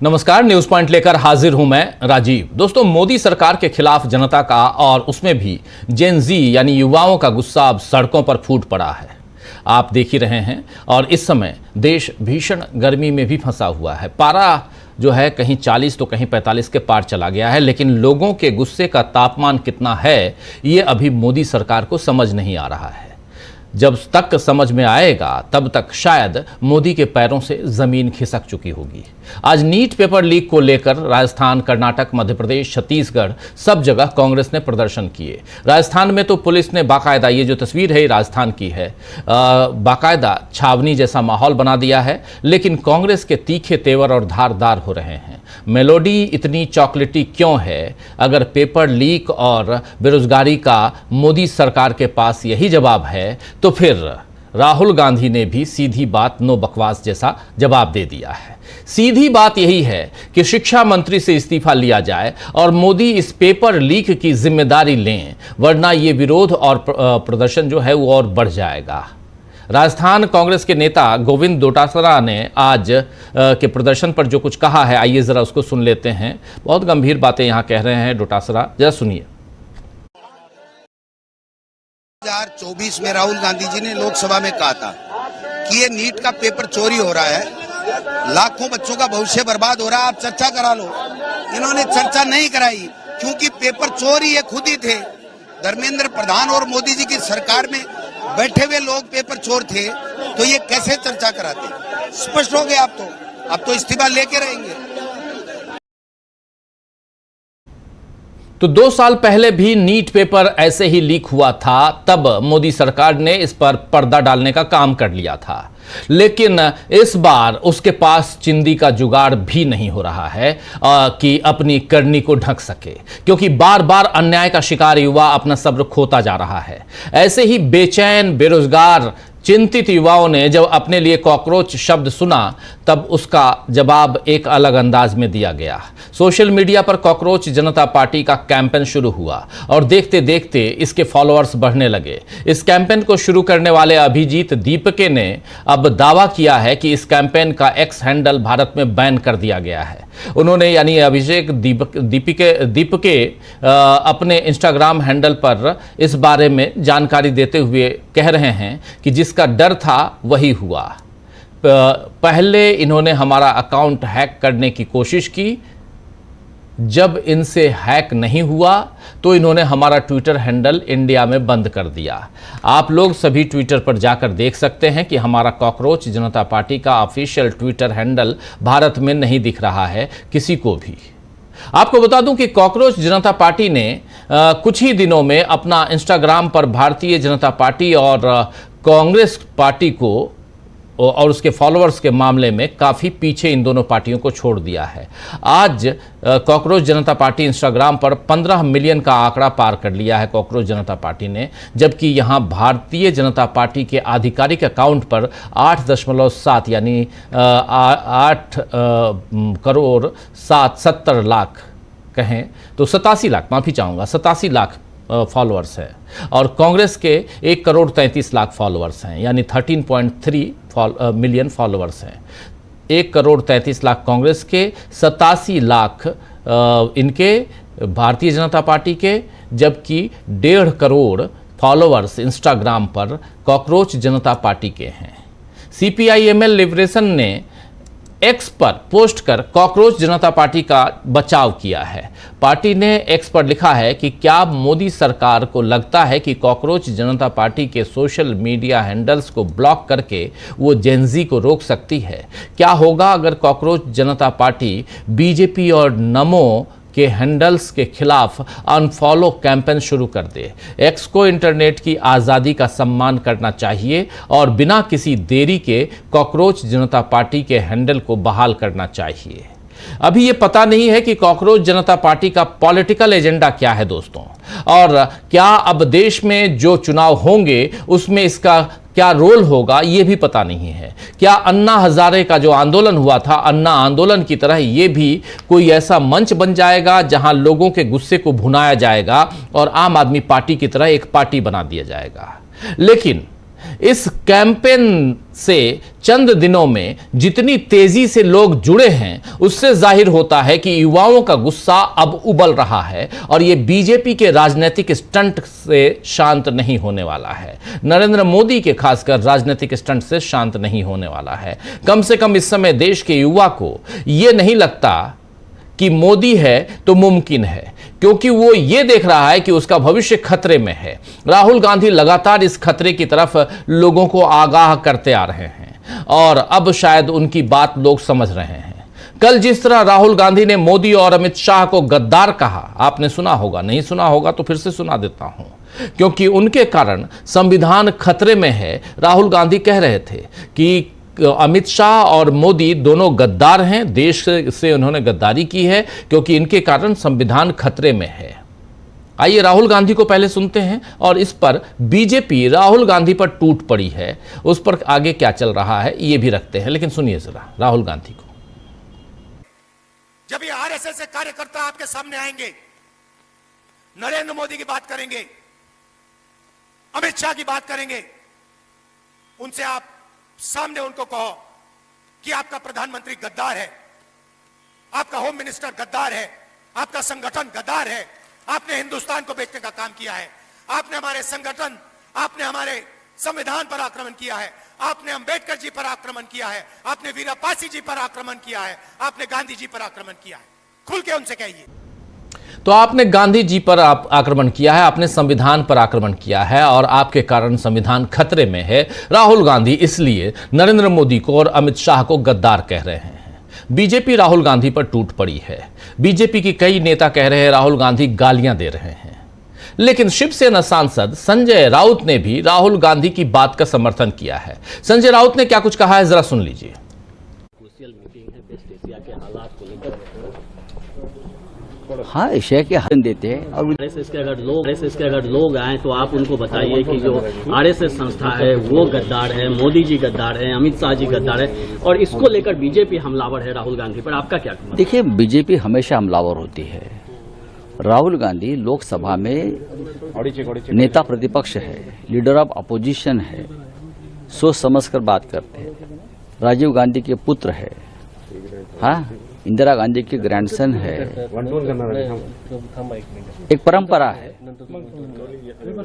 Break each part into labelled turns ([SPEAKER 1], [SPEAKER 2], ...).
[SPEAKER 1] नमस्कार, news point लेकर हाजिर हूं मैं राजीव। दोस्तों, मोदी सरकार के खिलाफ जनता का और उसमें भी जेन जी यानी युवाओं का गुस्सा अब सड़कों पर फूट पड़ा है। आप देख ही रहे हैं। और इस समय देश भीषण गर्मी में भी फंसा हुआ है। पारा जो है कहीं 40 तो कहीं 45 के पार चला गया है। लेकिन लोगों के गुस्से का तापमान कितना है ये अभी मोदी सरकार को समझ नहीं आ रहा है। जब तक समझ में आएगा तब तक शायद मोदी के पैरों से जमीन खिसक चुकी होगी। आज नीट पेपर लीक को लेकर राजस्थान, कर्नाटक, मध्य प्रदेश, छत्तीसगढ़ सब जगह कांग्रेस ने प्रदर्शन किए। राजस्थान में तो पुलिस ने बाकायदा, ये जो तस्वीर है राजस्थान की है, बाकायदा छावनी जैसा माहौल बना दिया है। लेकिन कांग्रेस के तीखे तेवर और धारदार हो रहे हैं। मेलोडी इतनी चॉकलेटी क्यों है? अगर पेपर लीक और बेरोजगारी का मोदी सरकार के पास यही जवाब है तो फिर राहुल गांधी ने भी सीधी बात, नो बकवास जैसा जवाब दे दिया है। सीधी बात यही है कि शिक्षा मंत्री से इस्तीफा लिया जाए और मोदी इस पेपर लीक की जिम्मेदारी लें, वरना ये विरोध और प्रदर्शन जो है वो और बढ़ जाएगा। राजस्थान कांग्रेस के नेता गोविंद डोटासरा ने आज के प्रदर्शन पर जो कुछ कहा है, आइए जरा उसको सुन लेते हैं। बहुत गंभीर बातें यहां कह रहे हैं डोटासरा, जरा सुनिए।
[SPEAKER 2] 2024 में राहुल गांधी जी ने लोकसभा में कहा था कि ये नीट का पेपर चोरी हो रहा है, लाखों बच्चों का भविष्य बर्बाद हो रहा है, आप चर्चा करा लो। इन्होंने चर्चा नहीं कराई क्योंकि पेपर चोरी ये खुद ही थे। धर्मेंद्र प्रधान और मोदी जी की सरकार में बैठे हुए लोग पेपर चोर थे, तो ये कैसे चर्चा कराते? स्पष्ट हो गया। अब तो इस्तीफा लेके रहेंगे।
[SPEAKER 1] तो 2 साल पहले भी नीट पेपर ऐसे ही लीक हुआ था। तब मोदी सरकार ने इस पर पर्दा डालने का काम कर लिया था। लेकिन इस बार उसके पास चिंदी का जुगाड़ भी नहीं हो रहा है कि अपनी करनी को ढक सके, क्योंकि बार बार अन्याय का शिकार युवा अपना सब्र खोता जा रहा है। ऐसे ही बेचैन, बेरोजगार, चिंतित युवाओं ने जब अपने लिए कॉकरोच शब्द सुना तब उसका जवाब एक अलग अंदाज में दिया गया। सोशल मीडिया पर कॉकरोच जनता पार्टी का कैंपेन शुरू हुआ और देखते देखते इसके फॉलोअर्स बढ़ने लगे। इस कैंपेन को शुरू करने वाले अभिजीत दीपके ने अब दावा किया है कि इस कैंपेन का एक्स हैंडल भारत में बैन कर दिया गया है। उन्होंने यानी अभिषेक दीपके अपने इंस्टाग्राम हैंडल पर इस बारे में जानकारी देते हुए कह रहे हैं कि जिसका डर था वही हुआ। पहले इन्होंने हमारा अकाउंट हैक करने की कोशिश की, जब इनसे हैक नहीं हुआ तो इन्होंने हमारा ट्विटर हैंडल इंडिया में बंद कर दिया। आप लोग सभी ट्विटर पर जाकर देख सकते हैं कि हमारा कॉकरोच जनता पार्टी का ऑफिशियल ट्विटर हैंडल भारत में नहीं दिख रहा है किसी को भी। आपको बता दूं कि कॉकरोच जनता पार्टी ने कुछ ही दिनों में अपना इंस्टाग्राम पर भारतीय जनता पार्टी और कांग्रेस पार्टी को और उसके फॉलोअर्स के मामले में काफ़ी पीछे इन दोनों पार्टियों को छोड़ दिया है। आज कॉकरोच जनता पार्टी इंस्टाग्राम पर 15 मिलियन का आंकड़ा पार कर लिया है कॉकरोच जनता पार्टी ने, जबकि यहां भारतीय जनता पार्टी के आधिकारिक अकाउंट पर 8.7 यानी 8 करोड़ 70 लाख कहें तो 87 लाख, माफ़ी चाहूँगा, 87 लाख फॉलोअर्स हैं। और कांग्रेस के 1 करोड़ 33 लाख फॉलोअर्स हैं, यानी 13.3 मिलियन फॉलोअर्स हैं। 1 करोड़ 33 लाख कांग्रेस के, 87 लाख इनके भारतीय जनता पार्टी के, जबकि 1.5 करोड़ फॉलोअर्स इंस्टाग्राम पर कॉकरोच जनता पार्टी के हैं। CPI-ML लिबरेशन ने एक्स पर पोस्ट कर कॉकरोच जनता पार्टी का बचाव किया है। पार्टी ने एक्स पर लिखा है कि क्या मोदी सरकार को लगता है कि कॉकरोच जनता पार्टी के सोशल मीडिया हैंडल्स को ब्लॉक करके वो जेनजी को रोक सकती है? क्या होगा अगर कॉकरोच जनता पार्टी बीजेपी और नमो के हैंडल्स के खिलाफ अनफॉलो कैंपेन शुरू कर दे? एक्स को इंटरनेट की आज़ादी का सम्मान करना चाहिए और बिना किसी देरी के कॉकरोच जनता पार्टी के हैंडल को बहाल करना चाहिए। अभी ये पता नहीं है कि कॉकरोच जनता पार्टी का पॉलिटिकल एजेंडा क्या है दोस्तों, और क्या अब देश में जो चुनाव होंगे उसमें इसका क्या रोल होगा ये भी पता नहीं है। क्या अन्ना हजारे का जो आंदोलन हुआ था, अन्ना आंदोलन की तरह ये भी कोई ऐसा मंच बन जाएगा जहां लोगों के गुस्से को भुनाया जाएगा और आम आदमी पार्टी की तरह एक पार्टी बना दिया जाएगा? लेकिन इस कैंपेन से चंद दिनों में जितनी तेजी से लोग जुड़े हैं, उससे जाहिर होता है कि युवाओं का गुस्सा अब उबल रहा है और यह बीजेपी के राजनीतिक स्टंट से शांत नहीं होने वाला है। नरेंद्र मोदी के खासकर राजनीतिक स्टंट से शांत नहीं होने वाला है। कम से कम इस समय देश के युवा को यह नहीं लगता कि मोदी है तो मुमकिन है, क्योंकि वो ये देख रहा है कि उसका भविष्य खतरे में है। राहुल गांधी लगातार इस खतरे की तरफ लोगों को आगाह करते आ रहे हैं और अब शायद उनकी बात लोग समझ रहे हैं। कल जिस तरह राहुल गांधी ने मोदी और अमित शाह को गद्दार कहा, आपने सुना होगा, नहीं सुना होगा तो फिर से सुना देता हूं, क्योंकि उनके कारण संविधान खतरे में है। राहुल गांधी कह रहे थे कि अमित शाह और मोदी दोनों गद्दार हैं, देश से उन्होंने गद्दारी की है क्योंकि इनके कारण संविधान खतरे में है। आइए राहुल गांधी को पहले सुनते हैं और इस पर बीजेपी राहुल गांधी पर टूट पड़ी है, उस पर आगे क्या चल रहा है ये भी रखते हैं। लेकिन सुनिए जरा राहुल गांधी को।
[SPEAKER 3] जब ये आरएसएस से कार्यकर्ता आपके सामने आएंगे, नरेंद्र मोदी की बात करेंगे, अमित शाह की बात करेंगे, उनसे आप सामने उनको कहो कि आपका प्रधानमंत्री गद्दार है, आपका होम मिनिस्टर गद्दार है, आपका संगठन गद्दार है, आपने हिंदुस्तान को बेचने का काम किया है, आपने हमारे संगठन, आपने हमारे संविधान पर आक्रमण किया है, आपने अंबेडकर जी पर आक्रमण किया है, आपने वीरापासी जी पर आक्रमण किया है, आपने गांधी जी पर आक्रमण किया है। खुल के उनसे कहिए।
[SPEAKER 1] तो आपने गांधी जी पर आक्रमण किया है, आपने संविधान पर आक्रमण किया है और आपके कारण संविधान खतरे में है। राहुल गांधी इसलिए नरेंद्र मोदी को और अमित शाह को गद्दार कह रहे हैं। बीजेपी राहुल गांधी पर टूट पड़ी है। बीजेपी के कई नेता कह रहे हैं राहुल गांधी गालियां दे रहे हैं, लेकिन शिवसेना सांसद संजय राउत ने भी राहुल गांधी की बात का समर्थन किया है। संजय राउत ने क्या कुछ कहा है, जरा सुन लीजिए।
[SPEAKER 4] हाँ, एशिया के हल देते हैं और
[SPEAKER 5] आरएसएस के अगर लोग आए तो आप उनको बताइए कि जो आरएसएस संस्था है वो गद्दार है, मोदी जी गद्दार है, अमित शाह जी गद्दार है और इसको लेकर बीजेपी हमलावर है राहुल गांधी पर। आपका क्या कहना?
[SPEAKER 4] देखिए, बीजेपी हमेशा हमलावर होती है। राहुल गांधी लोकसभा में नेता प्रतिपक्ष है, लीडर ऑफ अपोजिशन है, सोच समझकर बात करते हैं। राजीव गांधी के पुत्र है, हाँ, इंदिरा गांधी के ग्रैंडसन है। एक परंपरा है।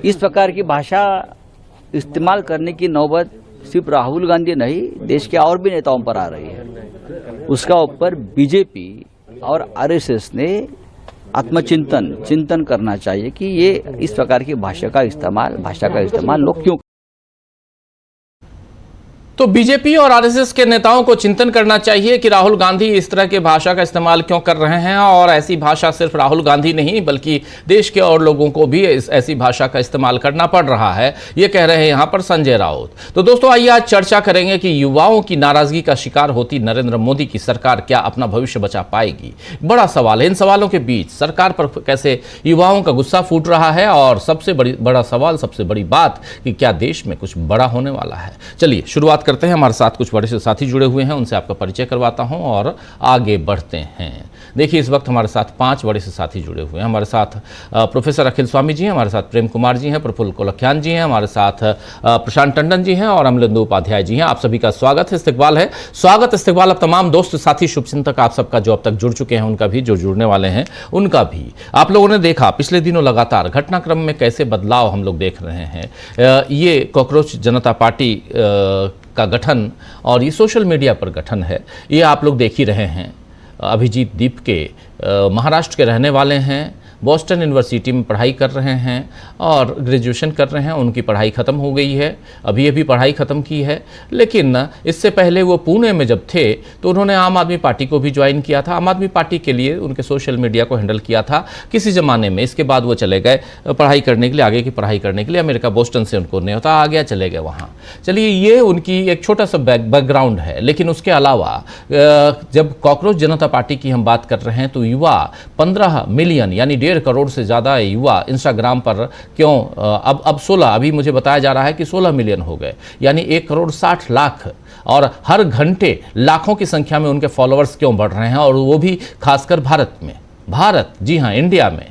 [SPEAKER 4] इस प्रकार की भाषा इस्तेमाल करने की नौबत सिर्फ राहुल गांधी नहीं, देश के और भी नेताओं पर आ रही है। उसका ऊपर बीजेपी और आरएसएस ने चिंतन करना चाहिए कि ये इस प्रकार की भाषा का इस्तेमाल लोग क्यों।
[SPEAKER 1] तो बीजेपी और आरएसएस के नेताओं को चिंतन करना चाहिए कि राहुल गांधी इस तरह की भाषा का इस्तेमाल क्यों कर रहे हैं, और ऐसी भाषा सिर्फ राहुल गांधी नहीं बल्कि देश के और लोगों को भी ऐसी भाषा का इस्तेमाल करना पड़ रहा है, ये कह रहे हैं यहां पर संजय राउत। तो दोस्तों आइए आज चर्चा करेंगे कि युवाओं की नाराजगी का शिकार होती नरेंद्र मोदी की सरकार क्या अपना भविष्य बचा पाएगी। बड़ा सवाल है। इन सवालों के बीच सरकार पर कैसे युवाओं का गुस्सा फूट रहा है, और सबसे बड़ा सवाल, सबसे बड़ी बात कि क्या देश में कुछ बड़ा होने वाला है। चलिए शुरुआत करते हैं। हमारे साथ कुछ बड़े साथी जुड़े हुए हैं, उनसे आपका परिचय करवाता हूं और आगे बढ़ते हैं। देखिए इस वक्त हमारे साथ 5 बड़े से साथी जुड़े हुए हैं। हमारे साथ प्रोफेसर अखिल स्वामी जी हैं, हमारे साथ प्रेम कुमार जी हैं, प्रफुल्ल कोलख्यान जी हैं, हमारे साथ प्रशांत टंडन जी हैं और अमलेंदु उपाध्याय जी हैं। आप सभी का स्वागत है, इस्तकबाल है। स्वागत इस्तकबाल अब तमाम दोस्त साथी शुभचिंतक आप सबका जो अब तक जुड़ चुके हैं उनका भी, जो जुड़ने वाले हैं उनका भी। आप लोगों ने देखा पिछले दिनों लगातार घटनाक्रम में कैसे बदलाव हम लोग देख रहे हैं। ये कॉकरोच जनता पार्टी का गठन और ये सोशल मीडिया पर गठन है, ये आप लोग देख ही रहे हैं। अभिजीत दीप के महाराष्ट्र के रहने वाले हैं, बॉस्टन यूनिवर्सिटी में पढ़ाई कर रहे हैं और ग्रेजुएशन कर रहे हैं। उनकी पढ़ाई ख़त्म हो गई है, अभी पढ़ाई ख़त्म की है, लेकिन इससे पहले वो पुणे में जब थे तो उन्होंने आम आदमी पार्टी को भी ज्वाइन किया था। आम आदमी पार्टी के लिए उनके सोशल मीडिया को हैंडल किया था किसी ज़माने में। इसके बाद वो चले गए पढ़ाई करने के लिए, आगे की पढ़ाई करने के लिए अमेरिका, बोस्टन से उनको न्योता आ गया, चले गए वहाँ। चलिए ये उनकी एक छोटा सा बैकग्राउंड है। लेकिन उसके अलावा जब कॉकरोच जनता पार्टी की हम बात कर रहे हैं तो युवा 15 मिलियन यानी 1.5 करोड़ से ज़्यादा युवा इंस्टाग्राम पर क्यों, अब 16, अभी मुझे बताया जा रहा है कि 16 मिलियन हो गए, यानी 1 करोड़ 60 लाख, और हर घंटे लाखों की संख्या में उनके फॉलोअर्स क्यों बढ़ रहे हैं, और वो भी खासकर भारत में। भारत, जी हाँ, इंडिया में।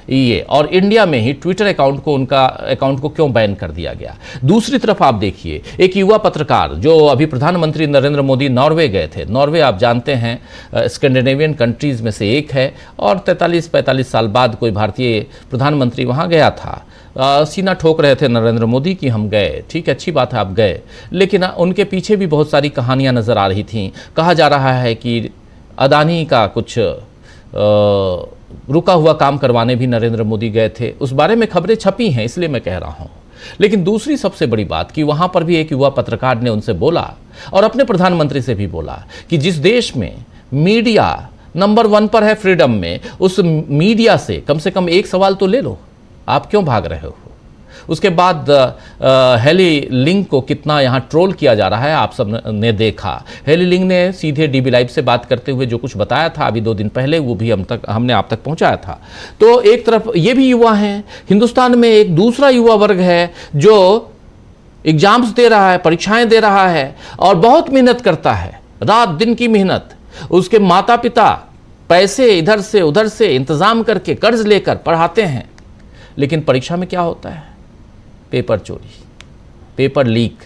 [SPEAKER 1] ये, और इंडिया में ही ट्विटर अकाउंट को, उनका अकाउंट को क्यों बैन कर दिया गया। दूसरी तरफ आप देखिए, एक युवा पत्रकार जो अभी प्रधानमंत्री नरेंद्र मोदी नॉर्वे गए थे, नॉर्वे आप जानते हैं स्कैंडिनेवियन कंट्रीज में से एक है, और 43-45 साल बाद कोई भारतीय प्रधानमंत्री वहाँ गया था। सीना ठोक रहे थे नरेंद्र मोदी कि हम गए, ठीक है, अच्छी बात है आप गए, लेकिन उनके पीछे भी बहुत सारी कहानियां नज़र आ रही थीं। कहा जा रहा है कि अदानी का कुछ रुका हुआ काम करवाने भी नरेंद्र मोदी गए थे, उस बारे में खबरें छपी हैं, इसलिए मैं कह रहा हूं। लेकिन दूसरी सबसे बड़ी बात कि वहां पर भी एक युवा पत्रकार ने उनसे बोला और अपने प्रधानमंत्री से भी बोला कि जिस देश में मीडिया नंबर 1 पर है फ्रीडम में, उस मीडिया से कम एक सवाल तो ले लो, आप क्यों भाग रहे हो। उसके बाद हेली लिंग को कितना यहाँ ट्रोल किया जा रहा है आप सब ने देखा। हेली लिंग ने सीधे डीबी लाइव से बात करते हुए जो कुछ बताया था अभी 2 दिन पहले, वो भी हमने आप तक पहुंचाया था। तो एक तरफ ये भी युवा हैं, हिंदुस्तान में एक दूसरा युवा वर्ग है जो एग्जाम्स दे रहा है, परीक्षाएं दे रहा है और बहुत मेहनत करता है, रात दिन की मेहनत। उसके माता पिता पैसे इधर से उधर से इंतजाम करके कर्ज लेकर पढ़ाते हैं, लेकिन परीक्षा में क्या होता है, पेपर चोरी, पेपर लीक।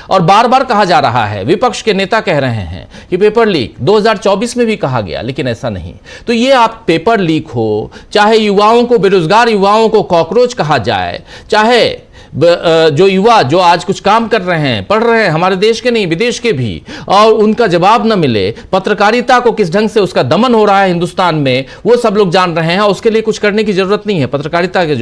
[SPEAKER 1] और बार बार कहा जा रहा है, विपक्ष के नेता कह रहे हैं कि पेपर लीक 2024 में भी कहा गया, लेकिन ऐसा नहीं। तो ये आप पेपर लीक हो, चाहे युवाओं को, बेरोजगार युवाओं को कॉकरोच कहा जाए, चाहे जो युवा जो आज कुछ काम कर रहे हैं, पढ़ रहे हैं, हमारे देश के नहीं विदेश के भी, और उनका जवाब न मिले, पत्रकारिता को किस ढंग से उसका दमन हो रहा है हिंदुस्तान में, वो सब लोग जान रहे हैं। उसके लिए कुछ करने की जरूरत नहीं है। पत्रकारिता के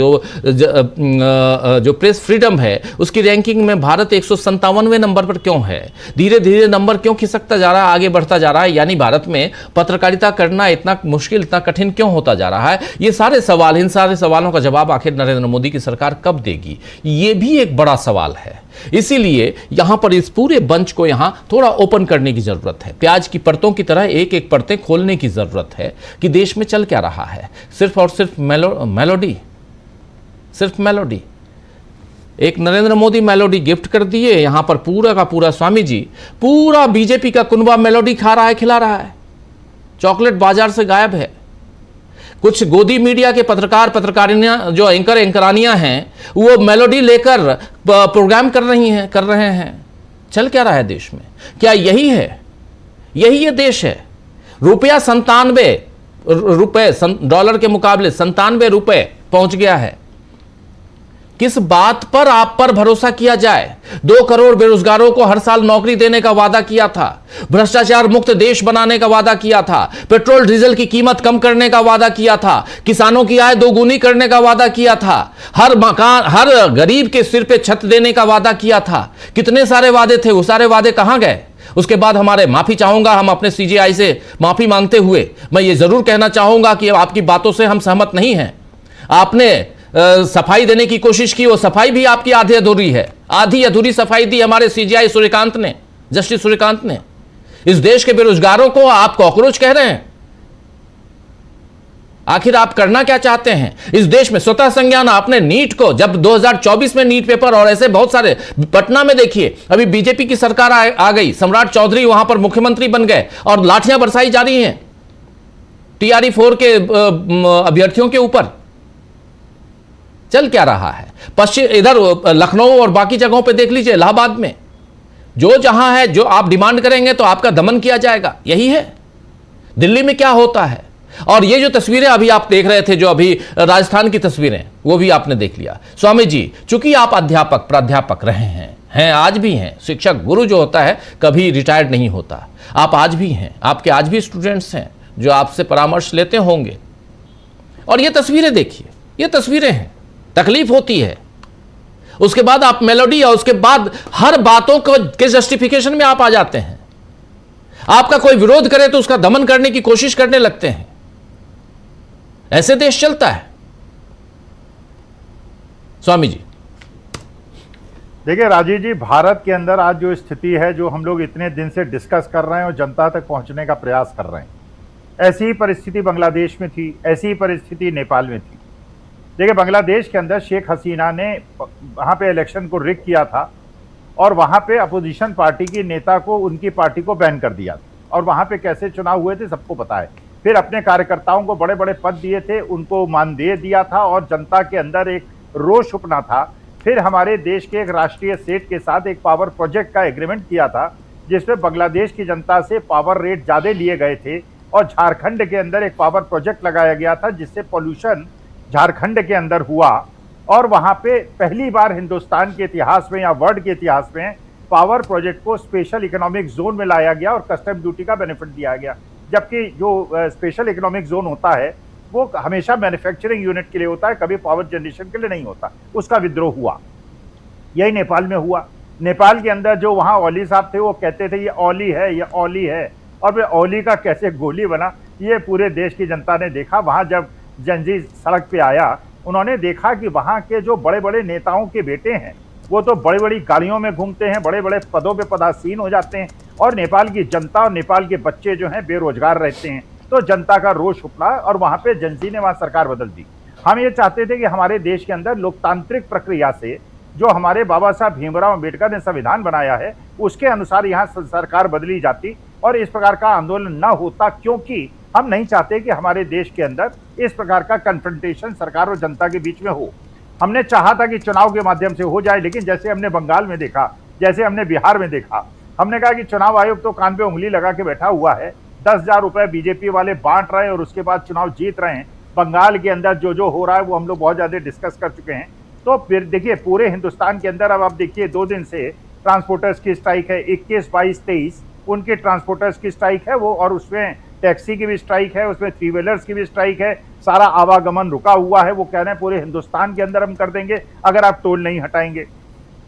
[SPEAKER 1] जो प्रेस फ्रीडम है, उसकी रैंकिंग में भारत 157वें नंबर पर क्यों है, धीरे धीरे नंबर क्यों खिसकता जा रहा है, आगे बढ़ता जा रहा है। यानी भारत में पत्रकारिता करना इतना मुश्किल, इतना कठिन क्यों होता जा रहा है। ये सारे सवाल, इन सारे सवालों का जवाब आखिर नरेंद्र मोदी की सरकार कब देगी, ये भी एक बड़ा सवाल है। इसीलिए यहां पर इस पूरे बंच को यहां थोड़ा ओपन करने की जरूरत है। प्याज की परतों की तरह एक एक परतें खोलने की जरूरत है कि देश में चल क्या रहा है। सिर्फ और सिर्फ मेलोडी, सिर्फ मेलोडी। एक नरेंद्र मोदी मेलोडी गिफ्ट कर दिए, यहां पर पूरा का पूरा स्वामी जी पूरा बीजेपी का कुनबा मेलोडी खा रहा है, खिला रहा है। चॉकलेट बाजार से गायब है। कुछ गोदी मीडिया के पत्रकार पत्रकारियां, जो एंकरानियां हैं, वो मेलोडी लेकर प्रोग्राम कर रहे हैं। चल क्या रहा है देश में? क्या यही है, यही ये देश है? रुपया 97 रुपए डॉलर के मुकाबले 97 रुपए पहुंच गया है। किस बात पर आप पर भरोसा किया जाए? 2 करोड़ बेरोजगारों को हर साल नौकरी देने का वादा किया था, भ्रष्टाचार मुक्त देश बनाने का वादा किया था, पेट्रोल डीजल की कीमत कम करने का वादा किया था, किसानों की आय दोगुनी करने का वादा किया था, हर मकान, हर गरीब के सिर पे छत देने का वादा किया था। कितने सारे वादे थे, वो सारे वादे कहां गए? उसके बाद हमारे, माफी चाहूंगा हम अपने सीजेआई से माफी मांगते हुए, मैं ये जरूर कहना चाहूंगा कि आपकी बातों से हम सहमत नहीं हैं। आपने सफाई देने की कोशिश की, वो सफाई भी आपकी आधी अधूरी है। आधी अधूरी सफाई दी हमारे सीजेआई सूर्यकांत ने, जस्टिस सूर्यकांत ने। इस देश के बेरोजगारों को आप कॉकरोच कह रहे हैं। आखिर आप करना क्या चाहते हैं इस देश में? स्वतः संज्ञान आपने नीट को, जब 2024 में नीट पेपर और ऐसे बहुत सारे, पटना में देखिए अभी बीजेपी की सरकार आ गई, सम्राट चौधरी वहां पर मुख्यमंत्री बन गए और लाठियां बरसाई जा रही हैं TRE 4 के अभ्यर्थियों के ऊपर। चल क्या रहा है? पश्चिम इधर लखनऊ और बाकी जगहों पे देख लीजिए, इलाहाबाद में जो जहां है, जो आप डिमांड करेंगे तो आपका दमन किया जाएगा। यही है दिल्ली में क्या होता है। और ये जो तस्वीरें अभी आप देख रहे थे, जो अभी राजस्थान की तस्वीरें, वो भी आपने देख लिया। स्वामी जी, चूंकि आप अध्यापक प्राध्यापक रहे हैं, आज भी हैं। शिक्षक गुरु जो होता है कभी रिटायर्ड नहीं होता। आप आज भी हैं, आपके आज भी स्टूडेंट्स हैं जो आपसे परामर्श लेते होंगे। और ये तस्वीरें देखिए, ये तस्वीरें हैं, तकलीफ होती है। उसके बाद आप मेलोडी, और उसके बाद हर बातों को के जस्टिफिकेशन में आप आ जाते हैं। आपका कोई विरोध करे तो उसका दमन करने की कोशिश करने लगते हैं। ऐसे देश चलता है। स्वामी जी,
[SPEAKER 6] देखिए राजीव जी, भारत के अंदर आज जो स्थिति है, जो हम लोग इतने दिन से डिस्कस कर रहे हैं और जनता तक पहुंचने का प्रयास कर रहे हैं, ऐसी ही परिस्थिति बांग्लादेश में थी, ऐसी ही परिस्थिति नेपाल में थी। देखिए, बांग्लादेश के अंदर शेख हसीना ने वहाँ पे इलेक्शन को रिग किया था और वहाँ पे अपोजिशन पार्टी की नेता को, उनकी पार्टी को बैन कर दिया था। और वहाँ पे कैसे चुनाव हुए थे सबको पता है। फिर अपने कार्यकर्ताओं को बड़े बड़े पद दिए थे, उनको मानदेय दिया था और जनता के अंदर एक रोष उपना था। फिर हमारे देश के एक राष्ट्रीय सेठ के साथ एक पावर प्रोजेक्ट का एग्रीमेंट किया था, जिसमें बांग्लादेश की जनता से पावर रेट ज्यादा लिए गए थे और झारखंड के अंदर एक पावर प्रोजेक्ट लगाया गया था, जिससे पोल्यूशन झारखंड के अंदर हुआ और वहां पे पहली बार हिंदुस्तान के इतिहास में या वर्ल्ड के इतिहास में पावर प्रोजेक्ट को स्पेशल इकोनॉमिक जोन में लाया गया और कस्टम ड्यूटी का बेनिफिट दिया गया। जबकि जो स्पेशल इकोनॉमिक जोन होता है वो हमेशा मैन्युफैक्चरिंग यूनिट के लिए होता है, कभी पावर जनरेशन के लिए नहीं होता। उसका विद्रोह हुआ, यही नेपाल में हुआ। नेपाल के अंदर जो वहां ओली साहब थे वो कहते थे ये ओली है, ये ओली है, और वे ओली का कैसे गोली बना ये पूरे देश की जनता ने देखा। वहां जब जनजी सड़क पे आया, उन्होंने देखा कि वहां के जो बड़े बड़े नेताओं के बेटे हैं वो तो बड़ी बड़ी गाड़ियों में घूमते हैं, बड़े बड़े पदों पे पदासीन हो जाते हैं, और नेपाल की जनता और नेपाल के बच्चे जो हैं बेरोजगार रहते हैं। तो जनता का रोष उठा और वहां पे जनजी ने वहां सरकार बदल दी। हम ये चाहते थे कि हमारे देश के अंदर लोकतांत्रिक प्रक्रिया से जो हमारे बाबा साहब भीमराव अम्बेडकर ने संविधान बनाया है उसके अनुसार यहाँ सरकार बदली जाती और इस प्रकार का आंदोलन न होता, क्योंकि हम नहीं चाहते कि हमारे देश के अंदर इस प्रकार का कन्फ्रंटेशन सरकार और जनता के बीच में हो। हमने चाहा था कि चुनाव के माध्यम से हो जाए, लेकिन जैसे हमने बंगाल में देखा, जैसे हमने बिहार में देखा, हमने कहा कि चुनाव आयोग तो कान पे उंगली लगा के बैठा हुआ है, 10,000 रुपए बीजेपी वाले बांट रहे हैं और उसके बाद चुनाव जीत रहे हैं। बंगाल के अंदर जो जो हो रहा है वो हम लोग बहुत ज्यादा डिस्कस कर चुके हैं। तो फिर देखिए पूरे हिंदुस्तान के अंदर अब आप देखिए 2 दिन से ट्रांसपोर्टर्स की स्ट्राइक है, 21, 22, 23 उनके ट्रांसपोर्टर्स की स्ट्राइक है वो, और उसमें टैक्सी की भी स्ट्राइक है, उसमें 3 व्हीलर्स की भी स्ट्राइक है। सारा आवागमन रुका हुआ है। वो कह रहे हैं पूरे हिंदुस्तान के अंदर हम कर देंगे अगर आप टोल नहीं हटाएंगे।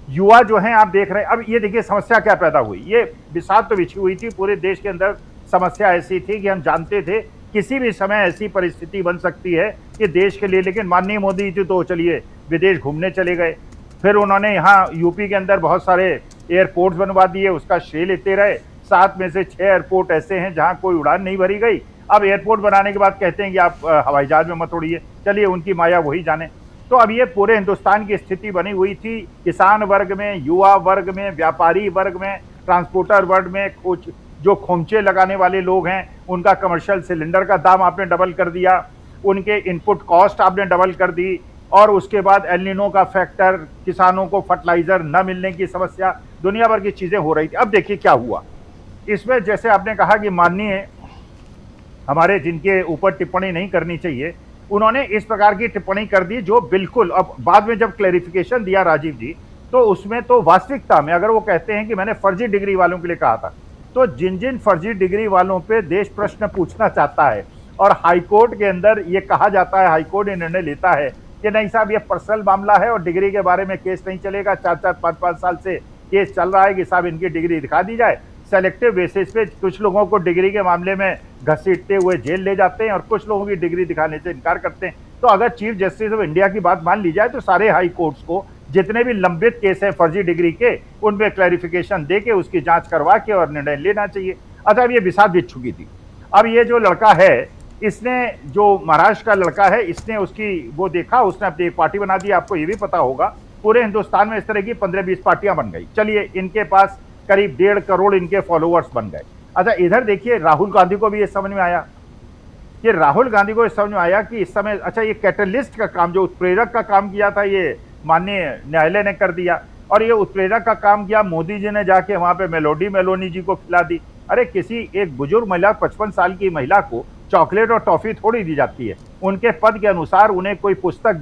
[SPEAKER 6] युवा जो हैं आप देख रहे हैं, अब ये देखिए समस्या क्या पैदा हुई, ये बिसात तो बिछी हुई थी पूरे देश के अंदर। समस्या ऐसी थी कि हम जानते थे किसी भी समय ऐसी परिस्थिति बन सकती है कि देश के लिए, लेकिन माननीय मोदी जी तो चलिए विदेश घूमने चले गए, फिर उन्होंने यहाँ यूपी के अंदर बहुत सारे एयरपोर्ट्स बनवा दिए, उसका श्रेय लेते रहे। 7 में से 6 एयरपोर्ट ऐसे हैं जहां कोई उड़ान नहीं भरी गई। अब एयरपोर्ट बनाने के बाद कहते हैं कि आप हवाई जहाज में मत उड़िए, चलिए उनकी माया वही जाने। तो अब ये पूरे हिंदुस्तान की स्थिति बनी हुई थी, किसान वर्ग में, युवा वर्ग में, व्यापारी वर्ग में, ट्रांसपोर्टर वर्ग में, जो खोमचे लगाने वाले लोग हैं उनका कमर्शियल सिलेंडर का दाम आपने डबल कर दिया, उनके इनपुट कॉस्ट आपने डबल कर दी, और उसके बाद एल नीनो का फैक्टर, किसानों को फर्टिलाइजर न मिलने की समस्या, दुनिया भर की चीजें हो रही थी। अब देखिए क्या हुआ इसमें, जैसे आपने कहा कि माननीय हमारे जिनके ऊपर टिप्पणी नहीं करनी चाहिए, उन्होंने इस प्रकार की टिप्पणी कर दी जो बिल्कुल, अब बाद में जब क्लैरिफिकेशन दिया राजीव जी, तो उसमें तो वास्तविकता में अगर वो कहते हैं कि मैंने फर्जी डिग्री वालों के लिए कहा था, तो जिन जिन फर्जी डिग्री वालों पे देश प्रश्न पूछना चाहता है और हाईकोर्ट के अंदर ये कहा जाता है, हाईकोर्ट ये निर्णय लेता है कि नहीं साहब ये पर्सनल मामला है और डिग्री के बारे में केस नहीं चलेगा, 4-4, 5-5 साल से केस चल रहा है कि साहब इनकी डिग्री दिखा दी जाए। सेलेक्टिव बेसिस पे कुछ लोगों को डिग्री के मामले में घसीटते हुए जेल ले जाते हैं और कुछ लोगों की डिग्री दिखाने से इनकार करते हैं। तो अगर चीफ जस्टिस ऑफ इंडिया की बात मान ली जाए तो सारे हाई कोर्ट्स को जितने भी लंबित केस हैं फर्जी डिग्री के, उनमें क्लैरिफिकेशन दे के उसकी जांच करवा के और निर्णय लेना चाहिए। अच्छा, अब ये बिसात बिछ चुकी थी। अब ये जो लड़का है, इसने, जो महाराष्ट्र का लड़का है, इसने उसकी वो देखा, उसने अपनी एक पार्टी बना दी। आपको ये भी पता होगा पूरे हिंदुस्तान में इस तरह की 15-20 पार्टियां बन गई। चलिए इनके पास करीब 1.5 करोड़ इनके फॉलोअर्स बन गए। अच्छा, इधर देखिए राहुल गांधी को भी ये समझ में आया कि राहुल गांधी को समझ में आया कि इस समय, अच्छा ये कैटलिस्ट का काम, जो उत्प्रेरक का काम किया था, ये माननीय न्यायालय ने कर दिया, और ये उत्प्रेरक का काम किया मोदी जी ने जाके वहां पे मेलोनी जी को खिला दी। अरे किसी एक बुजुर्ग महिला, 55 साल की महिला को चॉकलेट और टॉफी थोड़ी दी जाती है। उनके पद के अनुसार उन्हें कोई पुस्तक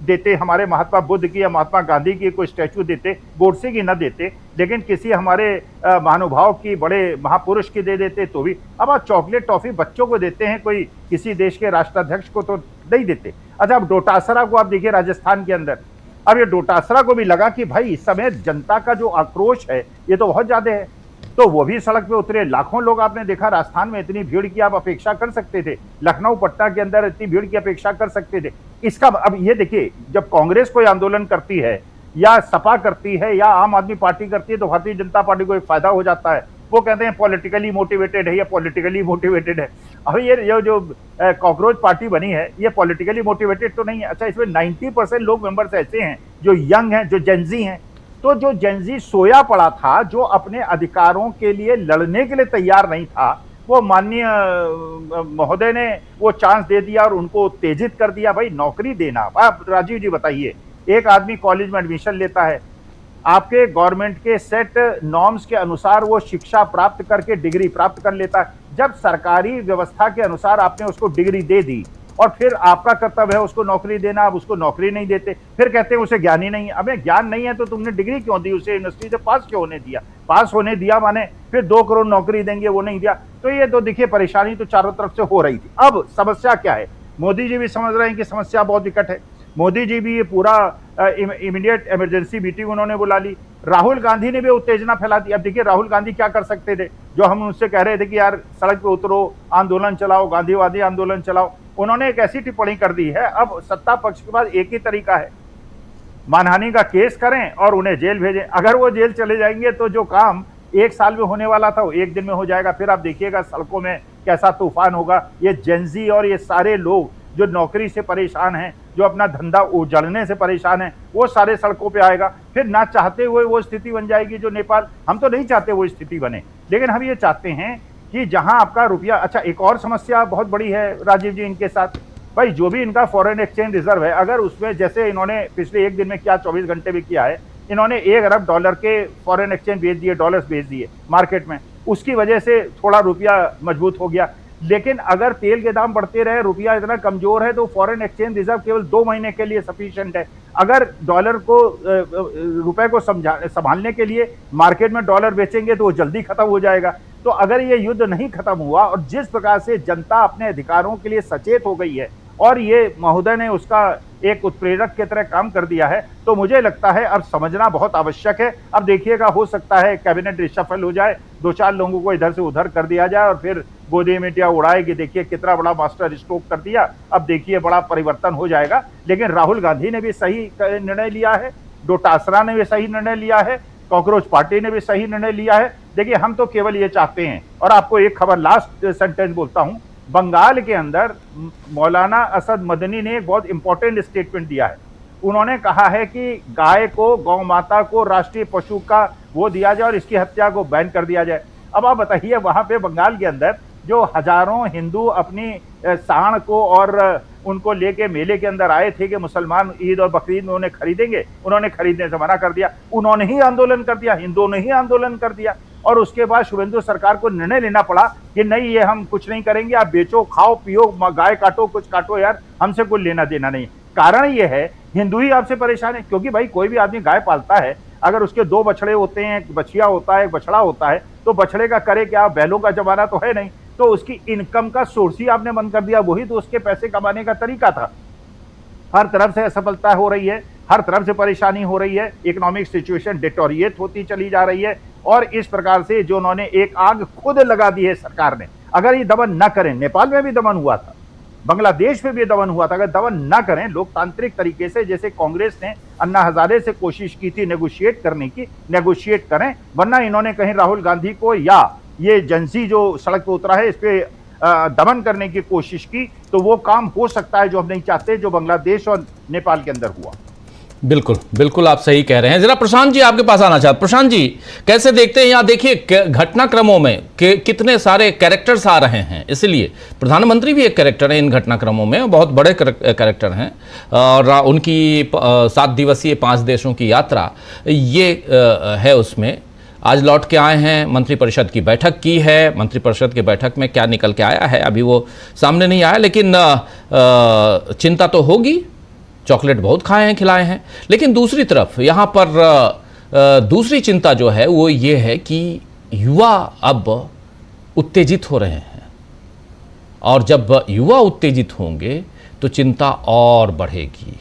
[SPEAKER 6] देते हमारे महात्मा बुद्ध की या महात्मा गांधी की कोई स्टैचू देते, गोडसे की न देते, लेकिन किसी हमारे महानुभाव की, बड़े महापुरुष की दे देते तो भी। अब आप चॉकलेट टॉफी बच्चों को देते हैं, कोई किसी देश के राष्ट्राध्यक्ष को तो नहीं देते। अच्छा, अब डोटासरा को आप देखिए राजस्थान के अंदर, अब ये डोटासरा को भी लगा कि भाई इस समय जनता का जो आक्रोश है ये तो बहुत ज्यादा है, तो वो भी सड़क पे उतरे। लाखों लोग आपने देखा राजस्थान में, इतनी भीड़ की आप अपेक्षा कर सकते थे, लखनऊ पटना के अंदर इतनी भीड़ की अपेक्षा कर सकते थे। इसका अब ये देखिए, जब कांग्रेस कोई आंदोलन करती है या सपा करती है या आम आदमी पार्टी करती है तो भारतीय जनता पार्टी को एक फायदा हो जाता है। वो कहते हैं पॉलिटिकली मोटिवेटेड है या पॉलिटिकली मोटिवेटेड है। अब ये जो कॉकरोच पार्टी बनी है ये पॉलिटिकली मोटिवेटेड तो नहीं है। अच्छा, इसमें 90% लोग मेंबर्स ऐसे हैं जो यंग हैं, जो जेंजी हैं। तो जो जेंजी सोया पड़ा था, जो अपने अधिकारों के लिए लड़ने के लिए तैयार नहीं था, वो माननीय महोदय ने वो चांस दे दिया और उनको उत्तेजित कर दिया। भाई नौकरी देना, आप राजीव जी बताइए, एक आदमी कॉलेज में एडमिशन लेता है, आपके गवर्नमेंट के सेट नॉर्म्स के अनुसार वो शिक्षा प्राप्त करके डिग्री प्राप्त कर लेता है। जब सरकारी व्यवस्था के अनुसार आपने उसको डिग्री दे दी और फिर आपका कर्तव्य है उसको नौकरी देना, आप उसको नौकरी नहीं देते, फिर कहते हैं उसे ज्ञान ही नहीं है। अबे ज्ञान नहीं है तो तुमने डिग्री क्यों दी, उसे यूनिवर्सिटी से पास क्यों होने दिया? पास होने दिया माने फिर 2 करोड़ नौकरी देंगे, वो नहीं दिया। तो ये तो देखिए परेशानी तो चारों तरफ से हो रही थी। अब समस्या क्या है? मोदी जी भी समझ रहे हैं कि समस्या बहुत विकट है। मोदी जी भी ये पूरा इमीडिएट इमरजेंसी मीटिंग उन्होंने बुला ली। राहुल गांधी ने भी उत्तेजना फैला दी। अब देखिए राहुल गांधी क्या कर सकते थे, जो हम उनसे कह रहे थे कि यार सड़क पे उतरो, आंदोलन चलाओ, गांधीवादी आंदोलन चलाओ, उन्होंने एक ऐसी टिप्पणी कर दी है। अब सत्ता पक्ष के पास एक ही तरीका है, मानहानि का केस करें और उन्हें जेल भेजें। अगर वो जेल चले जाएंगे तो जो काम 1 साल में होने वाला था वो 1 दिन में हो जाएगा। फिर आप देखिएगा सड़कों में कैसा तूफान होगा। ये जेनजी और ये सारे लोग जो नौकरी से परेशान हैं, जो अपना धंधा उजड़ने से परेशान हैं, वो सारे सड़कों पे आएगा। फिर ना चाहते हुए वो स्थिति बन जाएगी जो नेपाल, हम तो नहीं चाहते वो स्थिति बने, लेकिन हम ये चाहते हैं कि जहां आपका रुपया, अच्छा एक और समस्या बहुत बड़ी है राजीव जी इनके साथ, भाई जो भी इनका फॉरेन एक्सचेंज रिजर्व है, अगर उसमें जैसे इन्होंने पिछले 1 दिन में किया, 24 घंटे में किया है, इन्होंने $1 अरब के फॉरेन एक्सचेंज भेज दिए, डॉलर्स भेज दिए मार्केट में, उसकी वजह से थोड़ा रुपया मजबूत हो गया। लेकिन अगर तेल के दाम बढ़ते रहे, रुपया इतना कमजोर है, तो फॉरेन एक्सचेंज रिजर्व केवल 2 महीने के लिए सफिशिएंट है। अगर डॉलर को रुपए को संभालने के लिए मार्केट में डॉलर बेचेंगे तो वो जल्दी खत्म हो जाएगा। तो अगर ये युद्ध नहीं खत्म हुआ और जिस प्रकार से जनता अपने अधिकारों के लिए सचेत हो गई है और ये महोदय ने उसका एक उत्प्रेरक की तरह काम कर दिया है, तो मुझे लगता है अब समझना बहुत आवश्यक है। अब देखिएगा, हो सकता है कैबिनेट रिशफल हो जाए, 2-4 लोगों को इधर से उधर कर दिया जाए और फिर गोदी मीडिया उड़ाएगी, देखिए कितना बड़ा मास्टर स्ट्रोक कर दिया, अब देखिए बड़ा परिवर्तन हो जाएगा। लेकिन राहुल गांधी ने भी सही निर्णय लिया है, डोटासरा ने भी सही निर्णय लिया है, कॉकरोच पार्टी ने भी सही निर्णय लिया है। देखिए हम तो केवल ये चाहते हैं, और आपको एक खबर, लास्ट सेंटेंस बोलता हूं, बंगाल के अंदर मौलाना असद मदनी ने एक बहुत इंपॉर्टेंट स्टेटमेंट दिया है। उन्होंने कहा है कि गाय को, गौ माता को राष्ट्रीय पशु का वो दिया जाए और इसकी हत्या को बैन कर दिया जाए। अब आप बताइए, वहां पे बंगाल के अंदर जो हजारों हिंदू अपनी सांड को और उनको लेके मेले के अंदर आए थे कि मुसलमान ईद और बकरीद में उन्हें खरीदेंगे, उन्होंने खरीदने से मना कर दिया। उन्होंने ही आंदोलन कर दिया, हिंदुओं ने ही आंदोलन कर दिया, और उसके बाद शुभेंदु सरकार को निर्णय लेना पड़ा कि नहीं, ये हम कुछ नहीं करेंगे, आप बेचो, खाओ, पियो, गाय काटो, कुछ काटो यार, हमसे कोई लेना देना नहीं। कारण ये है, हिंदू ही आपसे परेशान है, क्योंकि भाई कोई भी आदमी गाय पालता है, अगर उसके 2 बछड़े होते हैं, एक बछिया होता है, एक बछड़ा होता है, तो बछड़े का करे क्या, बैलों का जमाना तो है नहीं, तो उसकी इनकम का सोर्स ही आपने बंद कर दिया, वही तो उसके पैसे कमाने का तरीका था। हर तरफ से असफलता हो रही है, हर तरफ से परेशानी हो रही है, इकोनॉमिक सिचुएशन डिटोरिएट होती चली जा रही है, और इस प्रकार से जो उन्होंने एक आग खुद लगा दी है सरकार ने, अगर ये दमन न करें, नेपाल में भी दमन हुआ था, बांग्लादेश में भी दमन हुआ था, अगर दमन न करें लोकतांत्रिक तरीके से, जैसे कांग्रेस ने अन्ना हजारे से कोशिश की थी नेगोशिएट करने की, नेगोशिएट करें, वरना इन्होंने कहीं राहुल गांधी को या ये एजेंसी जो सड़क पर उतरा है इस पे दमन करने की कोशिश की, तो वो काम हो सकता है जो हम नहीं चाहते, जो बांग्लादेश और नेपाल के अंदर हुआ।
[SPEAKER 1] बिल्कुल बिल्कुल, आप सही कह रहे हैं। जरा प्रशांत जी आपके पास आना चाहते। प्रशांत जी कैसे देखते हैं, यहाँ देखिए घटनाक्रमों में कितने सारे कैरेक्टर्स आ रहे हैं, इसलिए प्रधानमंत्री भी एक कैरेक्टर है इन घटनाक्रमों में, बहुत बड़े कैरेक्टर हैं, और उनकी 7 दिवसीय 5 देशों की यात्रा ये है, उसमें आज लौट के आए हैं, मंत्रिपरिषद की बैठक की है, मंत्रिपरिषद की बैठक में क्या निकल के आया है अभी वो सामने नहीं आया, लेकिन चिंता तो होगी, चॉकलेट बहुत खाए हैं, खिलाए हैं। लेकिन दूसरी तरफ यहाँ पर दूसरी चिंता जो है वो ये है कि युवा अब उत्तेजित हो रहे हैं, और जब युवा उत्तेजित होंगे तो चिंता और बढ़ेगी।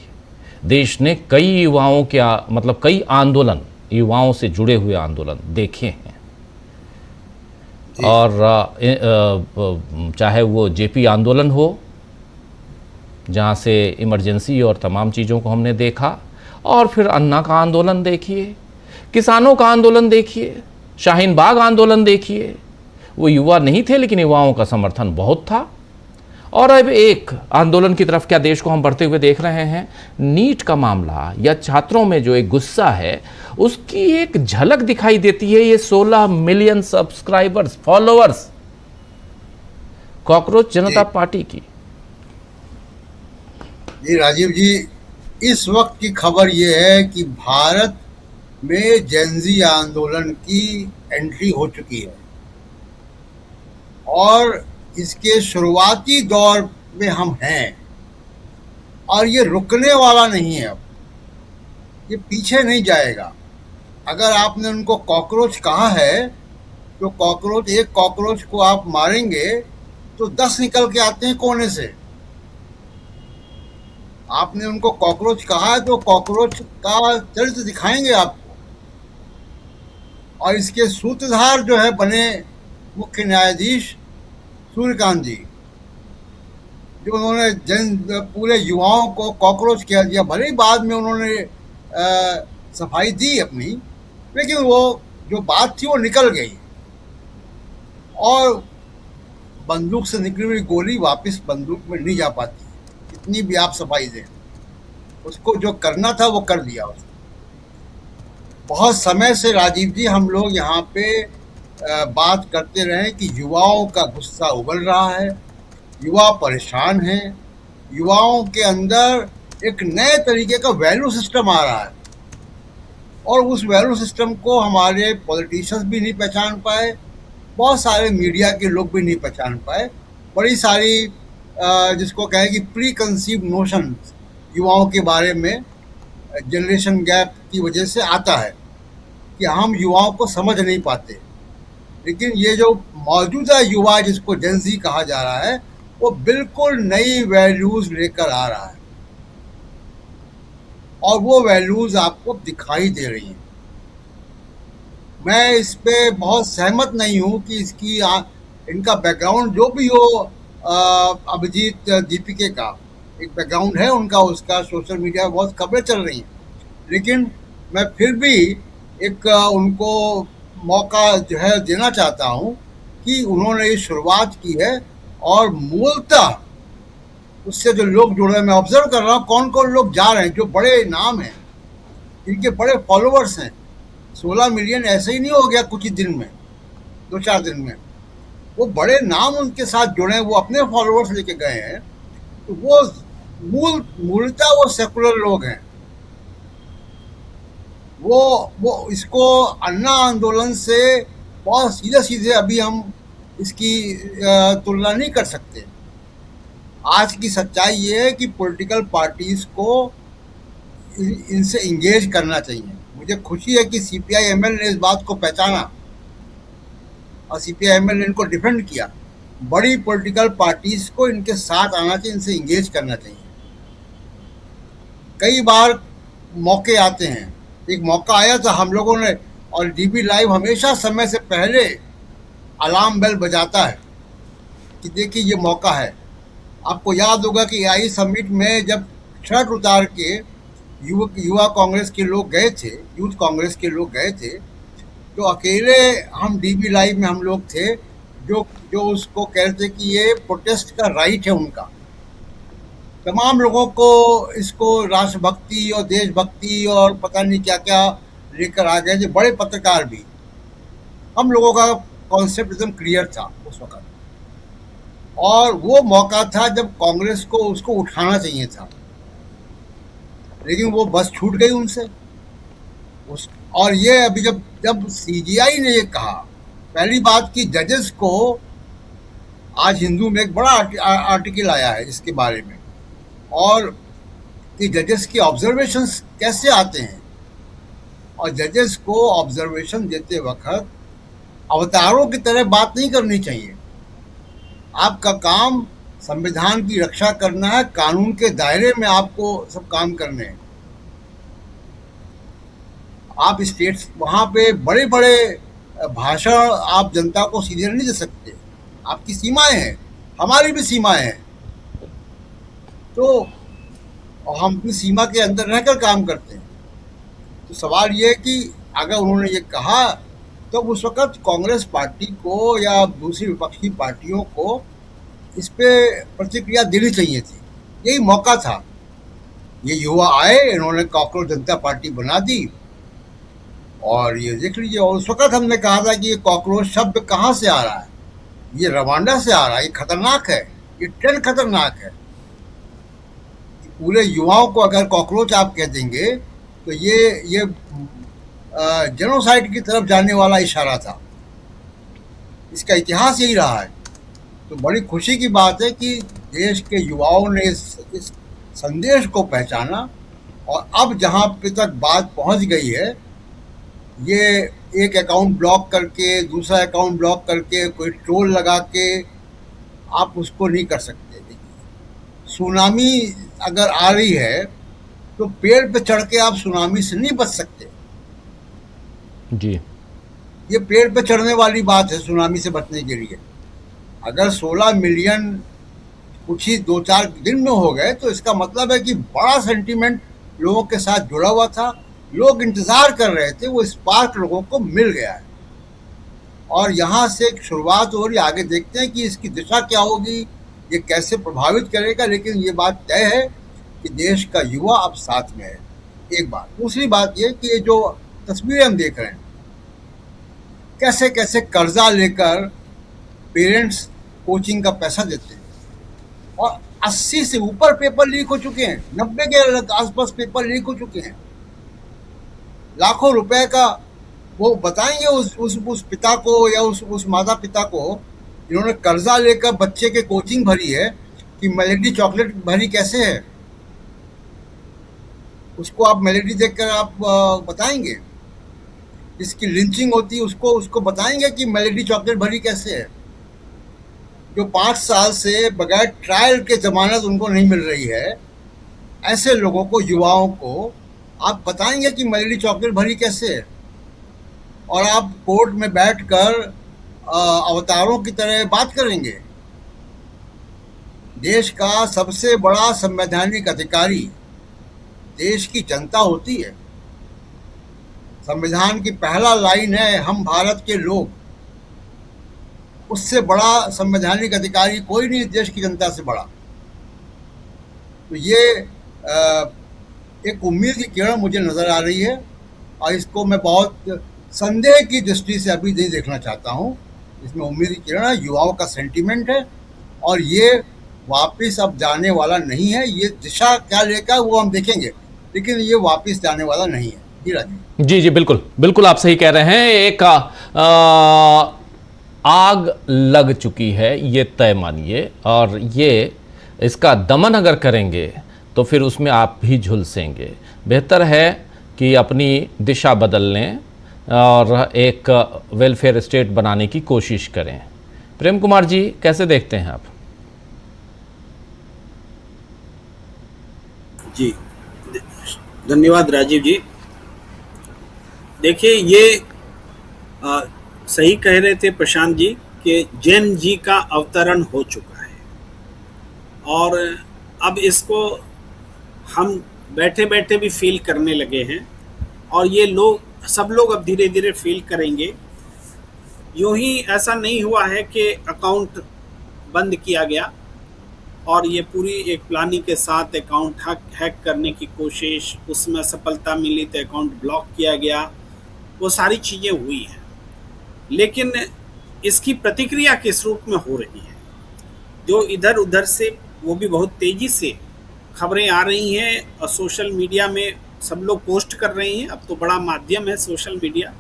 [SPEAKER 1] देश ने कई युवाओं के मतलब कई आंदोलन, युवाओं से जुड़े हुए आंदोलन देखे हैं, और चाहे वो जेपी आंदोलन हो, जहाँ से इमरजेंसी और तमाम चीज़ों को हमने देखा, और फिर अन्ना का आंदोलन देखिए, किसानों का आंदोलन देखिए, शाहीन बाग आंदोलन देखिए, वो युवा नहीं थे लेकिन युवाओं का समर्थन बहुत था। और अब एक आंदोलन की तरफ क्या देश को हम बढ़ते हुए देख रहे हैं, नीट का मामला या छात्रों में जो एक गुस्सा है उसकी एक झलक दिखाई देती है। ये 16 मिलियन सब्सक्राइबर्स, फॉलोअर्स कॉकरोच जनता पार्टी की।
[SPEAKER 7] जी राजीव जी, इस वक्त की खबर ये है कि भारत में जेनजी आंदोलन की एंट्री हो चुकी है और इसके शुरुआती दौर में हम हैं और ये रुकने वाला नहीं है। अब ये पीछे नहीं जाएगा। अगर आपने उनको कॉकरोच कहा है तो कॉकरोच, एक कॉकरोच को आप मारेंगे तो 10 निकल के आते हैं कोने से। आपने उनको कॉकरोच कहा है तो कॉकरोच का चरित्र दिखाएंगे आपको। और इसके सूत्रधार जो है बने मुख्य न्यायाधीश सूर्यकांत जी, जो उन्होंने पूरे युवाओं को कॉकरोच कह दिया। भले ही बाद में उन्होंने सफाई दी अपनी, लेकिन वो जो बात थी वो निकल गई और बंदूक से निकली हुई गोली वापस बंदूक में नहीं जा पाती, कितनी भी आप सफाई दें। उसको जो करना था वो कर दिया उसने। बहुत समय से राजीव जी हम लोग यहाँ पे बात करते रहे कि युवाओं का गुस्सा उबल रहा है, युवा परेशान हैं, युवाओं के अंदर एक नए तरीके का वैल्यू सिस्टम आ रहा है और उस वैल्यू सिस्टम को हमारे पॉलिटिशियंस भी नहीं पहचान पाए, बहुत सारे मीडिया के लोग भी नहीं पहचान पाए। बड़ी सारी जिसको कहे कि प्री कंसीव नोशन युवाओं के बारे में जनरेशन गैप की वजह से आता है कि हम युवाओं को समझ नहीं पाते। लेकिन ये जो मौजूदा युवा जिसको जेनजी कहा जा रहा है वो बिल्कुल नई वैल्यूज लेकर आ रहा है और वो वैल्यूज आपको दिखाई दे रही हैं। मैं इस पे बहुत सहमत नहीं हूँ कि इसकी इनका बैकग्राउंड जो भी हो, अभिजीत दीपिके का एक बैकग्राउंड है उनका, उसका सोशल मीडिया में बहुत खबरें चल रही हैं, लेकिन मैं फिर भी एक उनको मौका जो है देना चाहता हूँ कि उन्होंने ये शुरुआत की है और मूलतः उससे जो लोग जुड़ रहे हैं, मैं ऑब्जर्व कर रहा हूँ कौन कौन लोग जा रहे हैं, जो बड़े नाम हैं, इनके बड़े फॉलोअर्स हैं। 16 मिलियन ऐसे ही नहीं हो गया कुछ ही दिन में, 2-4 दिन में। वो बड़े नाम उनके साथ जुड़े हैं, वो अपने फॉलोअर्स लेके गए हैं। तो वो मूलतः वो सेकुलर लोग हैं। वो इसको अन्ना आंदोलन से बहुत सीधे सीधे अभी हम इसकी तुलना नहीं कर सकते। आज की सच्चाई ये है कि पॉलिटिकल पार्टीज को इनसे इंगेज करना चाहिए। मुझे खुशी है कि CPI-ML ने इस बात को पहचाना और CPI-ML ने इनको डिफेंड किया। बड़ी पॉलिटिकल पार्टीज को इनके साथ आना चाहिए, इनसे इंगेज करना चाहिए। कई बार मौके आते हैं, एक मौका आया था हम लोगों ने, और DB लाइव हमेशा समय से पहले अलार्म बेल बजाता है कि देखिए ये मौका है। आपको याद होगा कि AI समिट में जब शर्ट उतार के युवा कांग्रेस के लोग गए थे, यूथ कांग्रेस के लोग गए थे, तो अकेले हम DB लाइव में हम लोग थे जो उसको कहते कि ये प्रोटेस्ट का राइट है उनका। तमाम लोगों को इसको राष्ट्रभक्ति और देशभक्ति और पता नहीं क्या क्या लेकर आ गए, जो बड़े पत्रकार भी। हम लोगों का कॉन्सेप्ट एकदम क्लियर था उस वक्त, और वो मौका था जब कांग्रेस को उसको उठाना चाहिए था, लेकिन वो बस छूट गई उनसे। और ये अभी जब CGI ने ये कहा, पहली बात कि जजेस को आज हिंदू में एक बड़ा आर्टिकल आया है इसके बारे में, और कि जजेस की ऑब्जर्वेशंस कैसे आते हैं, और जजेस को ऑब्जर्वेशन देते वक्त अवतारों की तरह बात नहीं करनी चाहिए। आपका काम संविधान की रक्षा करना है, कानून के दायरे में आपको सब काम करने हैं। आप स्टेट्स वहाँ पे बड़े बड़े भाषण आप जनता को सीधे नहीं दे सकते, आपकी सीमाएं हैं, हमारी भी सीमाएं हैं। तो हम अपनी सीमा के अंदर रहकर काम करते हैं। तो सवाल ये है कि अगर उन्होंने ये कहा तो उस वक्त कांग्रेस पार्टी को या दूसरी विपक्षी पार्टियों को इस पे प्रतिक्रिया देनी चाहिए थी। यही मौका था। ये युवा आए, इन्होंने कॉकरोच जनता पार्टी बना दी, और ये देख लीजिए। और उस वक्त हमने कहा था कि ये कॉकरोच शब्द कहाँ से आ रहा है, ये रवांडा से आ रहा है, ये खतरनाक है, ये ट्रेंड खतरनाक है। पूरे युवाओं को अगर कॉकरोच आप कह देंगे तो ये जेनोसाइड की तरफ जाने वाला इशारा था। इसका इतिहास यही रहा है। तो बड़ी खुशी की बात है कि देश के युवाओं ने इस संदेश को पहचाना और अब जहां पे तक बात पहुंच गई है, ये एक अकाउंट ब्लॉक करके दूसरा अकाउंट ब्लॉक करके कोई ट्रोल लगा के आप उसको नहीं कर सकते। सुनामी अगर आ रही है तो पेड़ पे चढ़ के आप सुनामी से नहीं बच सकते।
[SPEAKER 1] जी,
[SPEAKER 7] ये पेड़ पे चढ़ने वाली बात है सुनामी से बचने के लिए। अगर 16 मिलियन कुछ ही 2-4 दिन में हो गए तो इसका मतलब है कि बड़ा सेंटीमेंट लोगों के साथ जुड़ा हुआ था, लोग इंतजार कर रहे थे, वो स्पार्क लोगों को मिल गया है और यहाँ से एक शुरुआत हो रही। आगे देखते हैं कि इसकी दिशा क्या होगी, ये कैसे प्रभावित करेगा, लेकिन ये बात तय है कि देश का युवा अब साथ में है। एक बात। दूसरी बात ये कि ये जो तस्वीरें हम देख रहे हैं, कैसे कैसे कर्जा लेकर पेरेंट्स कोचिंग का पैसा देते हैं और 80 से ऊपर पेपर लीक हो चुके हैं, 90 के आसपास पेपर लीक हो चुके हैं। लाखों रुपए का वो बताएंगे उस पिता को या उस माता पिता को जिन्होंने कर्जा लेकर बच्चे के कोचिंग भरी है कि मेलेडी चॉकलेट भरी कैसे है। उसको आप मेलेडी देखकर आप बताएंगे। जिसकी लिंचिंग होती है उसको बताएंगे कि मेलेडी चॉकलेट भरी कैसे है। जो 5 साल से बगैर ट्रायल के जमानत उनको नहीं मिल रही है, ऐसे लोगों को, युवाओं को आप बताएंगे कि मेलेडी चॉकलेट भरी कैसे है और आप कोर्ट में बैठकर अवतारों की तरह बात करेंगे। देश का सबसे बड़ा संवैधानिक अधिकारी देश की जनता होती है। संविधान की पहला लाइन है, हम भारत के लोग। उससे बड़ा संवैधानिक अधिकारी कोई नहीं देश की जनता से बड़ा। तो ये एक उम्मीद की किरण मुझे नज़र आ रही है और इसको मैं बहुत संदेह की दृष्टि से अभी नहीं देखना चाहता हूँ। इसमें उम्मीद की किरण है, युवाओं का सेंटीमेंट है और ये वापस अब जाने वाला नहीं है। ये दिशा क्या लेकर वो हम देखेंगे, लेकिन ये वापस जाने वाला नहीं है। जी राजीव
[SPEAKER 1] जी, बिल्कुल बिल्कुल आप सही कह रहे हैं। एक आग लग चुकी है, ये तय मानिए, और ये इसका दमन अगर करेंगे तो फिर उसमें आप भी झुलसेंगे। बेहतर है कि अपनी दिशा बदल लें और एक वेलफेयर स्टेट बनाने की कोशिश करें। प्रेम कुमार जी, कैसे देखते हैं आप?
[SPEAKER 8] जी, धन्यवाद राजीव जी। देखिए, ये सही कह रहे थे प्रशांत जी कि जेन जी का अवतरण हो चुका है और अब इसको हम बैठे बैठे भी फील करने लगे हैं और ये सब लोग अब धीरे धीरे फील करेंगे। यूं ही ऐसा नहीं हुआ है कि अकाउंट बंद किया गया और ये पूरी एक प्लानिंग के साथ अकाउंट हैक करने की कोशिश, उसमें सफलता मिली तो अकाउंट ब्लॉक किया गया, वो सारी चीज़ें हुई हैं। लेकिन इसकी प्रतिक्रिया किस रूप में हो रही है, जो इधर उधर से वो भी बहुत तेज़ी से खबरें आ रही हैं और सोशल मीडिया में सब लोग पोस्ट कर रहे हैं। अब तो बड़ा माध्यम है सोशल मीडिया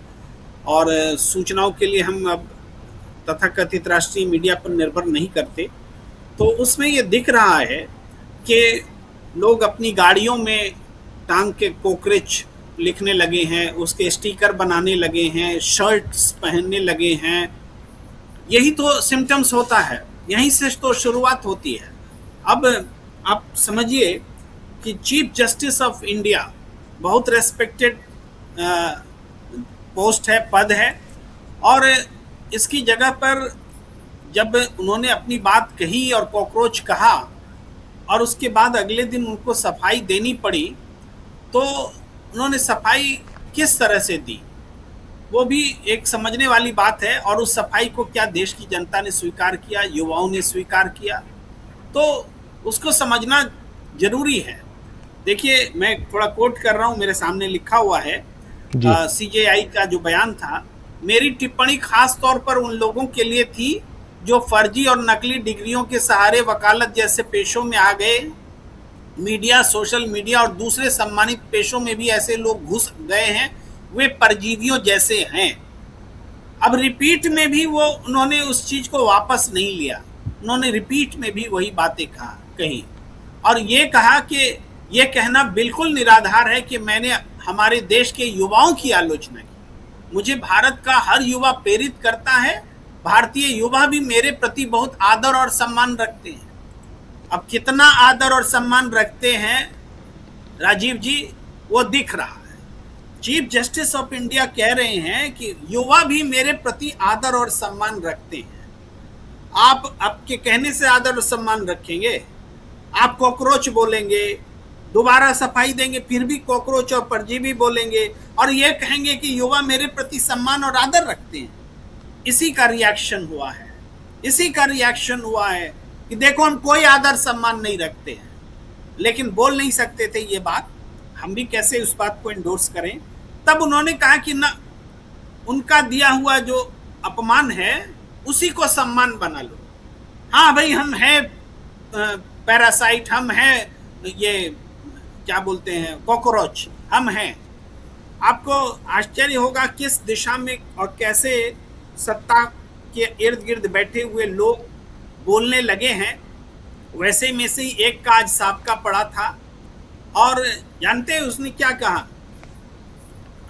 [SPEAKER 8] और सूचनाओं के लिए हम अब तथाकथित राष्ट्रीय मीडिया पर निर्भर नहीं करते। तो उसमें ये दिख रहा है कि लोग अपनी गाड़ियों में टांग के कॉकरोच लिखने लगे हैं, उसके स्टिकर बनाने लगे हैं, शर्ट्स पहनने लगे हैं। यही तो सिम्टम्स होता है, यहीं से तो शुरुआत होती है। अब आप समझिए कि चीफ जस्टिस ऑफ इंडिया बहुत रेस्पेक्टेड पोस्ट है, पद है, और इसकी जगह पर जब उन्होंने अपनी बात कही और कॉकरोच कहा और उसके बाद अगले दिन उनको सफाई देनी पड़ी, तो उन्होंने सफाई किस तरह से दी वो भी एक समझने वाली बात है। और उस सफाई को क्या देश की जनता ने स्वीकार किया, युवाओं ने स्वीकार किया, तो उसको समझना जरूरी है। देखिए, मैं थोड़ा कोट कर रहा हूँ, मेरे सामने लिखा हुआ है CJI का जो बयान था। मेरी टिप्पणी खास तौर पर उन लोगों के लिए थी जो फर्जी और नकली डिग्रियों के सहारे वकालत जैसे पेशों में आ गए, मीडिया, सोशल मीडिया और दूसरे सम्मानित पेशों में भी ऐसे लोग घुस गए हैं, वे परजीवियों जैसे हैं। अब रिपीट में भी उन्होंने उस चीज को वापस नहीं लिया, उन्होंने रिपीट में भी वही बातें कही और ये कहा कि ये कहना बिल्कुल निराधार है कि मैंने हमारे देश के युवाओं की आलोचना की। मुझे भारत का हर युवा प्रेरित करता है, भारतीय युवा भी मेरे प्रति बहुत आदर और सम्मान रखते हैं। अब कितना आदर और सम्मान रखते हैं राजीव जी, वो दिख रहा है। चीफ जस्टिस ऑफ इंडिया कह रहे हैं कि युवा भी मेरे प्रति आदर और सम्मान रखते हैं। आप आपके कहने से आदर और सम्मान रखेंगे? आप कॉकरोच बोलेंगे, दोबारा सफाई देंगे, फिर भी कॉकरोच और परजीवी बोलेंगे और ये कहेंगे कि युवा मेरे प्रति सम्मान और आदर रखते हैं। इसी का रिएक्शन हुआ है, इसी का रिएक्शन हुआ है कि देखो हम कोई आदर सम्मान नहीं रखते हैं, लेकिन बोल नहीं सकते थे ये बात, हम भी कैसे उस बात को इंडोर्स करें। तब उन्होंने कहा कि ना, उनका दिया हुआ जो अपमान है उसी को सम्मान बना लो। हाँ भाई, हम हैं पैरासाइट, हम हैं ये क्या बोलते हैं कॉकरोच, हम हैं। आपको आश्चर्य होगा किस दिशा में और कैसे सत्ता के इर्द गिर्द बैठे हुए लोग बोलने लगे हैं। वैसे में से ही एक का आज साबका पड़ा था और जानते हैं उसने क्या कहा?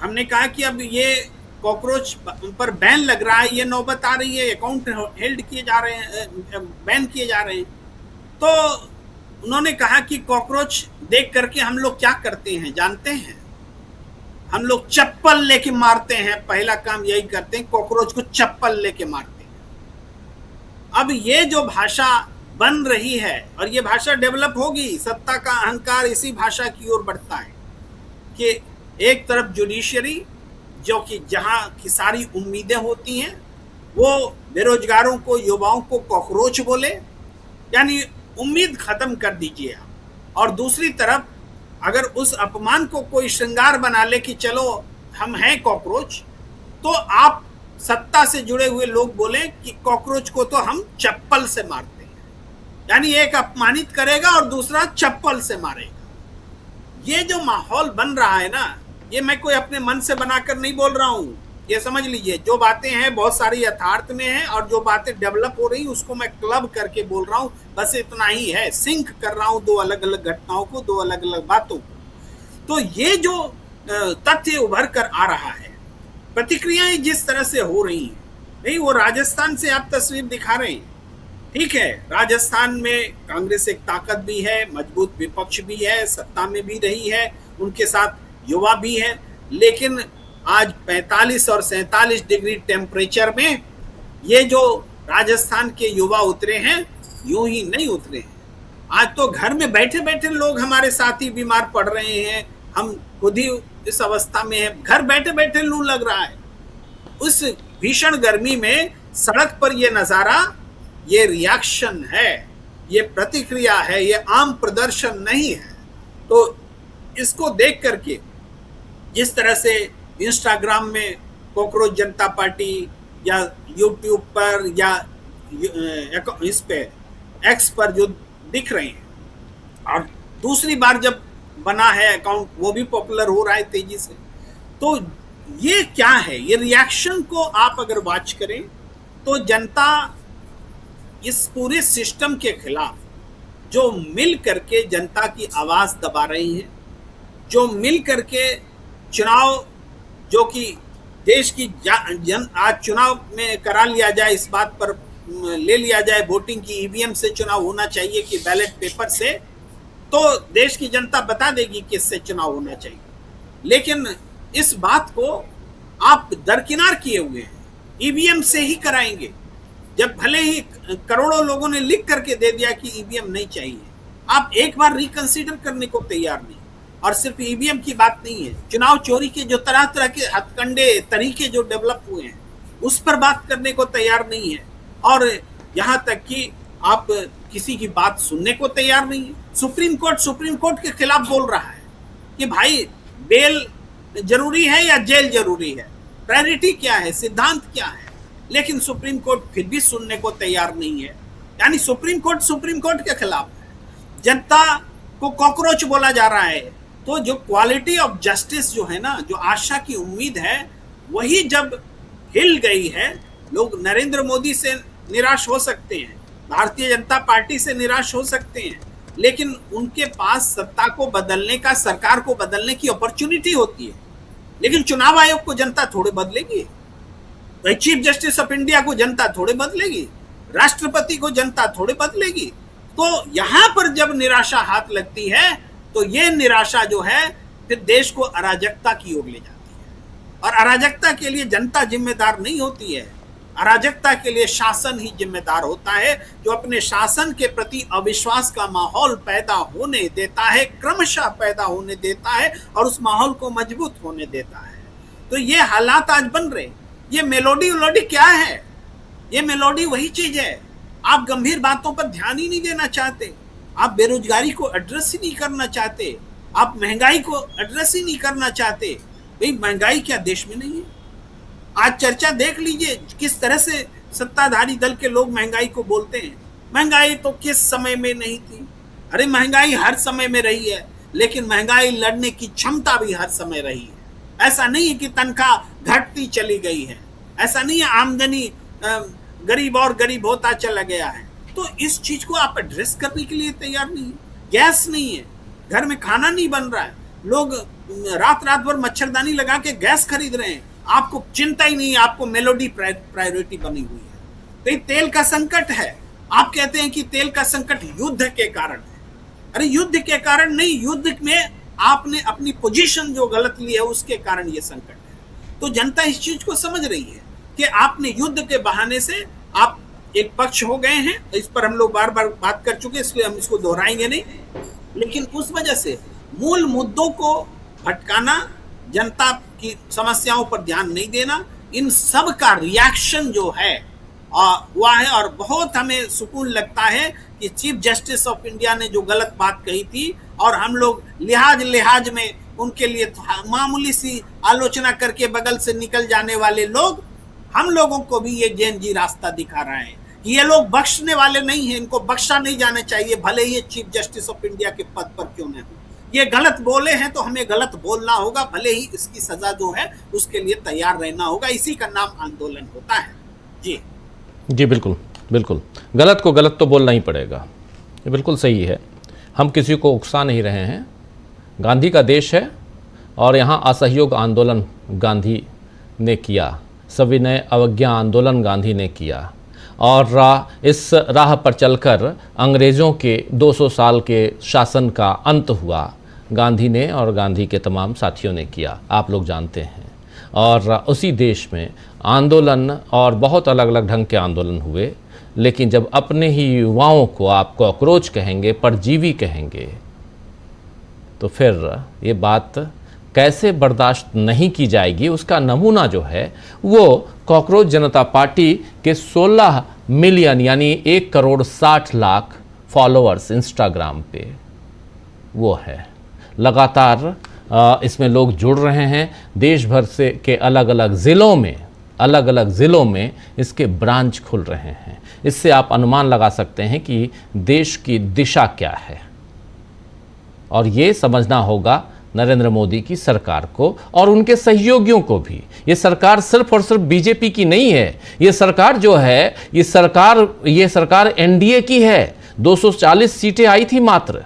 [SPEAKER 8] हमने कहा कि अब ये कॉकरोच पर बैन लग रहा है, ये नौबत आ रही है, अकाउंट हेल्ड किए जा रहे हैं, बैन किए जा रहे हैं। तो उन्होंने कहा कि कॉकरोच देख करके हम लोग क्या करते हैं जानते हैं? हम लोग चप्पल लेके मारते हैं, पहला काम यही करते हैं, कॉकरोच को चप्पल लेके मारते हैं। अब ये जो भाषा बन रही है और ये भाषा डेवलप होगी, सत्ता का अहंकार इसी भाषा की ओर बढ़ता है कि एक तरफ जुडिशरी जो कि जहां की सारी उम्मीदें होती हैं वो बेरोजगारों को, युवाओं को कॉकरोच बोले, यानी उम्मीद खत्म कर दीजिए आप। और दूसरी तरफ अगर उस अपमान को कोई श्रृंगार बना ले कि चलो हम हैं कॉकरोच, तो आप सत्ता से जुड़े हुए लोग बोले कि कॉकरोच को तो हम चप्पल से मारते हैं, यानी एक अपमानित करेगा और दूसरा चप्पल से मारेगा। ये जो माहौल बन रहा है ना, ये मैं कोई अपने मन से बनाकर नहीं बोल रहा हूँ, ये समझ लीजिए। जो बातें हैं बहुत सारी यथार्थ में हैं और जो बातें डेवलप हो रही उसको मैं क्लब करके बोल रहा हूँ, बस इतना ही है। सिंक कर रहा हूँ दो अलग अलग घटनाओं को, दो अलग अलग बातों को। तो ये जो तथ्य उभर कर आ रहा है, प्रतिक्रियाएं जिस तरह से हो रही हैं, नहीं वो राजस्थान से आप तस्वीर दिखा रहे हैं, ठीक है। राजस्थान में कांग्रेस एक ताकत भी है, मजबूत विपक्ष भी है, सत्ता में भी रही है, उनके साथ युवा भी है, लेकिन आज 45 और 47 डिग्री टेम्परेचर में ये जो राजस्थान के युवा उतरे हैं, यूं ही नहीं उतरे हैं। आज तो घर में बैठे बैठे लोग हमारे साथी बीमार पड़ रहे हैं, हम खुद ही इस अवस्था में है, घर बैठे बैठे लू लग रहा है। उस भीषण गर्मी में सड़क पर ये नजारा, ये रिएक्शन है, ये प्रतिक्रिया है, ये आम प्रदर्शन नहीं है। तो इसको देख करके जिस तरह से इंस्टाग्राम में कॉकरोच जनता पार्टी या यूट्यूब पर या इस पे एक्स पर जो दिख रहे हैं, और दूसरी बार जब बना है अकाउंट वो भी पॉपुलर हो रहा है तेजी से, तो ये क्या है? ये रिएक्शन को आप अगर वॉच करें तो जनता इस पूरे सिस्टम के खिलाफ जो मिल करके जनता की आवाज दबा रही है, जो मिल करके चुनाव जो कि देश की आज चुनाव में करा लिया जाए, इस बात पर ले लिया जाए वोटिंग की, ईवीएम से चुनाव होना चाहिए कि बैलेट पेपर से, तो देश की जनता बता देगी किससे चुनाव होना चाहिए। लेकिन इस बात को आप दरकिनार किए हुए हैं, ईवीएम से ही कराएंगे, जब भले ही करोड़ों लोगों ने लिख करके दे दिया कि ईवीएम नहीं चाहिए। आप एक बार रिकंसीडर करने को तैयार नहीं। और सिर्फ ईवीएम की बात नहीं है, चुनाव चोरी के जो तरह तरह के हथकंडे तरीके जो डेवलप हुए हैं उस पर बात करने को तैयार नहीं है। और यहाँ तक कि आप किसी की बात सुनने को तैयार नहीं है। सुप्रीम कोर्ट के खिलाफ बोल रहा है कि भाई बेल जरूरी है या जेल जरूरी है, प्रायोरिटी क्या है, सिद्धांत क्या है। लेकिन सुप्रीम कोर्ट फिर भी सुनने को तैयार नहीं है। यानी सुप्रीम कोर्ट के खिलाफ है, जनता को कॉकरोच बोला जा रहा है। तो जो क्वालिटी ऑफ जस्टिस जो है ना, जो आशा की उम्मीद है, वही जब हिल गई है, लोग नरेंद्र मोदी से निराश हो सकते हैं, भारतीय जनता पार्टी से निराश हो सकते हैं, लेकिन उनके पास सत्ता को बदलने का, सरकार को बदलने की अपॉर्चुनिटी होती है। लेकिन चुनाव आयोग को जनता थोड़े बदलेगी, चीफ जस्टिस ऑफ इंडिया को जनता थोड़े बदलेगी, राष्ट्रपति को जनता थोड़े बदलेगी। तो यहां पर जब निराशा हाथ लगती है, तो ये निराशा जो है फिर देश को अराजकता की ओर ले जाती है। और अराजकता के लिए जनता जिम्मेदार नहीं होती है, अराजकता के लिए शासन ही जिम्मेदार होता है, जो अपने शासन के प्रति अविश्वास का माहौल पैदा होने देता है, क्रमशः पैदा होने देता है और उस माहौल को मजबूत होने देता है। तो ये हालात आज बन रहे। ये मेलोडी क्या है? ये मेलोडी वही चीज है, आप गंभीर बातों पर ध्यान ही नहीं देना चाहते, आप बेरोजगारी को एड्रेस ही नहीं करना चाहते, आप महंगाई को एड्रेस ही नहीं करना चाहते। भाई महंगाई क्या देश में नहीं है? आज चर्चा देख लीजिए किस तरह से सत्ताधारी दल के लोग महंगाई को बोलते हैं। महंगाई तो किस समय में नहीं थी? अरे महंगाई हर समय में रही है, लेकिन महंगाई लड़ने की क्षमता भी हर समय रही है। ऐसा नहीं है कि तनख्वाह घटती चली गई है, ऐसा नहीं है आमदनी गरीब और गरीब होता चला गया है। तो इस चीज को आप एड्रेस करने के लिए तैयार नहीं है। गैस नहीं है, घर में खाना नहीं बन रहा है, लोग रात भर मच्छरदानी लगा के गैस खरीद रहे हैं, आपको चिंता ही नहीं है, आपको मेलोडी प्रायोरिटी बनी हुई है। तो तेल का संकट है, आप कहते हैं कि तेल का संकट युद्ध के कारण है। अरे युद्ध के कारण नहीं, युद्ध में आपने अपनी पोजीशन जो गलत ली है उसके कारण ये संकट है। तो जनता इस चीज को समझ रही है कि आपने युद्ध के बहाने से आप एक पक्ष हो गए हैं। इस पर हम लोग बार बार बात कर चुके, इसलिए हम इसको दोहराएंगे नहीं, लेकिन उस वजह से मूल मुद्दों को भटकाना, जनता की समस्याओं पर ध्यान नहीं देना, इन सब का रिएक्शन जो है हुआ है। और बहुत हमें सुकून लगता है कि चीफ जस्टिस ऑफ इंडिया ने जो गलत बात कही थी और हम लोग लिहाज में उनके लिए मामूली सी आलोचना करके बगल से निकल जाने वाले लोग, हम लोगों को भी ये जैन जी रास्ता दिखा रहे हैं कि ये लोग बख्शने वाले नहीं हैं, इनको बख्शा नहीं जाना चाहिए, भले ही ये चीफ जस्टिस ऑफ इंडिया के पद पर क्यों न हो। ये गलत बोले हैं तो हमें गलत बोलना होगा, भले ही इसकी सजा जो है उसके लिए तैयार रहना होगा। इसी का नाम आंदोलन होता है। जी
[SPEAKER 1] बिल्कुल बिल्कुल, गलत को गलत तो बोलना ही पड़ेगा, ये बिल्कुल सही है। हम किसी को उकसा नहीं रहे हैं, गांधी का देश है और यहाँ असहयोग आंदोलन गांधी ने किया, सविनय अवज्ञा आंदोलन गांधी ने किया और इस राह पर चलकर अंग्रेज़ों के 200 साल के शासन का अंत हुआ, गांधी ने और गांधी के तमाम साथियों ने किया, आप लोग जानते हैं। और उसी देश में आंदोलन और बहुत अलग अलग ढंग के आंदोलन हुए, लेकिन जब अपने ही युवाओं को आप कॉकरोच कहेंगे, परजीवी कहेंगे, तो फिर ये बात कैसे बर्दाश्त नहीं की जाएगी। उसका नमूना जो है वो कॉकरोच जनता पार्टी के 16 मिलियन यानी 1,60,00,000 फॉलोअर्स इंस्टाग्राम पे वो है। लगातार इसमें लोग जुड़ रहे हैं, देश भर से के अलग अलग ज़िलों में इसके ब्रांच खुल रहे हैं। इससे आप अनुमान लगा सकते हैं कि देश की दिशा क्या है। और ये समझना होगा नरेंद्र मोदी की सरकार को और उनके सहयोगियों को भी। ये सरकार सिर्फ और सिर्फ बीजेपी की नहीं है, ये सरकार जो है ये सरकार एनडीए की है। 240 सीटें आई थी मात्र,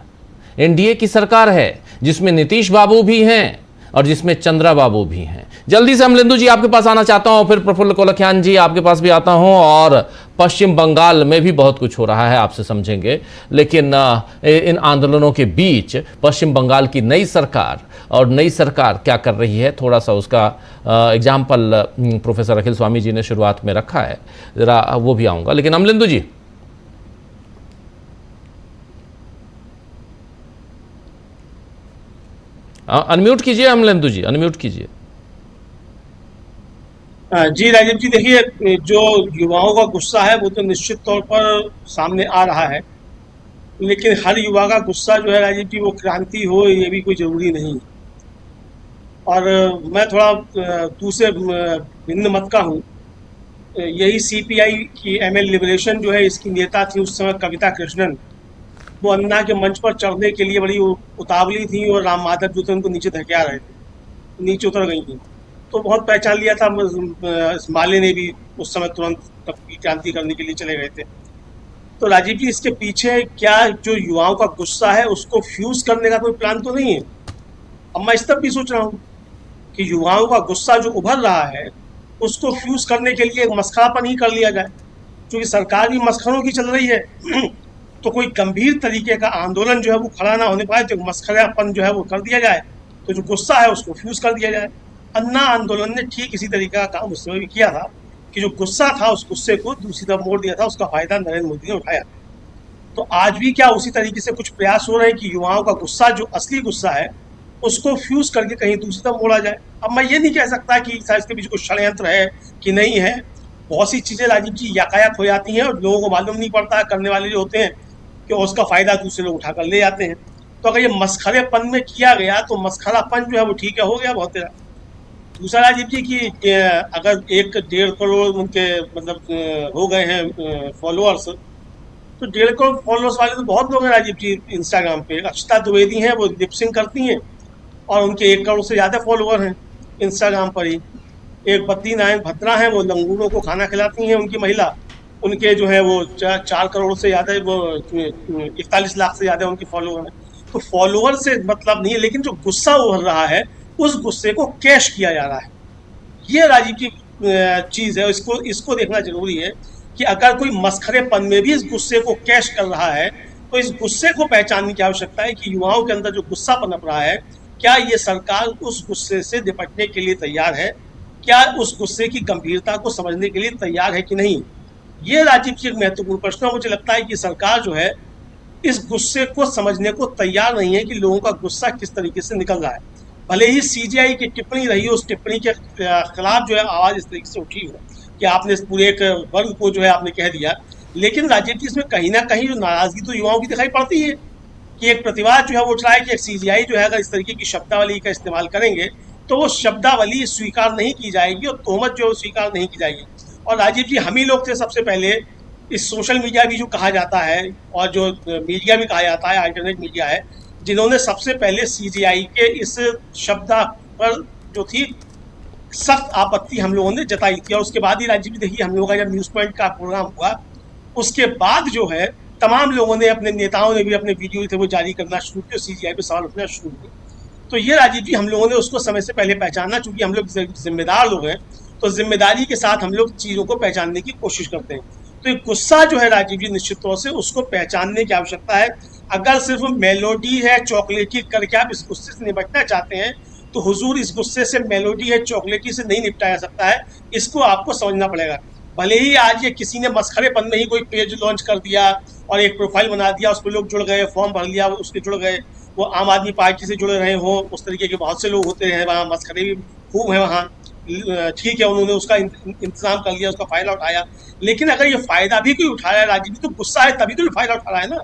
[SPEAKER 1] एनडीए की सरकार है जिसमें नीतीश बाबू भी हैं और जिसमें चंद्रा बाबू भी हैं। जल्दी से अमलेंदु जी आपके पास आना चाहता हूं, फिर प्रफुल्ल कोलखियान जी आपके पास भी आता हूं, और पश्चिम बंगाल में भी बहुत कुछ हो रहा है, आपसे समझेंगे। लेकिन इन आंदोलनों के बीच पश्चिम बंगाल की नई सरकार क्या कर रही है, थोड़ा सा उसका एग्जाम्पल प्रोफेसर अखिल स्वामी जी ने शुरुआत में रखा है, ज़रा वो भी आऊँगा। लेकिन अमलेंदु जी अनम्यूट कीजिए, अमलेंदु जी अनम्यूट कीजिए।
[SPEAKER 9] जी राजीव जी, देखिए जो युवाओं का गुस्सा है वो तो निश्चित तौर पर सामने आ रहा है, लेकिन हर युवा का गुस्सा जो है राजीव जी वो क्रांति हो ये भी कोई जरूरी नहीं। और मैं थोड़ा दूसरे भिन्न मत का हूँ। यही सीपीआई की एमएल लिबरेशन जो है, इसकी नेता थी उस समय कविता कृष्णन, वो अन्ना के मंच पर चढ़ने के लिए बड़ी उतावली थी और राम माधव जो थे उनको नीचे धकेल रहे थे, नीचे उतर गई थी। तो बहुत पहचान लिया था, माले ने भी उस समय तुरंत तब क्रांति करने के लिए चले गए थे। तो राजीव जी, इसके पीछे क्या जो युवाओं का गुस्सा है उसको फ्यूज करने का कोई प्लान तो नहीं है? अब मैं इस तब भी सोच रहा हूँ कि युवाओं का गुस्सा जो उभर रहा है उसको फ्यूज करने के लिए मस्खरापन ही कर लिया जाए, क्योंकि सरकार भी मस्खरों की चल रही है तो कोई गंभीर तरीके का आंदोलन जो है वो खड़ा ना होने पाए, तो मस्खरापन जो है वो कर दिया जाए, तो जो गुस्सा है उसको फ्यूज कर दिया जाए। अन्ना आंदोलन ने ठीक इसी तरीके का काम उस समय भी किया था कि जो गुस्सा था उस गुस्से को दूसरी तरफ मोड़ दिया था, उसका फायदा नरेंद्र मोदी ने उठाया। तो आज भी क्या उसी तरीके से कुछ प्रयास हो रहे हैं कि युवाओं का गुस्सा जो असली गुस्सा है उसको फ्यूज करके कहीं दूसरी तरफ मोड़ा जाए? अब मैं ये नहीं कह सकता कि इसके पीछे कुछ षड्यंत्र है कि नहीं है। बहुत सी चीजें राजीव जी यातायात हो जाती हैं और लोगों को मालूम नहीं पड़ता, करने वाले जो होते हैं कि उसका फायदा दूसरे लोग उठाकर ले जाते हैं। तो अगर ये मस्खरेपन में किया गया तो मस्खरापन जो है वो ठीक है, हो गया बहुत तेरा। दूसरा राजीव जी की अगर 1-1.5 करोड़ उनके मतलब हो गए हैं फॉलोअर्स, तो 1.5 करोड़ फॉलोअर्स वाले तो बहुत लोग हैं राजीव जी इंस्टाग्राम पे। अक्षता द्विवेदी हैं, वो लिपसिंग करती हैं और उनके 1 करोड़ से ज़्यादा फॉलोअर हैं इंस्टाग्राम पर ही। एक बद्री नारायण भद्रा हैं, वो लंगूरों को खाना खिलाती हैं, उनकी महिला, उनके जो है वो 4 करोड़ से ज़्यादा, वो 41 लाख से ज़्यादा उनके फॉलोअर हैं। तो फॉलोअर से मतलब नहीं है, लेकिन जो गुस्सा उभर रहा है उस गुस्से को कैश किया जा रहा है। ये राजीव की चीज़ है, इसको देखना जरूरी है कि अगर कोई मस्खरेपन में भी इस गुस्से को कैश कर रहा है तो इस गुस्से को पहचानने की आवश्यकता है कि युवाओं के अंदर जो गुस्सा पनप रहा है, क्या ये सरकार उस गुस्से से निपटने के लिए तैयार है? क्या उस गुस्से की गंभीरता को समझने के लिए तैयार है कि नहीं? ये राजीव जी एक महत्वपूर्ण प्रश्न है। मुझे लगता है कि सरकार जो है इस गुस्से को समझने को तैयार नहीं है कि लोगों का गुस्सा किस तरीके से निकल रहा है। भले ही सीजीआई की टिप्पणी रही हो, उस टिप्पणी के खिलाफ जो है आवाज इस तरीके से उठी हो कि आपने इस पूरे एक वर्ग को जो है आपने कह दिया, लेकिन राजीव जी इसमें कहीं ना कहीं जो नाराजगी तो युवाओं की दिखाई पड़ती है कि एक प्रतिवाद जो है वो उठ रहा है कि सीजीआई जो है अगर इस तरीके की शब्दावली का इस्तेमाल करेंगे तो वो शब्दावली स्वीकार नहीं की जाएगी और तोहमत जो है स्वीकार नहीं की जाएगी। और राजीव जी, हम ही लोग थे सबसे पहले, इस सोशल मीडिया भी जो कहा जाता है और जो मीडिया भी कहा जाता है, अल्टरनेट मीडिया है, जिन्होंने सबसे पहले सीजीआई के इस शब्द पर जो थी सख्त आपत्ति हम लोगों ने जताई थी। और उसके बाद ही राजीव जी देखिए, हम लोगों का जब न्यूज़ पॉइंट का प्रोग्राम हुआ उसके बाद जो है तमाम लोगों ने, अपने नेताओं ने भी अपने वीडियो थे वो जारी करना शुरू किए, सीजीआई पे सवाल उठना शुरू हुए। तो ये राजीव जी हम लोगों ने उसको समय से पहले पहचाना, चूंकि हम लोग जिम्मेदार लोग हैं तो जिम्मेदारी के साथ हम लोग चीज़ों को पहचानने की कोशिश करते हैं। तो ये गुस्सा जो है राजीव जी, निश्चित तौर से उसको पहचानने की आवश्यकता है। अगर सिर्फ मेलोडी है, चॉकलेटी करके आप इस गुस्से से निपटना चाहते हैं तो हुजूर, इस गुस्से से मेलोडी है, चॉकलेटी से नहीं निपटा जा सकता है, इसको आपको समझना पड़ेगा। भले ही आज ये किसी ने मस्खरेपन में ही कोई पेज लॉन्च कर दिया और एक प्रोफाइल बना दिया, उस पर लोग जुड़ गए, फॉर्म भर लिया, उसके जुड़ गए, वो आम आदमी पार्टी से जुड़े रहे हो, उस तरीके के बहुत से लोग होते हैं वहाँ, मस्खरे भी खूब है वहाँ, ठीक है, उन्होंने उसका इंतजाम कर लिया, उसका फायदा उठाया। लेकिन अगर ये फायदा भी कोई उठाया है राजीव, तो गुस्सा है तभी तो ये फायदा उठा रहा है ना।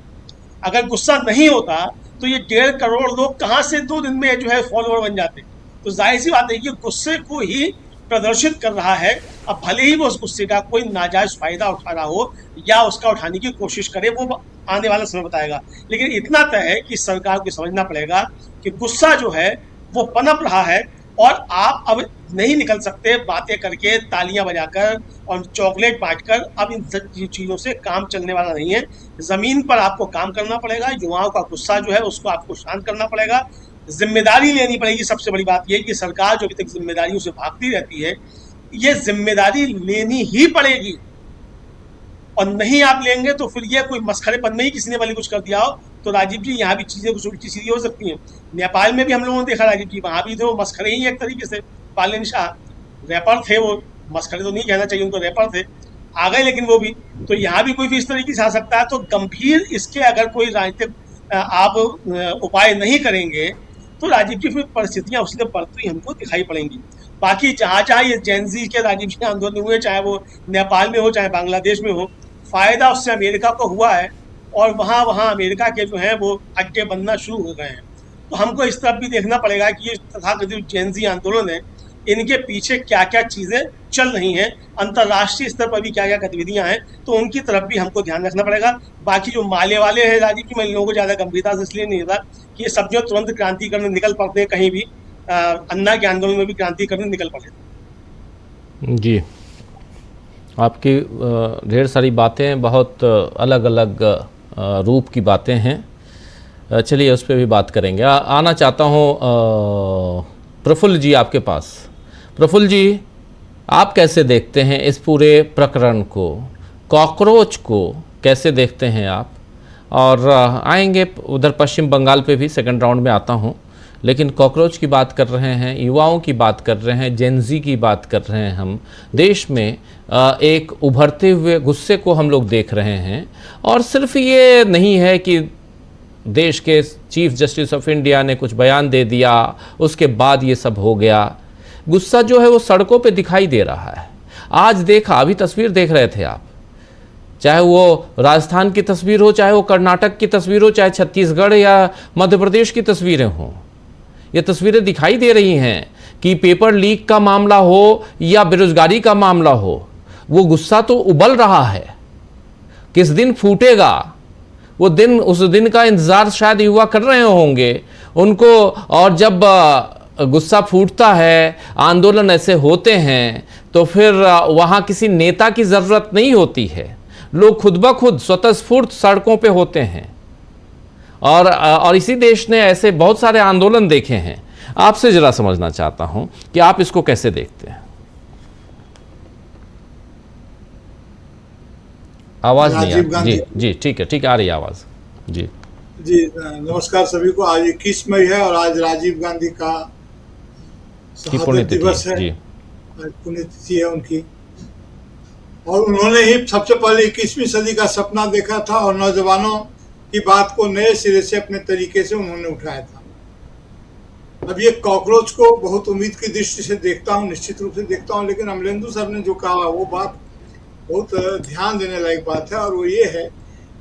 [SPEAKER 9] अगर गुस्सा नहीं होता तो ये 1.5 करोड़ लोग कहाँ से 2 दिन में जो है फॉलोअर बन जाते। तो जाहिर सी बात है कि गुस्से को ही प्रदर्शित कर रहा है। अब भले ही वो उस गुस्से का कोई नाजायज फायदा उठा रहा हो या उसका उठाने की कोशिश करे, वो आने वाला समय बताएगा। लेकिन इतना तय है कि सरकार को समझना पड़ेगा कि गुस्सा जो है वो पनप रहा है और आप अब नहीं निकल सकते बातें करके, तालियां बजाकर और चॉकलेट बांटकर। अब इन चीज़ों से काम चलने वाला नहीं है। ज़मीन पर आपको काम करना पड़ेगा। युवाओं का गुस्सा जो है उसको आपको शांत करना पड़ेगा, जिम्मेदारी लेनी पड़ेगी। सबसे बड़ी बात यह कि सरकार जो अभी तक जिम्मेदारियों से भागती रहती है, ये जिम्मेदारी लेनी ही पड़ेगी। और नहीं आप लेंगे तो फिर ये कोई मस्खरेपन में ही किसी ने भले कुछ कर दिया हो तो राजीव जी यहाँ भी चीज़ें कुछ उल्टी सीधी हो सकती हैं। नेपाल में भी हम लोगों ने देखा राजीव जी, वहाँ भी थे वो मस्खरे ही एक तरीके से। पालन शाह रैपर थे, वो मस्खरे तो नहीं कहना चाहिए उनको, रैपर थे, आ गए लेकिन वो भी। तो यहाँ भी कोई भी इस तरीके से आ सकता है। तो गंभीर इसके अगर कोई राजनीतिक आप उपाय नहीं करेंगे तो राजीव जी फिर परिस्थितियाँ उसी तरह बढ़ती हमको दिखाई पड़ेंगी। बाकी जहाँ जहाँ ये जेनजी के राजीव जी आंदोलन हुए, चाहे वो नेपाल में हो चाहे बांग्लादेश में हो, फ़ायदा उससे अमेरिका को हुआ है और वहाँ अमेरिका के जो हैं वो अड्डे बनना शुरू हो गए हैं। तो हमको इस तरफ भी देखना पड़ेगा कि ये तथाकथित जेनजी आंदोलन है, इनके पीछे क्या क्या चीज़ें चल रही हैं, अंतर्राष्ट्रीय स्तर पर भी क्या क्या गतिविधियां हैं, तो उनकी तरफ भी हमको ध्यान रखना पड़ेगा। बाकी जो माले वाले हैं राजीव जी, मैं इन लोगों को ज़्यादा गंभीरता से इसलिए नहीं होता कि ये सब जो तुरंत क्रांति करने निकल पड़ते हैं, कहीं भी अन्ना के आंदोलन में भी क्रांति करने निकल पड़े।
[SPEAKER 1] जी, आपकी ढेर सारी बातें, बहुत अलग अलग रूप की बातें हैं। चलिए उस पर भी बात करेंगे। आना चाहता हूँ प्रफुल्ल जी आपके पास। प्रफुल्ल जी, आप कैसे देखते हैं इस पूरे प्रकरण को, कॉकरोच को कैसे देखते हैं आप? और आएंगे उधर पश्चिम बंगाल पे भी, सेकंड राउंड में आता हूँ, लेकिन कॉकरोच की बात कर रहे हैं, युवाओं की बात कर रहे हैं, जेनजी की बात कर रहे हैं। हम देश में एक उभरते हुए गुस्से को हम लोग देख रहे हैं। और सिर्फ ये नहीं है कि देश के चीफ जस्टिस ऑफ इंडिया ने कुछ बयान दे दिया, उसके बाद ये सब हो गया। गुस्सा जो है वो सड़कों पे दिखाई दे रहा है। आज देखा, अभी तस्वीर देख रहे थे आप, चाहे वो राजस्थान की तस्वीर हो, चाहे वो कर्नाटक की तस्वीर हो, चाहे छत्तीसगढ़ या मध्य प्रदेश की तस्वीरें हों, ये तस्वीरें दिखाई दे रही हैं कि पेपर लीक का मामला हो या बेरोजगारी का मामला हो, वो गुस्सा तो उबल रहा है। किस दिन फूटेगा वो दिन, उस दिन का इंतजार शायद युवा कर रहे होंगे उनको। और जब गुस्सा फूटता है, आंदोलन ऐसे होते हैं, तो फिर वहाँ किसी नेता की ज़रूरत नहीं होती है। लोग खुद ब खुद स्वतःस्फूर्त सड़कों पे होते हैं। और इसी देश ने ऐसे बहुत सारे आंदोलन देखे हैं। आपसे ज़रा समझना चाहता हूँ कि आप इसको कैसे देखते हैं। आवाज़ नहीं आ रही। जी ठीक है, आ रही आवाज़। जी
[SPEAKER 10] नमस्कार सभी को। आज 21 मई है और आज राजीव गांधी का शहादत दिवस है। आज पुण्यतिथि है उनकी। और उन्होंने ही सबसे पहले 21वीं सदी का सपना देखा था और नौजवानों की बात को नए सिरे से अपने तरीके से उन्होंने उठाया था। अब ये कॉकरोच को बहुत उम्मीद की दृष्टि से देखता हूँ, निश्चित रूप से देखता हूँ, लेकिन अमलेंदु सर ने जो कहा वो बात बहुत ध्यान देने लायक बात है। और वो ये है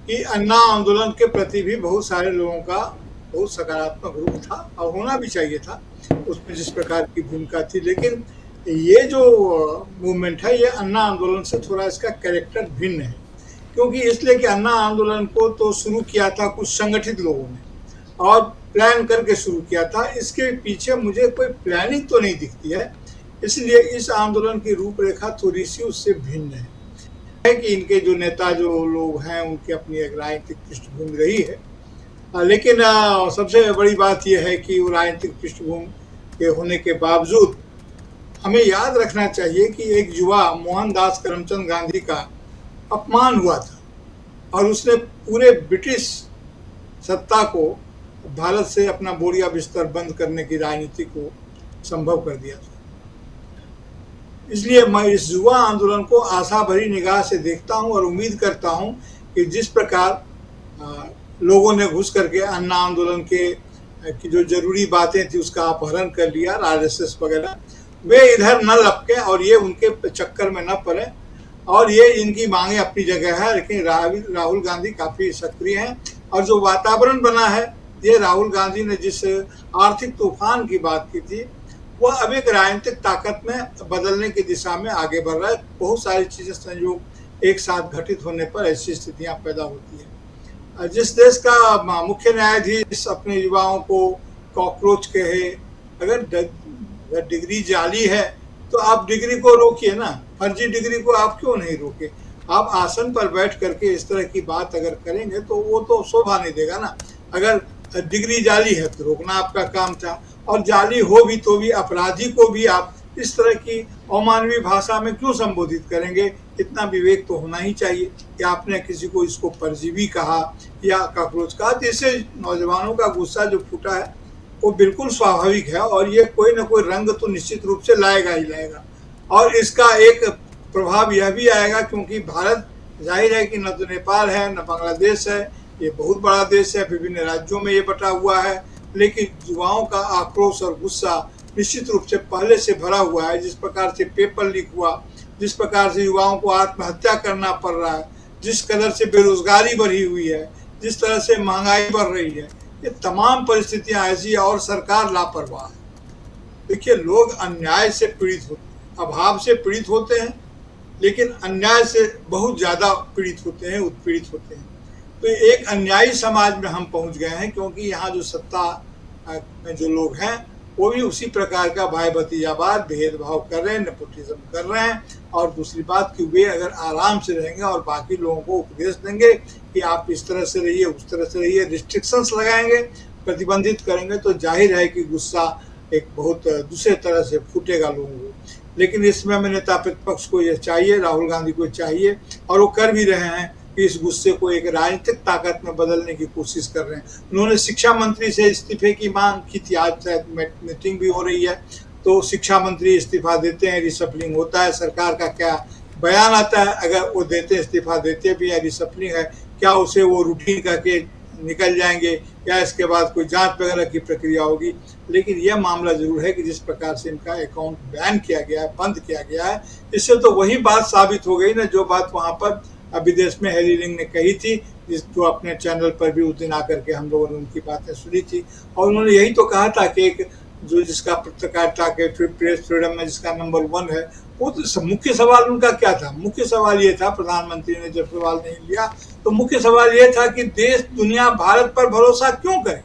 [SPEAKER 10] कि अन्ना आंदोलन के प्रति भी बहुत सारे लोगों का बहुत सकारात्मक रूप था और होना भी चाहिए था, उसमें जिस प्रकार की भूमिका थी। लेकिन ये जो मूवमेंट है, ये अन्ना आंदोलन से थोड़ा इसका कैरेक्टर भिन्न है। क्योंकि इसलिए कि अन्ना आंदोलन को तो शुरू किया था कुछ संगठित लोगों ने और प्लान करके शुरू किया था। इसके पीछे मुझे कोई प्लानिंग तो नहीं दिखती है। इसलिए इस आंदोलन की रूपरेखा थोड़ी सी उससे भिन्न है कि इनके जो नेता जो लोग हैं उनकी अपनी एक राजनीतिक पृष्ठभूमि रही है। लेकिन सबसे बड़ी बात यह है कि वो राजनीतिक पृष्ठभूमि के होने के बावजूद हमें याद रखना चाहिए कि एक युवा मोहनदास करमचंद गांधी का अपमान हुआ था और उसने पूरे ब्रिटिश सत्ता को भारत से अपना बोरिया बिस्तर बंद करने की राजनीति को संभव कर दिया था। इसलिए मैं इस युवा आंदोलन को आशा भरी निगाह से देखता हूं और उम्मीद करता हूं कि जिस प्रकार लोगों ने घुस करके अन्ना आंदोलन के की जो जरूरी बातें थी उसका अपहरण कर लिया, आरएसएस वगैरह, वे इधर न लपके और ये उनके चक्कर में न पड़े। और ये इनकी मांगे अपनी जगह है, लेकिन राहुल गांधी काफ़ी सक्रिय हैं। और जो वातावरण बना है, ये राहुल गांधी ने जिस आर्थिक तूफान की बात की थी, वह अब एक राजनीतिक ताकत में बदलने की दिशा में आगे बढ़ रहा है। बहुत सारी चीज़ें संयोग एक साथ घटित होने पर ऐसी स्थितियां पैदा होती हैं। जिस देश का मुख्य न्यायाधीश अपने युवाओं को कॉकरोच कहे, अगर डिग्री जाली है तो आप डिग्री को रोकिए ना, फर्जी डिग्री को आप क्यों नहीं रोके? आप आसन पर बैठ करके इस तरह की बात अगर करेंगे तो वो तो शोभा नहीं देगा ना। अगर डिग्री जाली है तो रोकना आपका काम था, और जाली हो भी तो भी अपराधी को भी आप इस तरह की अमानवीय भाषा में क्यों संबोधित करेंगे? इतना विवेक तो होना ही चाहिए कि आपने किसी को इसको परजीवी कहा या कॉकरोच कहा। तो इससे नौजवानों का गुस्सा जो फूटा है वो बिल्कुल स्वाभाविक है और ये कोई ना कोई रंग तो निश्चित रूप से लाएगा ही लाएगा। और इसका एक प्रभाव यह भी आएगा क्योंकि भारत जाहिर है कि न तो नेपाल है न बांग्लादेश है, ये बहुत बड़ा देश है, विभिन्न राज्यों में ये बटा हुआ है, लेकिन युवाओं का आक्रोश और गुस्सा निश्चित रूप से पहले से भरा हुआ है। जिस प्रकार से पेपर लीक हुआ, जिस प्रकार से युवाओं को आत्महत्या करना पड़ रहा है, जिस कदर से बेरोजगारी बढ़ी हुई है, जिस तरह से महंगाई बढ़ रही है, ये तमाम परिस्थितियां ऐसी है और सरकार लापरवाह है। देखिए, लोग अन्याय से पीड़ित होते हैं, अभाव से पीड़ित होते हैं, लेकिन अन्याय से बहुत ज़्यादा पीड़ित होते हैं, उत्पीड़ित होते हैं। तो एक अन्यायी समाज में हम पहुंच गए हैं, क्योंकि यहाँ जो सत्ता में जो लोग हैं वो भी उसी प्रकार का भाई भतीजावाद, भेदभाव कर रहे हैं, नेपोटिज्म कर रहे हैं। और दूसरी बात कि वे अगर आराम से रहेंगे और बाकी लोगों को उपदेश देंगे कि आप इस तरह से रहिए, उस तरह से रहिए, रिस्ट्रिक्शंस लगाएंगे, प्रतिबंधित करेंगे, तो जाहिर है कि गुस्सा एक बहुत दूसरे तरह से फूटेगा लोगों को। लेकिन इसमें हमें नेता प्रतिपक्ष को यह चाहिए, राहुल गांधी को चाहिए, और वो कर भी रहे हैं कि इस गुस्से को एक राजनीतिक ताकत में बदलने की कोशिश कर रहे हैं। उन्होंने शिक्षा मंत्री से इस्तीफे की मांग की थी, आज शायद मीटिंग भी हो रही है, तो शिक्षा मंत्री इस्तीफा देते हैं, रिसफलिंग होता है, सरकार का क्या बयान आता है, अगर वो देते इस्तीफा देते भी है, रिसफलिंग है, क्या उसे वो रूटीन करके निकल जाएंगे या इसके बाद कोई जांच वगैरह की प्रक्रिया होगी। लेकिन यह मामला जरूर है कि जिस प्रकार से इनका अकाउंट बैन किया गया है, बंद किया गया है, इससे तो वही बात साबित हो गई ना जो बात वहां पर विदेश में हैरी लिंग ने कही थी, जो अपने चैनल पर भी उस दिन आकर के हम लोगों ने उनकी बातें सुनी थी। और उन्होंने यही तो कहा था कि एक जो जिसका पत्रकारिता के प्रेस फ्रीडम में जिसका नंबर 1 है, वो तो मुख्य सवाल उनका क्या था? मुख्य सवाल ये था, प्रधानमंत्री ने जब सवाल नहीं लिया तो मुख्य सवाल ये था कि देश दुनिया भारत पर भरोसा क्यों करे।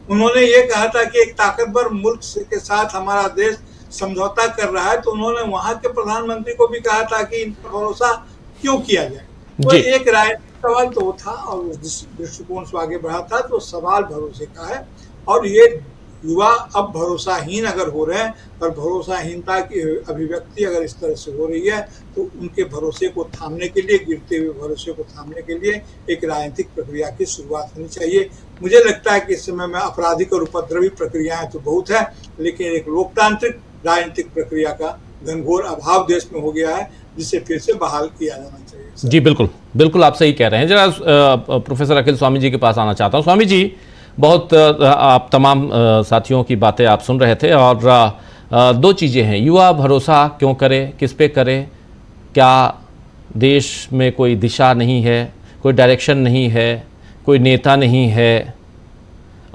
[SPEAKER 10] उन्होंने ये कहा था कि एक ताकतवर मुल्क के साथ हमारा देश समझौता कर रहा है, तो उन्होंने वहां के प्रधानमंत्री को भी कहा था कि इन पर भरोसा क्यों किया जाए। तो एक राजनीतिक सवाल तो वो था और उस दृष्टिकोण से आगे बढ़ा था, तो सवाल भरोसे का है। और ये युवा अब भरोसाहीन अगर हो रहे हैं और भरोसाहीनता की अभिव्यक्ति अगर इस तरह से हो रही है, तो उनके भरोसे को थामने के लिए, गिरते हुए भरोसे को थामने के लिए एक राजनीतिक प्रक्रिया की शुरुआत होनी चाहिए। मुझे लगता है कि इस समय में आपराधिक और उपद्रवी प्रक्रियाएं तो बहुत है, लेकिन एक लोकतांत्रिक राजनीतिक प्रक्रिया का घनघोर अभाव देश में हो गया है, जिसे फिर से बहाल किया जाना चाहिए।
[SPEAKER 1] जी बिल्कुल बिल्कुल, आप सही कह रहे हैं। जरा प्रोफेसर अखिल स्वामी जी के पास आना चाहता हूँ। स्वामी जी, बहुत आप तमाम साथियों की बातें आप सुन रहे थे, और 2 चीज़ें हैं, युवा भरोसा क्यों करे, किस पे करे, क्या देश में कोई दिशा नहीं है, कोई डायरेक्शन नहीं है, कोई नेता नहीं है,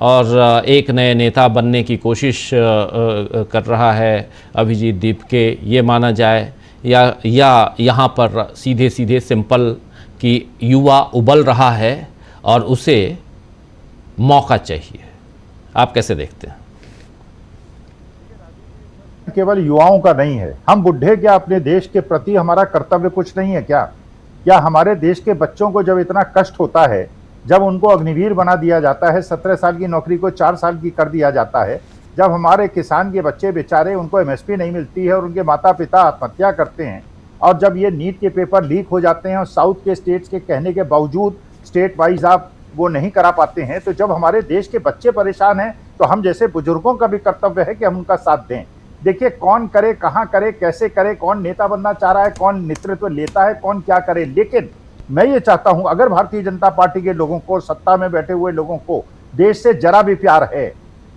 [SPEAKER 1] और एक नए नेता बनने की कोशिश कर रहा है अभिजीत दीपके, ये माना जाए, या यहाँ पर सीधे सीधे सिंपल कि युवा उबल रहा है और उसे मौका चाहिए। आप कैसे देखते हैं?
[SPEAKER 6] केवल युवाओं का नहीं है, हम बुढ़े क्या अपने देश के प्रति हमारा कर्तव्य कुछ नहीं है क्या हमारे देश के बच्चों को जब इतना कष्ट होता है, जब उनको अग्निवीर बना दिया जाता है, 17 साल की नौकरी को 4 साल की कर दिया जाता है, जब हमारे किसान के बच्चे बेचारे उनको एमएसपी नहीं मिलती है और उनके माता पिता आत्महत्या करते हैं, और जब ये नीट के पेपर लीक हो जाते हैं और साउथ के स्टेट्स के कहने के बावजूद स्टेट वाइज आप वो नहीं करा पाते हैं, तो जब हमारे देश के बच्चे परेशान हैं, तो हम जैसे बुजुर्गों का भी कर्तव्य है कि हम उनका साथ दें। देखिए, कौन करे, कहाँ करे, कैसे करे, कौन नेता बनना चाह रहा है, कौन नेतृत्व लेता है, कौन क्या करे, लेकिन मैं ये चाहता हूं अगर भारतीय जनता पार्टी के लोगों को, सत्ता में बैठे हुए लोगों को देश से जरा भी प्यार है,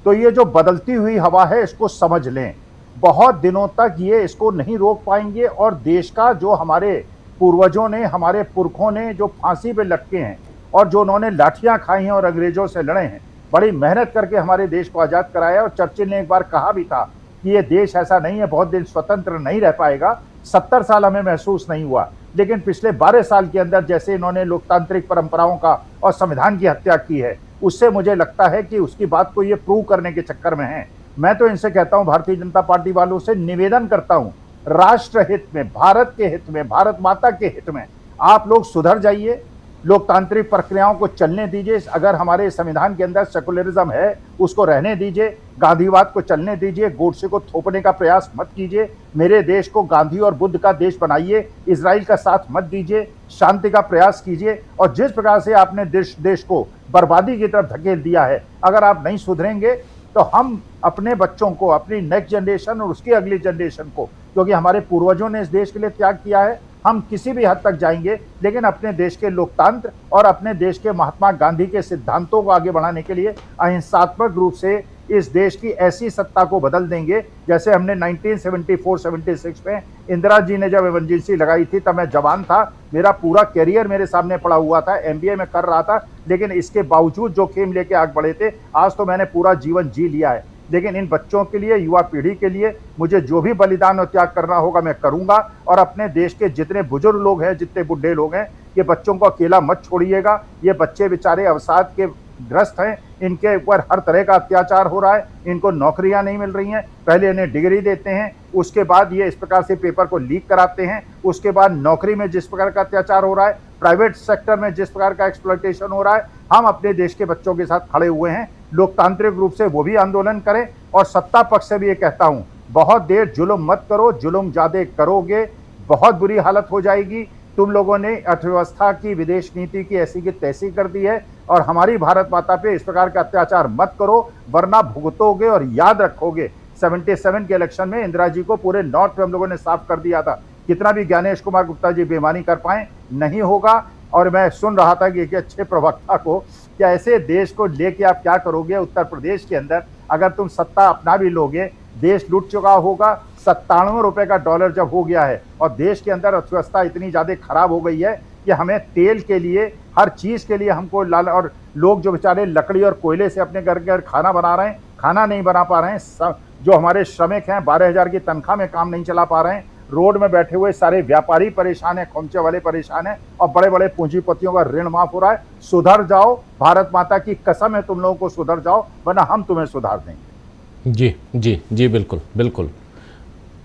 [SPEAKER 6] तो ये जो बदलती हुई हवा है इसको समझ लें। बहुत दिनों तक ये इसको नहीं रोक पाएंगे, और देश का जो हमारे पूर्वजों ने, हमारे पुरखों ने जो फांसी पे लटके हैं और जो उन्होंने लाठियां खाई हैं और अंग्रेजों से लड़े हैं, बड़ी मेहनत करके हमारे देश को आज़ाद कराया। और चर्चिल ने एक बार कहा भी था कि ये देश ऐसा नहीं है, बहुत दिन स्वतंत्र नहीं रह पाएगा। 70 साल हमें महसूस नहीं हुआ, लेकिन पिछले 12 साल के अंदर जैसे इन्होंने लोकतांत्रिक परंपराओं का और संविधान की हत्या की है, उससे मुझे लगता है कि उसकी बात को ये प्रूव करने के चक्कर में है। मैं तो इनसे कहता हूं, भारतीय जनता पार्टी वालों से निवेदन करता हूं, राष्ट्र हित में, भारत के हित में, भारत माता के हित में आप लोग सुधर जाइए, लोकतांत्रिक प्रक्रियाओं को चलने दीजिए। अगर हमारे संविधान के अंदर सेकुलरिज्म है उसको रहने दीजिए, गांधीवाद को चलने दीजिए, गोडसे को थोपने का प्रयास मत कीजिए, मेरे देश को गांधी और बुद्ध का देश बनाइए, इजराइल का साथ मत दीजिए, शांति का प्रयास कीजिए। और जिस प्रकार से आपने देश को बर्बादी की तरफ धकेल दिया है, अगर आप नहीं सुधरेंगे तो हम अपने बच्चों को, अपनी नेक्स्ट जनरेशन और उसकी अगली जनरेशन को, क्योंकि हमारे पूर्वजों ने इस देश के लिए त्याग किया है, हम किसी भी हद तक जाएंगे, लेकिन अपने देश के लोकतंत्र और अपने देश के महात्मा गांधी के सिद्धांतों को आगे बढ़ाने के लिए अहिंसात्मक रूप से इस देश की ऐसी सत्ता को बदल देंगे जैसे हमने 1974-76 में इंदिरा जी ने जब इमरजेंसी लगाई थी, तब मैं जवान था, मेरा पूरा कैरियर मेरे सामने पड़ा हुआ था, MBA में कर रहा था, लेकिन इसके बावजूद जो खेम लेके आग बढ़े थे, आज तो मैंने पूरा जीवन जी लिया है। लेकिन इन बच्चों के लिए, युवा पीढ़ी के लिए मुझे जो भी बलिदान और त्याग करना होगा मैं करूंगा। और अपने देश के जितने बुजुर्ग लोग हैं, जितने बुढ़े लोग हैं, ये बच्चों को अकेला मत छोड़िएगा। ये बच्चे बेचारे अवसाद के ग्रस्त हैं, इनके ऊपर हर तरह का अत्याचार हो रहा है, इनको नौकरियां नहीं मिल रही हैं। पहले इन्हें डिग्री देते हैं, उसके बाद ये इस प्रकार से पेपर को लीक कराते हैं, उसके बाद नौकरी में जिस प्रकार का अत्याचार हो रहा है, प्राइवेट सेक्टर में जिस प्रकार का एक्सप्लॉयटेशन हो रहा है, हम अपने देश के बच्चों के साथ खड़े हुए हैं। लोकतांत्रिक रूप से वो भी आंदोलन करें और सत्ता पक्ष से भी ये कहता हूं, बहुत देर जुल्म मत करो, जुल्म ज्यादा करोगे बहुत बुरी हालत हो जाएगी। तुम लोगों ने अर्थव्यवस्था की, विदेश नीति की ऐसी की तैसी कर दी है और हमारी भारत माता पे इस प्रकार का अत्याचार मत करो, वरना भुगतोगे। और याद रखोगे 77 के इलेक्शन में इंदिरा जी को पूरे नॉर्थ में हम लोगों ने साफ कर दिया था। कितना भी ज्ञानेश कुमार गुप्ता जी बेईमानी कर पाए, नहीं होगा। और मैं सुन रहा था कि एक अच्छे प्रवक्ता को, क्या ऐसे देश को लेके आप क्या करोगे उत्तर प्रदेश के अंदर, अगर तुम सत्ता अपना भी लोगे, देश लूट चुका होगा। 97 रुपए का डॉलर जब हो गया है और देश के अंदर अर्थव्यवस्था इतनी ज़्यादा खराब हो गई है कि हमें तेल के लिए, हर चीज़ के लिए हमको लाल, और लोग जो बेचारे लकड़ी और कोयले से अपने घर घर खाना बना रहे हैं, खाना नहीं बना पा रहे हैं। जो हमारे श्रमिक हैं 12,000 की तनख्वाह में काम नहीं चला पा रहे हैं। रोड में बैठे हुए सारे व्यापारी परेशान हैं, खोमचे वाले परेशान हैं और बड़े बड़े पूंजीपतियों का ऋण माफ हो रहा है। सुधर जाओ, भारत माता की कसम है, तुम लोगों को सुधर जाओ, वरना हम तुम्हें सुधार देंगे।
[SPEAKER 1] जी जी जी, बिल्कुल बिल्कुल।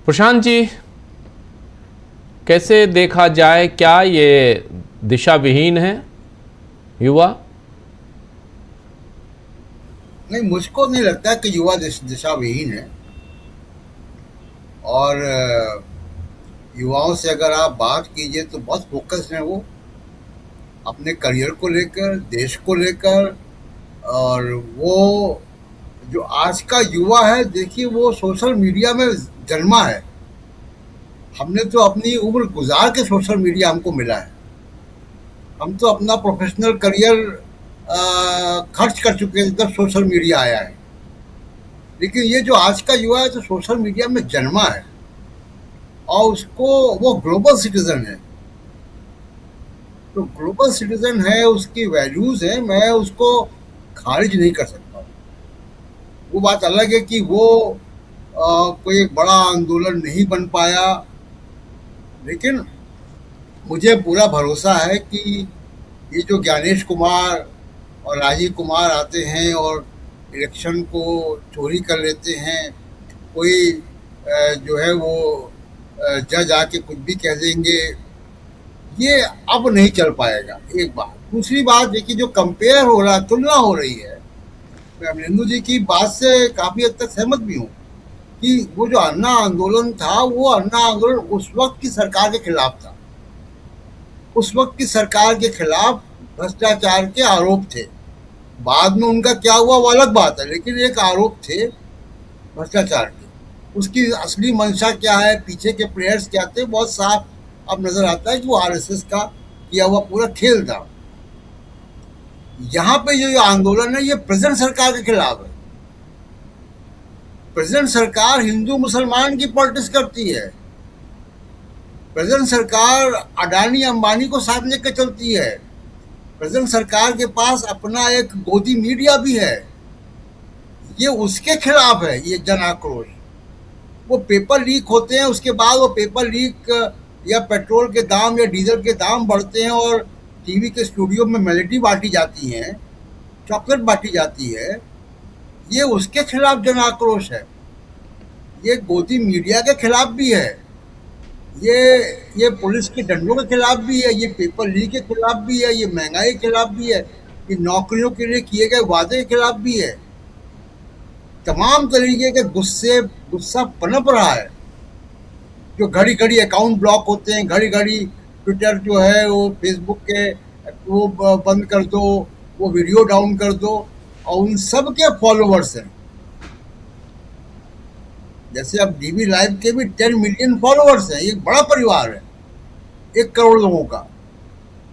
[SPEAKER 1] प्रशांत जी, कैसे देखा जाए, क्या ये दिशा विहीन है युवा?
[SPEAKER 7] नहीं, मुझको नहीं लगता कि युवा दिशा विहीन है। और युवाओं से अगर आप बात कीजिए तो बहुत फोकस है वो अपने करियर को लेकर, देश को लेकर। और वो जो आज का युवा है, देखिए वो सोशल मीडिया में जन्मा है। हमने तो अपनी उम्र गुजार के सोशल मीडिया हमको मिला है। हम तो अपना प्रोफेशनल करियर खर्च कर चुके हैं जब सोशल मीडिया आया है। लेकिन ये जो आज का युवा है तो सोशल मीडिया में जन्मा है और उसको, वो ग्लोबल सिटीजन है। तो ग्लोबल सिटीजन है, उसकी वैल्यूज हैं, मैं उसको खारिज नहीं कर सकता। वो बात अलग है कि वो कोई एक बड़ा आंदोलन नहीं बन पाया, लेकिन मुझे पूरा भरोसा है कि ये जो ज्ञानेश कुमार और राजीव कुमार आते हैं और इलेक्शन को चोरी कर लेते हैं, कोई जो है वो जज आके कुछ भी कह देंगे, ये अब नहीं चल पाएगा। एक बात। दूसरी बात देखिए, जो कंपेयर हो रहा है, तुलना हो रही है, मैं अमरिंदर जी की बात से काफ़ी हद तक सहमत भी हूँ कि वो जो अन्ना आंदोलन था, वो अन्ना आंदोलन उस वक्त की सरकार के खिलाफ था। उस वक्त की सरकार के खिलाफ भ्रष्टाचार के आरोप थे। बाद में उनका क्या हुआ वो अलग बात है, लेकिन एक आरोप थे भ्रष्टाचार के। उसकी असली मंशा क्या है, पीछे के प्लेयर्स क्या थे, बहुत साफ अब नजर आता है कि वो आरएसएस का किया हुआ पूरा खेल था। यहाँ पे जो आंदोलन है, ये प्रेजेंट सरकार के खिलाफ है। प्रेजेंट सरकार हिंदू मुसलमान की पॉलिटिक्स करती है। प्रेजेंट सरकार अडानी अंबानी को साथ लेकर चलती है। प्रेजेंट सरकार के पास अपना एक गोदी मीडिया भी है। ये उसके खिलाफ है ये जन आक्रोश। वो पेपर लीक होते हैं, उसके बाद वो पेपर लीक या पेट्रोल के दाम या डीजल के दाम बढ़ते हैं और टीवी के स्टूडियो में मेलेडी बांटी जाती हैं, चॉकलेट बांटी जाती है। ये उसके खिलाफ जन आक्रोश है। ये गोदी मीडिया के खिलाफ भी है, ये पुलिस के डंडों के खिलाफ भी है, ये पेपर लीक के खिलाफ भी है, ये महंगाई के खिलाफ भी है, ये नौकरियों के लिए किए गए वादे के खिलाफ भी है। तमाम तरीके के गुस्सा पनप रहा है। जो घड़ी घड़ी अकाउंट ब्लॉक होते हैं, घड़ी घड़ी ट्विटर जो है वो फेसबुक के वो बंद कर दो, वो वीडियो डाउन कर दो, और उन सब के फॉलोवर्स हैं। जैसे अब डीवी लाइव के भी 10 मिलियन फॉलोवर्स हैं। एक बड़ा परिवार है 1 करोड़ लोगों का,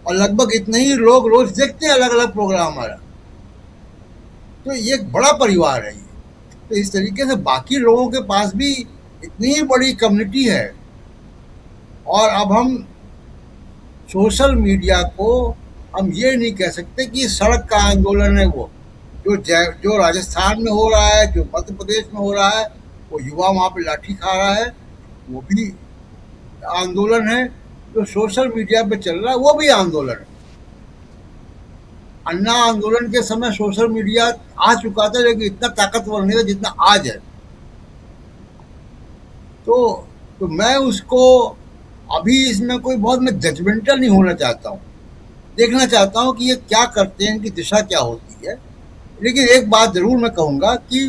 [SPEAKER 7] और लगभग इतने ही लोग रोज देखते हैं अलग अलग प्रोग्राम हमारा। तो ये एक बड़ा परिवार है। तो इस तरीके से बाकी लोगों के पास भी इतनी ही बड़ी कम्युनिटी है। और अब हम सोशल मीडिया को हम ये नहीं कह सकते कि सड़क का आंदोलन है वो जो राजस्थान में हो रहा है, जो मध्य प्रदेश में हो रहा है, वो युवा वहाँ पे लाठी खा रहा है, वो भी आंदोलन है। जो सोशल मीडिया पे चल रहा है वो भी आंदोलन है। अन्ना आंदोलन के समय सोशल मीडिया आ चुका था, लेकिन इतना ताकतवर नहीं था जितना आज है। तो मैं उसको अभी इसमें कोई बहुत मैं जजमेंटल नहीं होना चाहता हूँ, देखना चाहता हूँ कि ये क्या करते हैं, इनकी दिशा क्या होती है। लेकिन एक बात जरूर मैं कहूँगा कि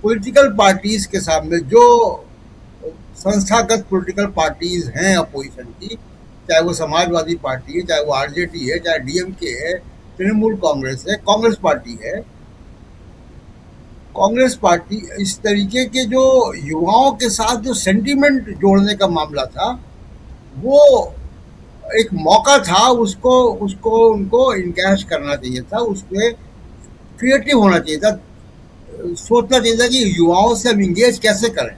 [SPEAKER 7] पॉलिटिकल पार्टीज के सामने जो संस्थागत पॉलिटिकल पार्टीज हैं अपोजिशन की, चाहे वो समाजवादी पार्टी है, चाहे वो आरजेडी है, चाहे डीएमके है, तृणमूल कांग्रेस है, कांग्रेस पार्टी है, कांग्रेस पार्टी, इस तरीके के जो युवाओं के साथ जो सेंटीमेंट जोड़ने का मामला था, वो एक मौका था, उसको उनको इनकैश करना चाहिए था, उसमें क्रिएटिव होना चाहिए था, सोचना चाहिए था कि युवाओं से हम इंगेज कैसे करें।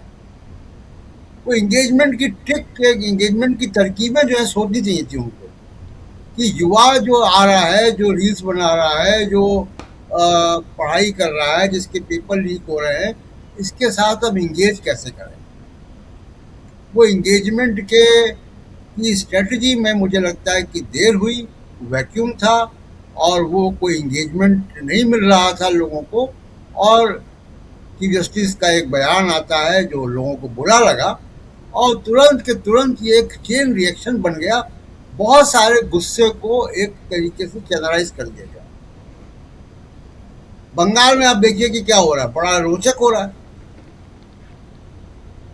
[SPEAKER 7] वो इंगेजमेंट की ट्रिक, इंगेजमेंट की तरकीबें जो है सोचनी चाहिए थी उनको, कि युवा जो आ रहा है, जो रील्स बना रहा है, जो पढ़ाई कर रहा है, जिसके पेपर लीक हो रहे हैं, इसके साथ हम इंगेज कैसे करें। वो इंगेजमेंट की स्ट्रेटजी में मुझे लगता है कि देर हुई, वैक्यूम था और वो कोई इंगेजमेंट नहीं मिल रहा था लोगों को। और चीफ जस्टिस का एक बयान आता है जो लोगों को बुरा लगा और तुरंत के तुरंत ये एक चेन रिएक्शन बन गया, बहुत सारे गुस्से को एक तरीके से चैनलाइज कर दिया गया। बंगाल में आप देखिए कि क्या हो रहा है, बड़ा रोचक हो रहा है,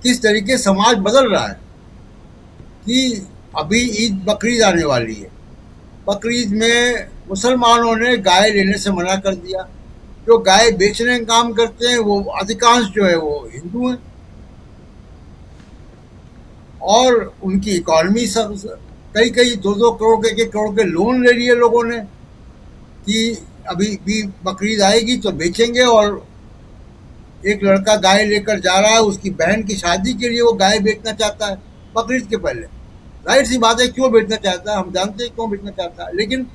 [SPEAKER 7] किस तरीके समाज बदल रहा है। कि अभी ईद बकरीद आने वाली है, बकरीद में मुसलमानों ने गाय लेने से मना कर दिया। जो गाय बेचने का काम करते हैं वो अधिकांश जो है वो हिंदू हैं और उनकी इकॉनमी सब कई 2-2 करोड़ के 1-1 करोड़ के लोन ले लिए लोगों ने कि अभी भी बकरीद आएगी तो बेचेंगे। और एक लड़का गाय लेकर जा रहा है, उसकी बहन की शादी के लिए वो गाय बेचना चाहता है बकरीद के पहले। जाहिर सी बात है, क्यों बेचना चाहता है, हम जानते हैं क्यों बेचना चाहता है, लेकिन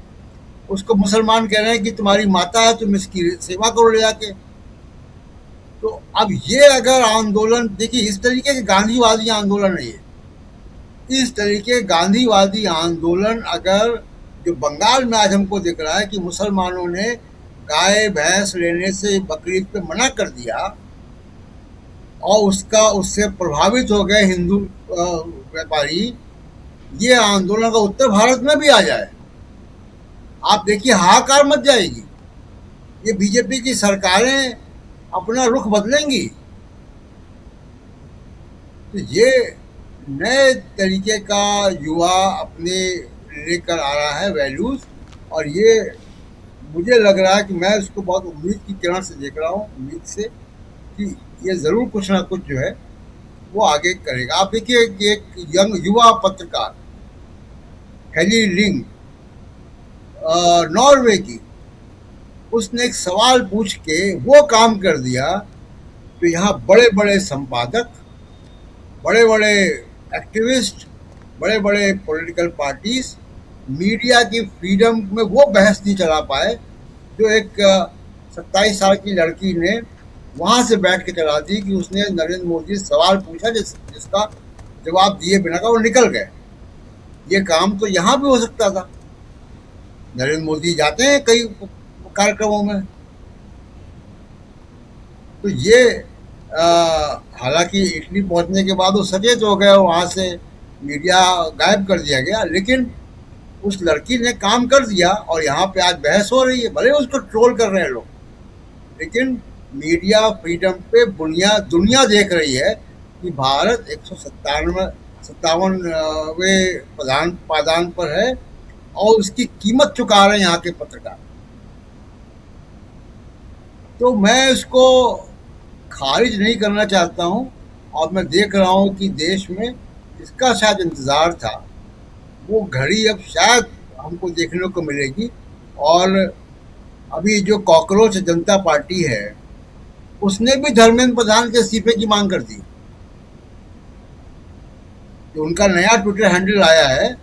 [SPEAKER 7] उसको मुसलमान कह रहे हैं कि तुम्हारी माता है, तुम इसकी सेवा करो ले जाके। तो अब ये अगर आंदोलन, देखिए इस तरीके के गांधीवादी आंदोलन है ये, इस तरीके गांधीवादी आंदोलन अगर जो बंगाल में आज हमको दिख रहा है कि मुसलमानों ने गाय भैंस लेने से बकरीद पे मना कर दिया और उससे प्रभावित हो गए हिंदू व्यापारी, ये आंदोलन का उत्तर भारत में भी आ जाए, आप देखिए हाहाकार मच जाएगी। ये बीजेपी की सरकारें अपना रुख बदलेंगी। तो ये नए तरीके का युवा अपने लेकर आ रहा है वैल्यूज, और ये मुझे लग रहा है कि मैं उसको बहुत उम्मीद की किरण से देख रहा हूँ, उम्मीद से कि ये ज़रूर कुछ ना कुछ जो है वो आगे करेगा। आप देखिए कि एक यंग युवा पत्रकार हेली लिंग नॉर्वे की, उसने एक सवाल पूछ के वो काम कर दिया। तो यहाँ बड़े बड़े संपादक, बड़े बड़े एक्टिविस्ट, बड़े बड़े पॉलिटिकल पार्टीज मीडिया की फ्रीडम में वो बहस नहीं चला पाए जो एक 27 साल की लड़की ने वहाँ से बैठ के चला दी कि उसने नरेंद्र मोदी से सवाल पूछा जिसका जवाब दिए बिना का वो निकल गए। ये काम तो यहाँ भी हो सकता था। नरेंद्र मोदी जाते हैं कई कार्यक्रमों में, तो ये हालांकि इटली पहुंचने के बाद वो सचेत हो गए, वहाँ से मीडिया गायब कर दिया गया, लेकिन उस लड़की ने काम कर दिया और यहाँ पे आज बहस हो रही है। भले उसको ट्रोल कर रहे हैं लोग, लेकिन मीडिया फ्रीडम पे दुनिया देख रही है कि भारत 157वें पादान पर है और उसकी कीमत चुका रहे हैं यहाँ के पत्रकार। तो मैं इसको खारिज नहीं करना चाहता हूँ और मैं देख रहा हूँ कि देश में इसका शायद इंतज़ार था, वो घड़ी अब शायद हमको देखने को मिलेगी। और अभी जो कॉकरोच जनता पार्टी है उसने भी धर्मेंद्र प्रधान के इस्तीफे की मांग कर दी। जो उनका नया ट्विटर हैंडल आया है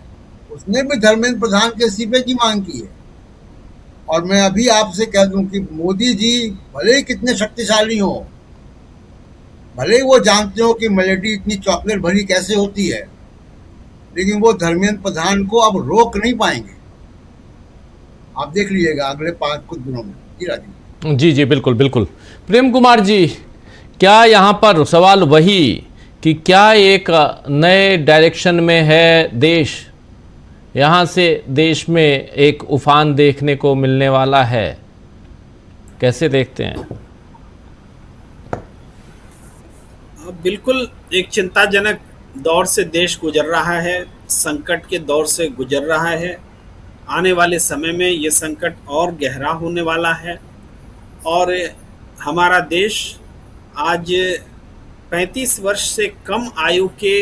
[SPEAKER 7] उसने भी धर्मेंद्र प्रधान के इस्तीफे की मांग की है। और मैं अभी आपसे कह दूं कि मोदी जी भले ही कितने शक्तिशाली हो, भले ही वो जानते हो कि मिलिट्री इतनी चॉकलेट भरी कैसे होती है, लेकिन वो धर्मेंद्र प्रधान को अब रोक नहीं पाएंगे। आप देख लीजिएगा अगले कुछ दिनों में। जी राजीव
[SPEAKER 1] जी जी बिल्कुल बिल्कुल। प्रेम कुमार जी, क्या यहाँ पर सवाल वही कि क्या एक नए डायरेक्शन में है देश, यहाँ से देश में एक उफान देखने को मिलने वाला है, कैसे देखते हैं?
[SPEAKER 8] बिल्कुल एक चिंताजनक दौर से देश गुजर रहा है, संकट के दौर से गुजर रहा है। आने वाले समय में ये संकट और गहरा होने वाला है और हमारा देश आज 35 वर्ष से कम आयु के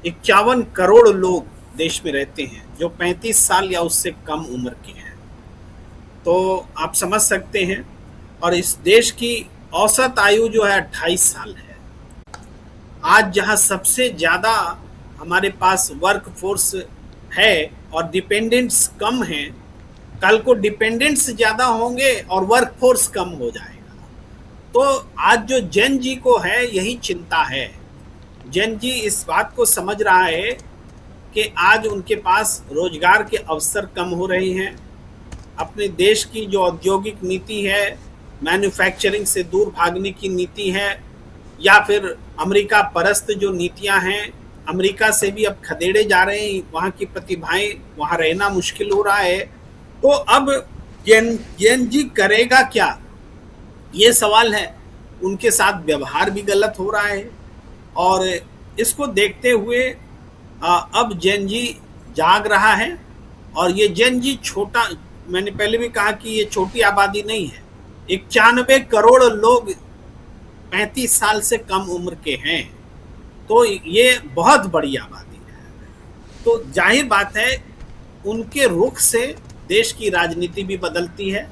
[SPEAKER 8] 51 करोड़ लोग देश में रहते हैं जो 35 साल या उससे कम उम्र के हैं। तो आप समझ सकते हैं, और इस देश की औसत आयु जो है 28 साल है। आज जहां सबसे ज़्यादा हमारे पास वर्क फोर्स है और डिपेंडेंट्स कम हैं, कल को डिपेंडेंट्स ज़्यादा होंगे और वर्क फोर्स कम हो जाएगा। तो आज जो जेन जी को है यही चिंता है। जेन जी इस बात को समझ रहा है कि आज उनके पास रोजगार के अवसर कम हो रहे हैं। अपने देश की जो औद्योगिक नीति है, मैन्युफैक्चरिंग से दूर भागने की नीति है, या फिर अमेरिका परस्त जो नीतियां हैं, अमेरिका से भी अब खदेड़े जा रहे हैं, वहाँ की प्रतिभाएं, वहाँ रहना मुश्किल हो रहा है। तो अब जेन जी करेगा क्या, ये सवाल है। उनके साथ व्यवहार भी गलत हो रहा है और इसको देखते हुए अब जेन जी जाग रहा है। और ये जेन जी छोटा, मैंने पहले भी कहा कि ये छोटी आबादी नहीं है। 91 करोड़ लोग 35 साल से कम उम्र के हैं, तो ये बहुत बड़ी आबादी है। तो जाहिर बात है उनके रुख से देश की राजनीति भी बदलती है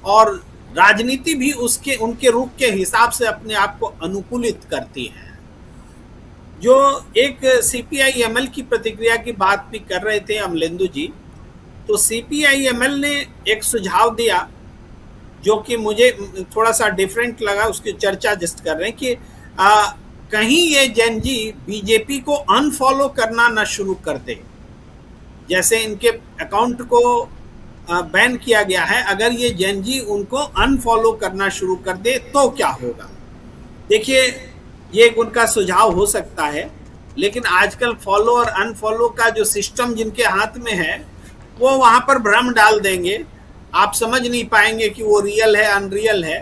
[SPEAKER 8] और राजनीति भी उनके रुख के हिसाब से अपने आप को अनुकूलित करती है। जो एक CPI-ML की प्रतिक्रिया की बात भी कर रहे थे अमलेंदु जी, तो CPI-ML ने एक सुझाव दिया जो कि मुझे थोड़ा सा डिफरेंट लगा, उसकी चर्चा जस्ट कर रहे हैं कि कहीं ये जेन जी बीजेपी को अनफॉलो करना न शुरू कर दे। जैसे इनके अकाउंट को बैन किया गया है, अगर ये जेन जी उनको अनफॉलो करना शुरू कर दे तो क्या होगा। देखिए, ये उनका सुझाव हो सकता है, लेकिन आजकल फॉलो और अनफॉलो का जो सिस्टम जिनके हाथ में है वो वहाँ पर भ्रम डाल देंगे। आप समझ नहीं पाएंगे कि वो रियल है अनरियल है।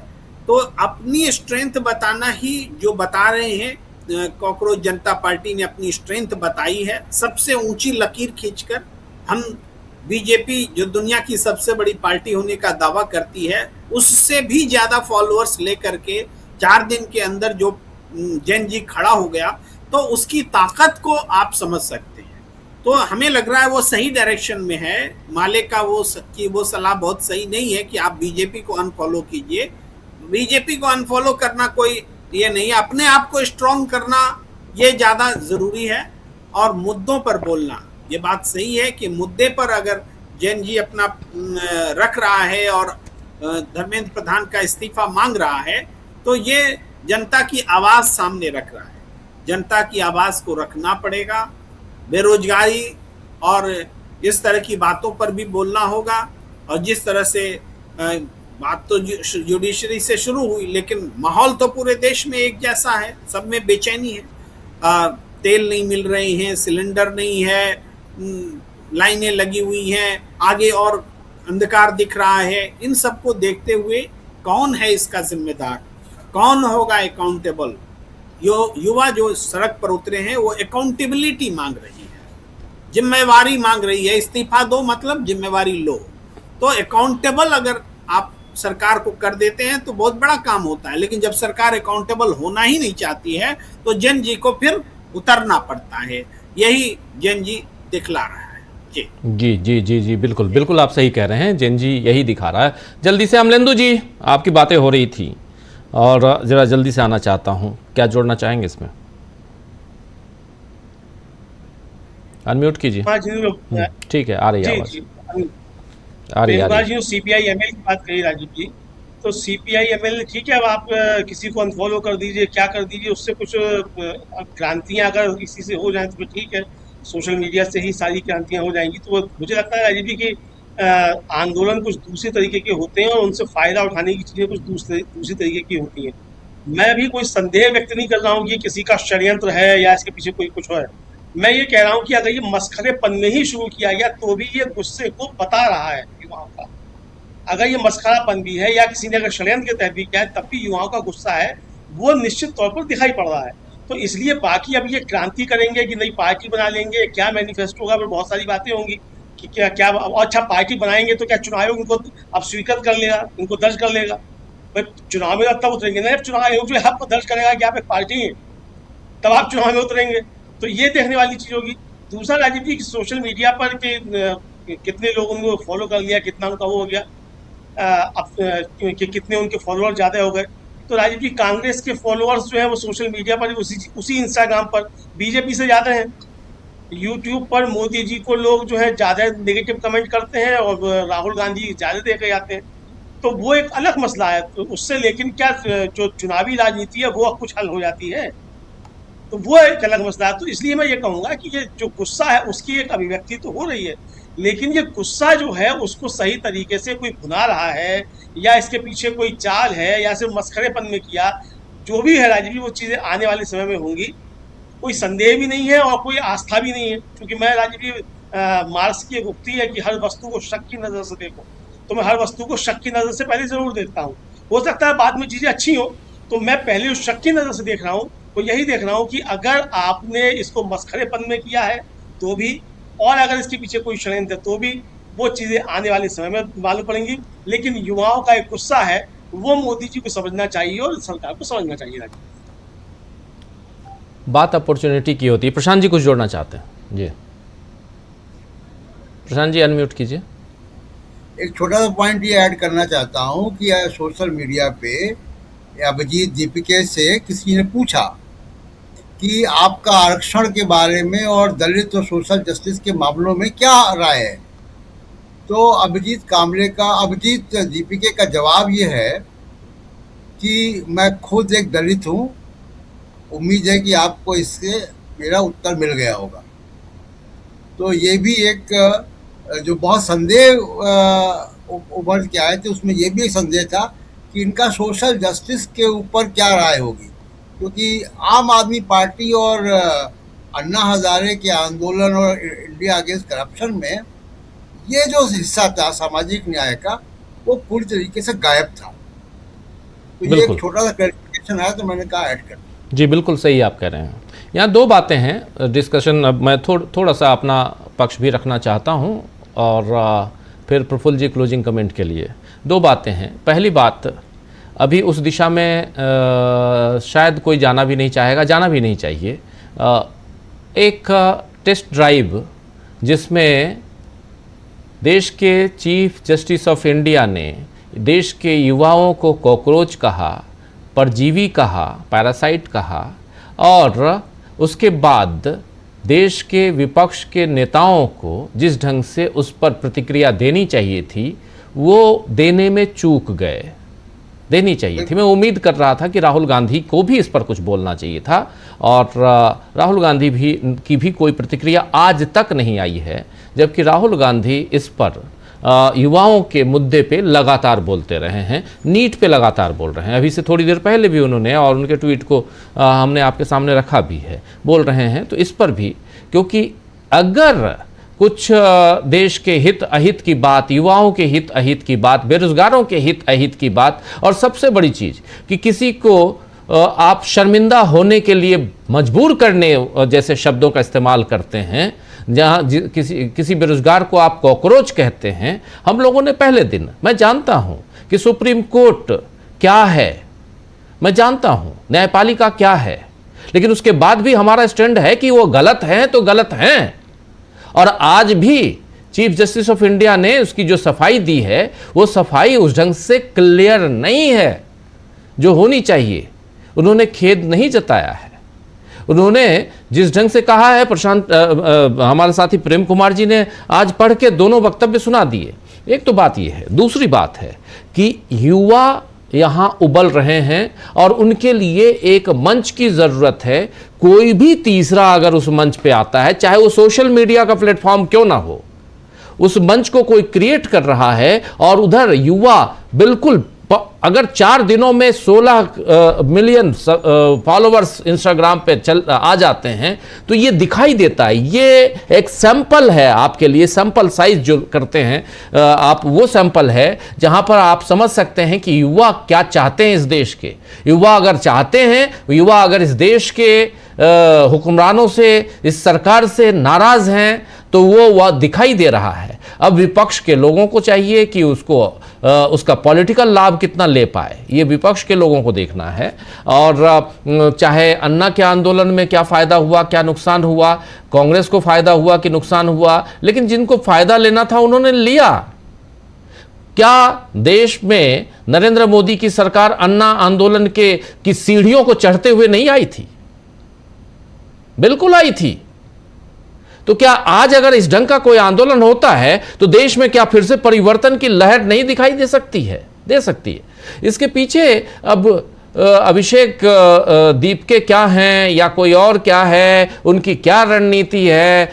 [SPEAKER 8] तो अपनी स्ट्रेंथ बताना ही जो बता रहे हैं, कॉकरोच जनता पार्टी ने अपनी स्ट्रेंथ बताई है सबसे ऊंची लकीर खींचकर। हम बीजेपी जो दुनिया की सबसे बड़ी पार्टी होने का दावा करती है, उससे भी ज्यादा फॉलोअर्स लेकर के 4 दिन के अंदर जो जेन जी खड़ा हो गया, तो उसकी ताकत को आप समझ सकते हैं। तो हमें लग रहा है वो सही डायरेक्शन में है। माले का वो सलाह बहुत सही नहीं है कि आप बीजेपी को अनफॉलो कीजिए। बीजेपी को अनफॉलो करना कोई ये नहीं है, अपने आप को स्ट्रॉन्ग करना ये ज़्यादा ज़रूरी है। और मुद्दों पर बोलना, ये बात सही है कि मुद्दे पर अगर जेन जी अपना रख रहा है और धर्मेंद्र प्रधान का इस्तीफा मांग रहा है, तो ये जनता की आवाज़ सामने रख रहा है। जनता की आवाज़ को रखना पड़ेगा। बेरोजगारी और इस तरह की बातों पर भी बोलना होगा। और जिस तरह से बात तो जुडिशरी से शुरू हुई, लेकिन माहौल तो पूरे देश में एक जैसा है, सब में बेचैनी है। तेल नहीं मिल रहे हैं, सिलेंडर नहीं है, लाइनें लगी हुई हैं, आगे और अंधकार दिख रहा है। इन सबको देखते हुए कौन है इसका जिम्मेदार, कौन होगा अकाउंटेबल। युवा जो सड़क पर उतरे हैं वो अकाउंटेबिलिटी मांग रही है, जिम्मेवारी मांग रही है। इस्तीफा दो मतलब जिम्मेवारी लो। तो अकाउंटेबल अगर आप सरकार को कर देते हैं तो बहुत बड़ा काम होता है, लेकिन जब सरकार अकाउंटेबल होना ही नहीं चाहती है तो जेन जी को फिर उतरना पड़ता है। यही जेन जी दिखला रहा है।
[SPEAKER 1] जी जी जी जी बिल्कुल बिल्कुल, आप सही कह रहे हैं, जेन जी यही दिखा रहा है। जल्दी से अमलेंदु जी, आपकी बातें हो रही थी और ज़रा जल्दी से आना चाहता हूं, क्या जोड़ना चाहेंगे इसमें? अनम्यूट कीजिए।
[SPEAKER 9] हाँ जी,
[SPEAKER 1] ठीक है, आ रही है आवाज़।
[SPEAKER 9] प्रेम कुमार जी ने सीपीआई एमएल की बात कही राजीव जी, तो सीपीआई एमएल ठीक है, अब आप किसी को अनफॉलो कर दीजिए, क्या कर दीजिए, उससे कुछ क्रांतियां अगर किसी से हो जाए तो ठीक है, सोशल मीडिया से ही सारी क्रांतियां हो जाएंगी। तो मुझे लगता है राजीव जी कि आंदोलन कुछ दूसरे तरीके के होते हैं और उनसे फायदा उठाने की चीजें कुछ दूसरी तरीके की होती हैं। मैं भी कोई संदेह व्यक्त नहीं कर रहा हूँ कि किसी का षड्यंत्र है या इसके पीछे कोई कुछ है। मैं ये कह रहा हूँ कि अगर ये मस्खरेपन में ही शुरू किया गया तो भी ये गुस्से को बता रहा है युवाओं का। अगर ये मस्खरापन भी है या किसी ने अगर षड्यंत्र के तहत भी किया है तब भी युवाओं का गुस्सा है वो निश्चित तौर पर दिखाई पड़ रहा है। तो इसलिए बाकी अब ये क्रांति करेंगे कि नई पार्टी बना लेंगे, क्या मैनिफेस्टो होगा, बहुत सारी बातें होंगी कि क्या अच्छा पार्टी बनाएंगे तो क्या चुनाव आयोग इनको अब स्वीकृत कर लेगा, इनको दर्ज कर लेगा। भाई चुनाव में तब उतरेंगे ना, चुनाव आयोग जो आपको दर्ज करेगा कि आप एक पार्टी है, तब आप चुनाव में उतरेंगे। तो ये देखने वाली चीज होगी। दूसरा राजीव जी, सोशल मीडिया पर कितने लोग उनको फॉलो कर लिया, कितना उनका वो हो गया, कि कितने उनके फॉलोअर ज्यादा हो गए। तो राजीव जी, कांग्रेस के फॉलोअर्स जो है वो सोशल मीडिया पर उसी इंस्टाग्राम पर बीजेपी से ज्यादा हैं। यूट्यूब पर मोदी जी को लोग जो है ज्यादा नेगेटिव कमेंट करते हैं और राहुल गांधी ज्यादा देखे जाते हैं। तो वो एक अलग मसला है। तो उससे लेकिन क्या जो चुनावी राजनीति है वो कुछ हल हो जाती है, तो वो एक अलग मसला है। तो इसलिए मैं ये कहूंगा कि ये जो गुस्सा है उसकी एक अभिव्यक्ति तो हो रही है, लेकिन ये गुस्सा जो है उसको सही तरीके से कोई भुना रहा है या इसके पीछे कोई चाल है या सिर्फ मस्खरेपन में किया, जो भी है राजीव जी, वो चीजें आने वाले समय में होंगी। कोई संदेह भी नहीं है और कोई आस्था भी नहीं है, क्योंकि मैं राजीव जी मार्क्स की एक उक्ति है कि हर वस्तु को शक की नजर से देखो, तो मैं हर वस्तु को शक की नजर से पहले जरूर देखता हूँ। हो सकता है बाद में चीजें अच्छी हो, तो मैं पहले उस शक की नजर से देख रहा हूँ। तो यही देख रहा हूँ कि अगर आपने इसको मस्खरेपन में किया है तो भी, और अगर इसके पीछे कोई षड्यंत्र है तो भी, वो चीजें आने वाले समय में मालूम पड़ेंगी। लेकिन युवाओं का एक गुस्सा है, वो मोदी जी को समझना चाहिए और सरकार को समझना चाहिए।
[SPEAKER 1] बात अपॉर्चुनिटी की होती है। प्रशांत जी कुछ जोड़ना चाहते हैं? जी प्रशांत जी, अनम्यूट कीजिए।
[SPEAKER 7] एक छोटा सा पॉइंट ये ऐड करना चाहता हूँ कि सोशल मीडिया पे अभिजीत दीपिके से किसी ने पूछा कि आपका आरक्षण के बारे में और दलित और सोशल जस्टिस के मामलों में क्या राय है। तो अभिजीत दीपिके का जवाब ये है कि मैं खुद एक दलित हूँ, उम्मीद है कि आपको इससे मेरा उत्तर मिल गया होगा। तो ये भी एक जो बहुत संदेह उभर के आए थे, उसमें ये भी एक संदेह था कि इनका सोशल जस्टिस के ऊपर क्या राय होगी, क्योंकि आम आदमी पार्टी और अन्ना हजारे के आंदोलन और इंडिया अगेंस्ट करप्शन में ये जो हिस्सा था सामाजिक न्याय का, वो पूरी तरीके से गायब था। तो ये एक छोटा सा क्लैरिफिकेशन है, तो मैंने कहा ऐड कर।
[SPEAKER 1] जी बिल्कुल सही आप कह रहे हैं। यहाँ दो बातें हैं डिस्कशन। अब मैं थोड़ा सा अपना पक्ष भी रखना चाहता हूँ और फिर प्रफुल्ल जी क्लोजिंग कमेंट के लिए। दो बातें हैं। पहली बात, अभी उस दिशा में शायद कोई जाना भी नहीं चाहेगा, जाना भी नहीं चाहिए। एक टेस्ट ड्राइव जिसमें देश के चीफ जस्टिस ऑफ इंडिया ने देश के युवाओं को कॉकरोच कहा, परजीवी कहा, पैरासाइट कहा, और उसके बाद देश के विपक्ष के नेताओं को जिस ढंग से उस पर प्रतिक्रिया देनी चाहिए थी वो देने में चूक गए। देनी चाहिए थी। मैं उम्मीद कर रहा था कि राहुल गांधी को भी इस पर कुछ बोलना चाहिए था, और राहुल गांधी की भी कोई प्रतिक्रिया आज तक नहीं आई है, जबकि राहुल गांधी इस पर युवाओं के मुद्दे पे लगातार बोलते रहे हैं, नीट पे लगातार बोल रहे हैं। अभी से थोड़ी देर पहले भी उन्होंने, और उनके ट्वीट को हमने आपके सामने रखा भी है, बोल रहे हैं। तो इस पर भी, क्योंकि अगर कुछ देश के हित अहित की बात, युवाओं के हित अहित की बात, बेरोजगारों के हित अहित की बात, और सबसे बड़ी चीज़ कि किसी को आप शर्मिंदा होने के लिए मजबूर करने जैसे शब्दों का इस्तेमाल करते हैं, जहाँ किसी बेरोजगार को आप कॉकरोच कहते हैं। हम लोगों ने पहले दिन, मैं जानता हूँ कि सुप्रीम कोर्ट क्या है, मैं जानता हूँ न्यायपालिका क्या है, लेकिन उसके बाद भी हमारा स्टैंड है कि वो गलत हैं तो गलत हैं। और आज भी चीफ जस्टिस ऑफ इंडिया ने उसकी जो सफाई दी है, वो सफाई उस ढंग से क्लियर नहीं है जो होनी चाहिए। उन्होंने खेद नहीं जताया है। उन्होंने जिस ढंग से कहा है, प्रशांत हमारे साथी प्रेम कुमार जी ने आज पढ़ के दोनों वक्तव्य सुना दिए। एक तो बात यह है। दूसरी बात है कि युवा यहां उबल रहे हैं और उनके लिए एक मंच की जरूरत है। कोई भी तीसरा अगर उस मंच पे आता है, चाहे वो सोशल मीडिया का प्लेटफॉर्म क्यों ना हो, उस मंच को कोई क्रिएट कर रहा है और उधर युवा बिल्कुल, अगर 4 दिनों में 16 मिलियन फॉलोअर्स इंस्टाग्राम पे आ जाते हैं तो ये दिखाई देता है। ये एक सैंपल है आपके लिए, सैंपल साइज जो करते हैं आप, वो सैंपल है जहां पर आप समझ सकते हैं कि युवा क्या चाहते हैं इस देश के। युवा अगर चाहते हैं, युवा अगर इस देश के हुक्मरानों से, इस सरकार से नाराज हैं तो वो दिखाई दे रहा है। अब विपक्ष के लोगों को चाहिए कि उसका पॉलिटिकल लाभ कितना ले पाए, ये विपक्ष के लोगों को देखना है। और चाहे अन्ना के आंदोलन में क्या फायदा हुआ, क्या नुकसान हुआ, कांग्रेस को फायदा हुआ कि नुकसान हुआ, लेकिन जिनको फायदा लेना था उन्होंने लिया। क्या देश में नरेंद्र मोदी की सरकार अन्ना आंदोलन की सीढ़ियों को चढ़ते हुए नहीं आई थी? बिल्कुल आई थी। तो क्या आज अगर इस ढंग का कोई आंदोलन होता है तो देश में क्या फिर से परिवर्तन की लहर नहीं दिखाई दे सकती है? दे सकती है। इसके पीछे अब अभिषेक दीपके क्या हैं या कोई और क्या है, उनकी क्या रणनीति है,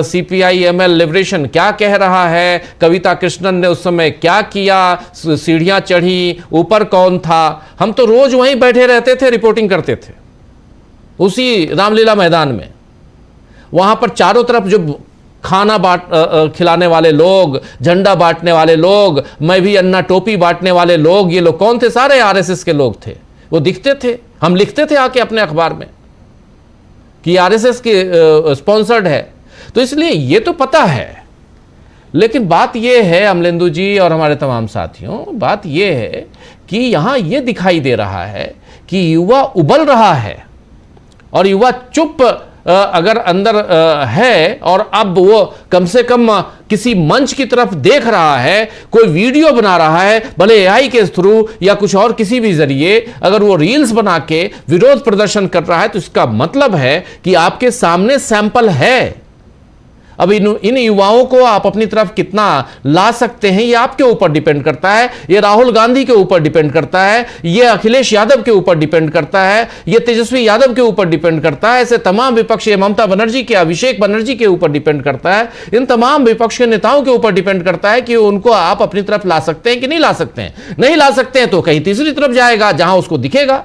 [SPEAKER 1] CPI-ML लिबरेशन क्या कह रहा है, कविता कृष्णन ने उस समय क्या किया, सीढ़ियां चढ़ी, ऊपर कौन था? हम तो रोज वहीं बैठे रहते थे, रिपोर्टिंग करते थे उसी रामलीला मैदान में। वहां पर चारों तरफ जो खाना खिलाने वाले लोग, झंडा बांटने वाले लोग, मैं भी अन्ना टोपी बांटने वाले लोग, ये लोग कौन थे? सारे RSS के लोग थे। वो दिखते थे, हम लिखते थे आके अपने अखबार में कि RSS के स्पॉन्सर्ड है। तो इसलिए ये तो पता है। लेकिन बात ये है अमलेंदु जी और हमारे तमाम साथियों, बात ये है कि यहां ये दिखाई दे रहा है कि युवा उबल रहा है और युवा चुप अगर अंदर है और अब वो कम से कम किसी मंच की तरफ देख रहा है, कोई वीडियो बना रहा है, भले AI के थ्रू या कुछ और किसी भी जरिए, अगर वो रील्स बना के विरोध प्रदर्शन कर रहा है तो इसका मतलब है कि आपके सामने सैंपल है। अब इन युवाओं को आप अपनी तरफ कितना ला सकते हैं ये आपके ऊपर डिपेंड करता है। ये राहुल गांधी के ऊपर डिपेंड करता है, ये अखिलेश यादव के ऊपर डिपेंड करता है, ये तेजस्वी यादव के ऊपर डिपेंड करता है, ऐसे तमाम विपक्षी, ममता बनर्जी के, अभिषेक बनर्जी के ऊपर डिपेंड करता है, इन तमाम विपक्ष के नेताओं के ऊपर डिपेंड करता है कि उनको आप अपनी तरफ ला सकते हैं कि नहीं ला सकते हैं। नहीं ला सकते हैं तो कहीं तीसरी तरफ जाएगा जहां उसको दिखेगा।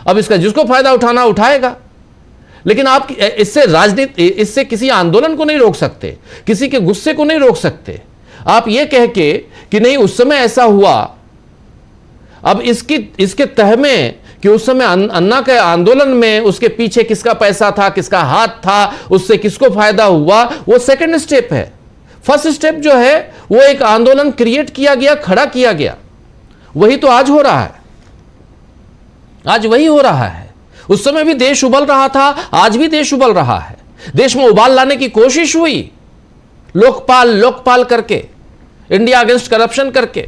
[SPEAKER 1] अब इसका जिसको फायदा उठाना उठाएगा। लेकिन आप इससे राजनीति, इससे किसी आंदोलन को नहीं रोक सकते, किसी के गुस्से को नहीं रोक सकते। आप ये कह के कि नहीं उस समय ऐसा हुआ, अब इसके तह में कि उस समय अन्ना के आंदोलन में उसके पीछे किसका पैसा था, किसका हाथ था, उससे किसको फायदा हुआ, वो सेकंड स्टेप है। फर्स्ट स्टेप जो है वो एक आंदोलन क्रिएट किया गया, खड़ा किया गया। वही तो आज हो रहा है, आज वही हो रहा है। उस समय भी देश उबल रहा था, आज भी देश उबल रहा है। देश में उबाल लाने की कोशिश हुई, लोकपाल करके, इंडिया अगेंस्ट करप्शन करके।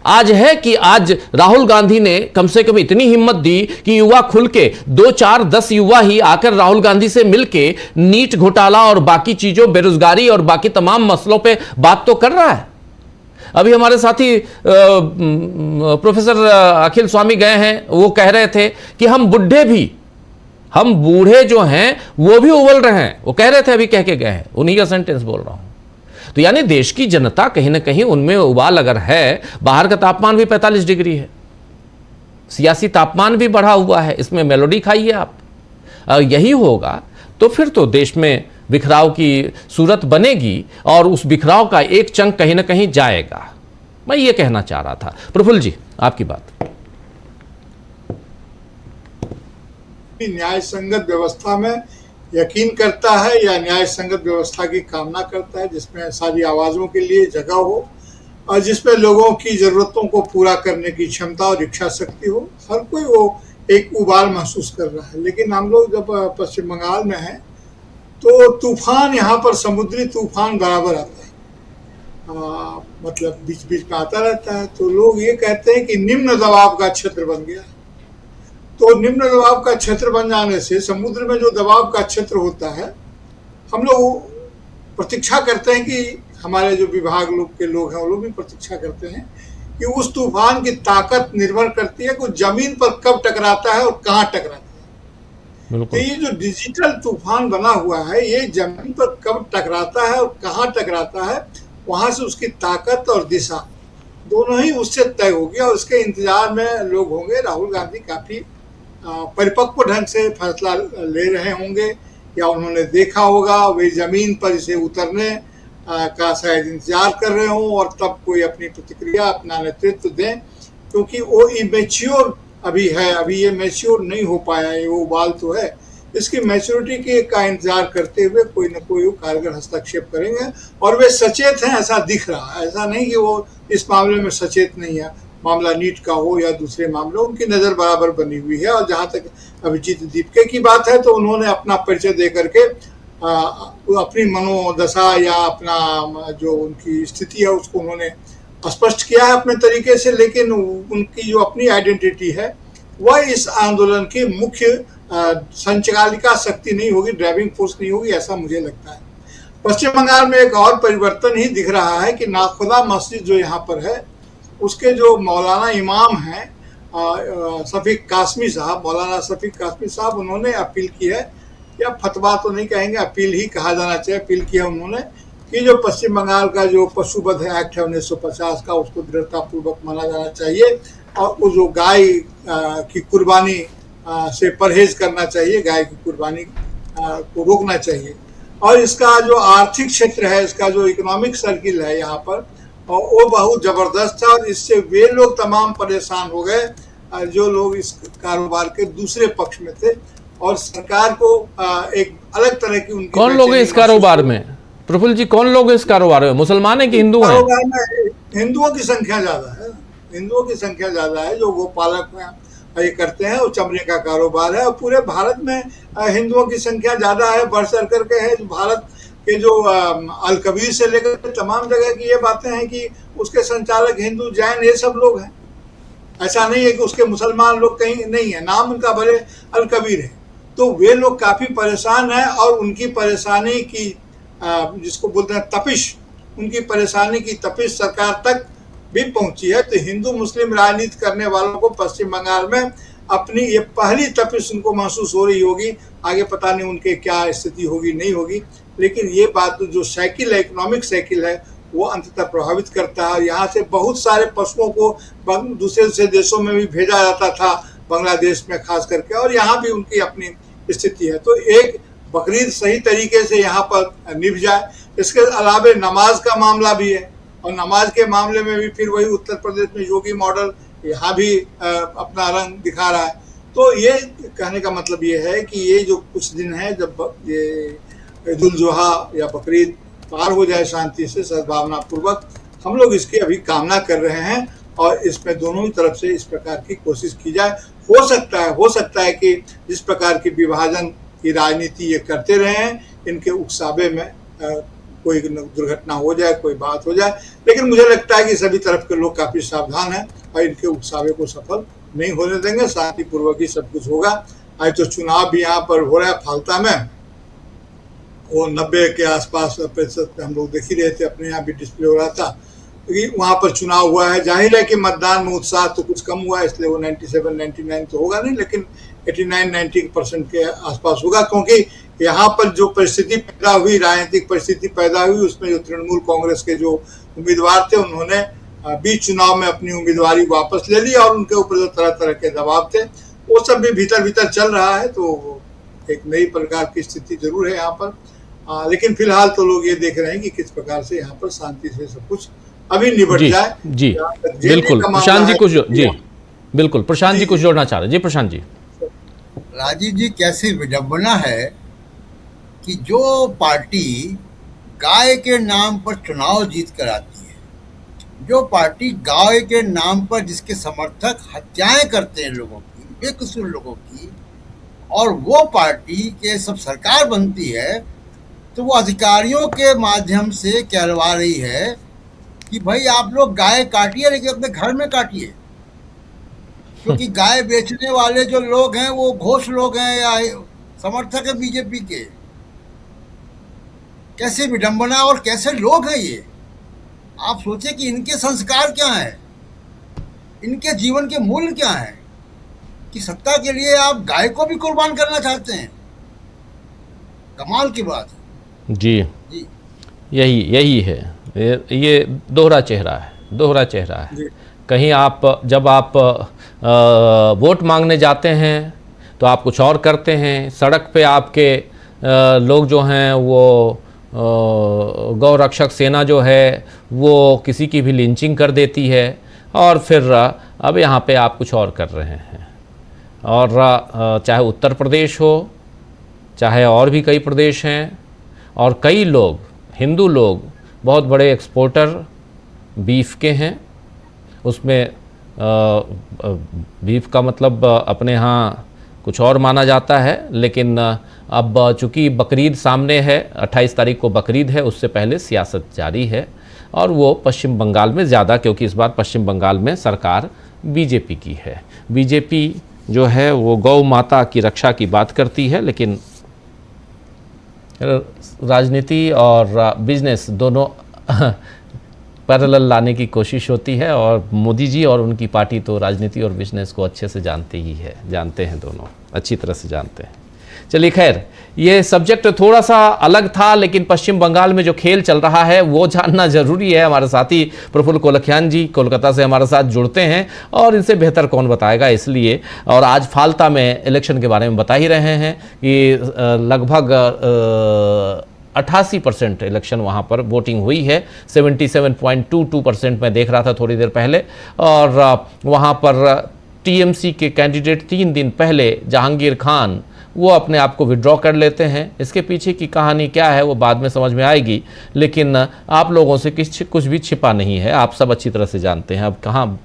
[SPEAKER 1] आज है कि आज राहुल गांधी ने कम से कम इतनी हिम्मत दी कि युवा खुल के 2, 4, 10 युवा ही आकर राहुल गांधी से मिलके नीट घोटाला और बाकी चीजों, बेरोजगारी और बाकी तमाम मसलों पे बात तो कर रहा है। अभी हमारे साथी प्रोफेसर अखिल स्वामी गए हैं, वो कह रहे थे कि हम बूढ़े जो हैं वो भी उबल रहे हैं। वो कह रहे थे, अभी कह के गए हैं, उन्हीं का सेंटेंस बोल रहा हूं। तो यानी देश की जनता कहीं ना कहीं उनमें उबाल अगर है, बाहर का तापमान भी 45 डिग्री है, सियासी तापमान भी बढ़ा हुआ है, इसमें मेलोडी खाइए आप। यही होगा तो फिर तो देश में बिखराव की सूरत बनेगी और उस बिखराव का एक चंक कहीं ना कहीं जाएगा। मैं ये कहना चाह रहा था। प्रफुल्ल जी, आपकी बात।
[SPEAKER 10] न्याय संगत व्यवस्था में यकीन करता है या न्याय संगत व्यवस्था की कामना करता है जिसमें सारी आवाजों के लिए जगह हो और जिसमें लोगों की जरूरतों को पूरा करने की क्षमता और इच्छा शक्ति हो। हर कोई वो एक उबाल महसूस कर रहा है। लेकिन हम लोग जब पश्चिम बंगाल में हैं तो तूफान, यहाँ पर समुद्री तूफान बराबर आता है, मतलब बीच बीच में आता रहता है। तो लोग ये कहते हैं कि निम्न दबाव का क्षेत्र बन गया। तो निम्न दबाव का क्षेत्र बन जाने से समुद्र में जो दबाव का क्षेत्र होता है, हम लोग प्रतीक्षा करते हैं कि हमारे जो विभाग लोग के लोग हैं वो लोग भी प्रतीक्षा करते हैं कि उस तूफान की ताकत निर्भर करती है कि जमीन पर कब टकराता है और कहाँ टकराता है। तो ये जो डिजिटल तूफान बना हुआ है, ये जमीन पर कब टकराता है और कहाँ टकराता है, वहां से उसकी ताकत और दिशा दोनों ही उससे तय होगी और उसके इंतजार में लोग होंगे। राहुल गांधी काफी परिपक्व ढंग से फैसला ले रहे होंगे या उन्होंने देखा होगा, वे जमीन पर इसे उतरने का शायद इंतजार कर रहे हों और तब कोई अपनी प्रतिक्रिया, अपना नेतृत्व दें, क्योंकि वो इमेच्योर अभी है, अभी ये मैच्योर नहीं हो पाया है, वो उबाल तो है। इसकी मैच्योरिटी के का इंतजार करते हुए कोई न कोई कारगर हस्तक्षेप करेंगे और वे सचेत हैं, ऐसा दिख रहा है। ऐसा नहीं कि वो इस मामले में सचेत नहीं है, मामला नीट का हो या दूसरे मामले, उनकी नज़र बराबर बनी हुई है। और जहाँ तक अभिजीत दीपके की बात है तो उन्होंने अपना परिचय दे करके अपनी मनोदशा या अपना जो उनकी स्थिति है उसको उन्होंने स्पष्ट किया है अपने तरीके से, लेकिन उनकी जो अपनी आइडेंटिटी है वह इस आंदोलन की मुख्य संचालिका शक्ति नहीं होगी, ड्राइविंग फोर्स नहीं होगी, ऐसा मुझे लगता है। पश्चिम बंगाल में एक और परिवर्तन ही दिख रहा है कि नाखुदा मस्जिद जो यहाँ पर है उसके जो मौलाना इमाम हैं शफीक कासमी साहब, मौलाना शफीक कासमी साहब, उन्होंने अपील की है, या फतवा तो नहीं कहेंगे, अपील ही कहा जाना चाहिए, अपील की है उन्होंने कि जो पश्चिम बंगाल का जो पशुवध एक्ट है 1950 का, उसको दृढ़तापूर्वक माना जाना चाहिए और वो जो गाय की कुर्बानी से परहेज करना चाहिए, गाय की कुर्बानी को रोकना चाहिए। और इसका जो आर्थिक क्षेत्र है, इसका जो इकोनॉमिक सर्किल है यहाँ पर, और वो बहुत ज़बरदस्त है और इससे वे लोग तमाम परेशान हो गए जो लोग इस कारोबार के दूसरे पक्ष में थे और सरकार को एक अलग तरह की उनकी
[SPEAKER 1] कौन लोग हैं इस कारोबार में? प्रफुल्ल जी, कौन लोग इस कारोबार में? मुसलमान है कि हिंदू हैं?
[SPEAKER 10] हिंदुओं की संख्या ज्यादा है, हिंदुओं की संख्या ज्यादा है जो गोपालक में ये करते हैं, वो चमड़े का कारोबार है। और पूरे भारत में हिंदुओं की संख्या ज्यादा है, बढ़ चढ़ करके है। भारत के जो अल कबीर से लेकर तमाम जगह की ये बातें हैं कि उसके संचालक हिंदू, जैन, ये सब लोग हैं। ऐसा नहीं है कि उसके मुसलमान लोग कहीं नहीं है, नाम उनका भले अल कबीर है। तो वे लोग काफी परेशान हैं और उनकी परेशानी की जिसको बोलते हैं तपिश, उनकी परेशानी की तपिश सरकार तक भी पहुंची है। तो हिंदू मुस्लिम राजनीति करने वालों को पश्चिम बंगाल में अपनी ये पहली तपिश उनको महसूस हो रही होगी। आगे पता नहीं उनके क्या स्थिति होगी, नहीं होगी, लेकिन ये बात जो साइकिल है, इकोनॉमिक साइकिल है, वो अंततः प्रभावित करता है। यहाँ से बहुत सारे पशुओं को दूसरे देशों में भी भेजा जाता था, बांग्लादेश में खास करके, और यहाँ भी उनकी अपनी स्थिति है। तो एक बकरीद सही तरीके से यहाँ पर निभ जाए। इसके अलावा नमाज का मामला भी है और नमाज के मामले में भी फिर वही उत्तर प्रदेश में योगी मॉडल यहाँ भी अपना रंग दिखा रहा है। तो ये कहने का मतलब ये है कि ये जो कुछ दिन है, जब ये ईद उल जुहा या बकरीद पार हो जाए शांति से, सद्भावना पूर्वक, हम लोग इसकी अभी कामना कर रहे हैं और इसमें दोनों ही तरफ से इस प्रकार की कोशिश की जाए। हो सकता है कि जिस प्रकार की विभाजन की राजनीति ये करते रहे हैं, इनके उकसावे में कोई दुर्घटना हो जाए, कोई बात हो जाए, लेकिन मुझे लगता है कि सभी तरफ के लोग काफी सावधान हैं और इनके उकसावे को सफल नहीं होने देंगे। शांतिपूर्वक ही सब कुछ होगा। आज तो चुनाव भी यहाँ पर हो रहा है फालता में, वो 90 के आसपास प्रतिशत हम लोग देख ही रहे थे, अपने यहाँ भी डिस्प्ले हो रहा था, क्योंकि वहाँ पर चुनाव हुआ है। जाहिर है कि मतदान में उत्साह तो कुछ कम हुआ है, इसलिए वो 97-99 तो होगा नहीं, लेकिन 89-90% के आसपास होगा, क्योंकि यहाँ पर जो परिस्थिति पैदा हुई, राजनीतिक परिस्थिति पैदा हुई, उसमें जो तृणमूल कांग्रेस के जो उम्मीदवार थे उन्होंने बीच चुनाव में अपनी उम्मीदवारी वापस ले ली और उनके ऊपर जो तरह तरह के दबाव थे वो सब भी भीतर चल रहा है। तो एक नई प्रकार की स्थिति जरूर है यहाँ पर, लेकिन फिलहाल तो लोग ये देख रहे हैं कि किस प्रकार से यहाँ पर शांति से सब कुछ अभी निबट जाए।
[SPEAKER 1] जी बिल्कुल, प्रशांत जी कुछ, जी बिल्कुल, प्रशांत जी कुछ जोड़ना चाह रहे हैं। जी प्रशांत जी।
[SPEAKER 7] राजीव जी, कैसी विडंबना है कि जो पार्टी गाय के नाम पर चुनाव जीत कर आती है, जो पार्टी गाय के नाम पर जिसके समर्थक हत्याएं करते हैं लोगों की, बेकसूर लोगों की, और वो पार्टी के सब सरकार बनती है, तो वो अधिकारियों के माध्यम से कहलवा रही है कि भाई आप लोग गाय काटिए, लेकिन अपने घर में काटिए, क्योंकि गाय बेचने वाले जो लोग हैं वो घोष लोग हैं या समर्थक है बीजेपी के। कैसे विडंबना और कैसे लोग हैं ये। आप सोचिए कि इनके संस्कार क्या हैं, इनके जीवन के मूल्य क्या हैं, कि सत्ता के लिए आप गाय को भी कुर्बान करना चाहते हैं। कमाल की बात है।
[SPEAKER 1] जी,
[SPEAKER 7] जी
[SPEAKER 1] यही है, ये दोहरा चेहरा है। कहीं आप जब आप वोट मांगने जाते हैं तो आप कुछ और करते हैं, सड़क पे आपके लोग जो हैं वो गौ रक्षक सेना जो है वो किसी की भी लिंचिंग कर देती है, और फिर अब यहाँ पे आप कुछ और कर रहे हैं। और चाहे उत्तर प्रदेश हो, चाहे और भी कई प्रदेश हैं, और कई लोग हिंदू लोग बहुत बड़े एक्सपोर्टर बीफ के हैं। उसमें बीफ का मतलब अपने यहाँ कुछ और माना जाता है, लेकिन अब चूँकि बकरीद सामने है, 28 तारीख को बकरीद है, उससे पहले सियासत जारी है, और वो पश्चिम बंगाल में ज़्यादा, क्योंकि इस बार पश्चिम बंगाल में सरकार बीजेपी की है। बीजेपी जो है वो गौ माता की रक्षा की बात करती है, लेकिन राजनीति और बिजनेस दोनों पैरेलल लाने की कोशिश होती है, और मोदी जी और उनकी पार्टी तो राजनीति और बिजनेस को अच्छे से जानते हैं, दोनों अच्छी तरह से जानते हैं। चलिए खैर, ये सब्जेक्ट थोड़ा सा अलग था, लेकिन पश्चिम बंगाल में जो खेल चल रहा है वो जानना जरूरी है। हमारे साथी प्रफुल्ल कोलखियान जी कोलकाता से हमारे साथ जुड़ते हैं, और इनसे बेहतर कौन बताएगा, इसलिए। और आज फाल्ता में इलेक्शन के बारे में बता ही रहे हैं कि लगभग 88% इलेक्शन वहाँ पर वोटिंग हुई है। 77.22% मैं देख रहा था थोड़ी देर पहले, और वहाँ पर टीएमसी के कैंडिडेट 3 दिन पहले जहांगीर खान वो अपने आप को विड्रॉ कर लेते हैं। इसके पीछे की कहानी क्या है वो बाद में समझ में आएगी, लेकिन आप लोगों से कुछ भी छिपा नहीं है, आप सब अच्छी तरह से जानते हैं। अब कहाँ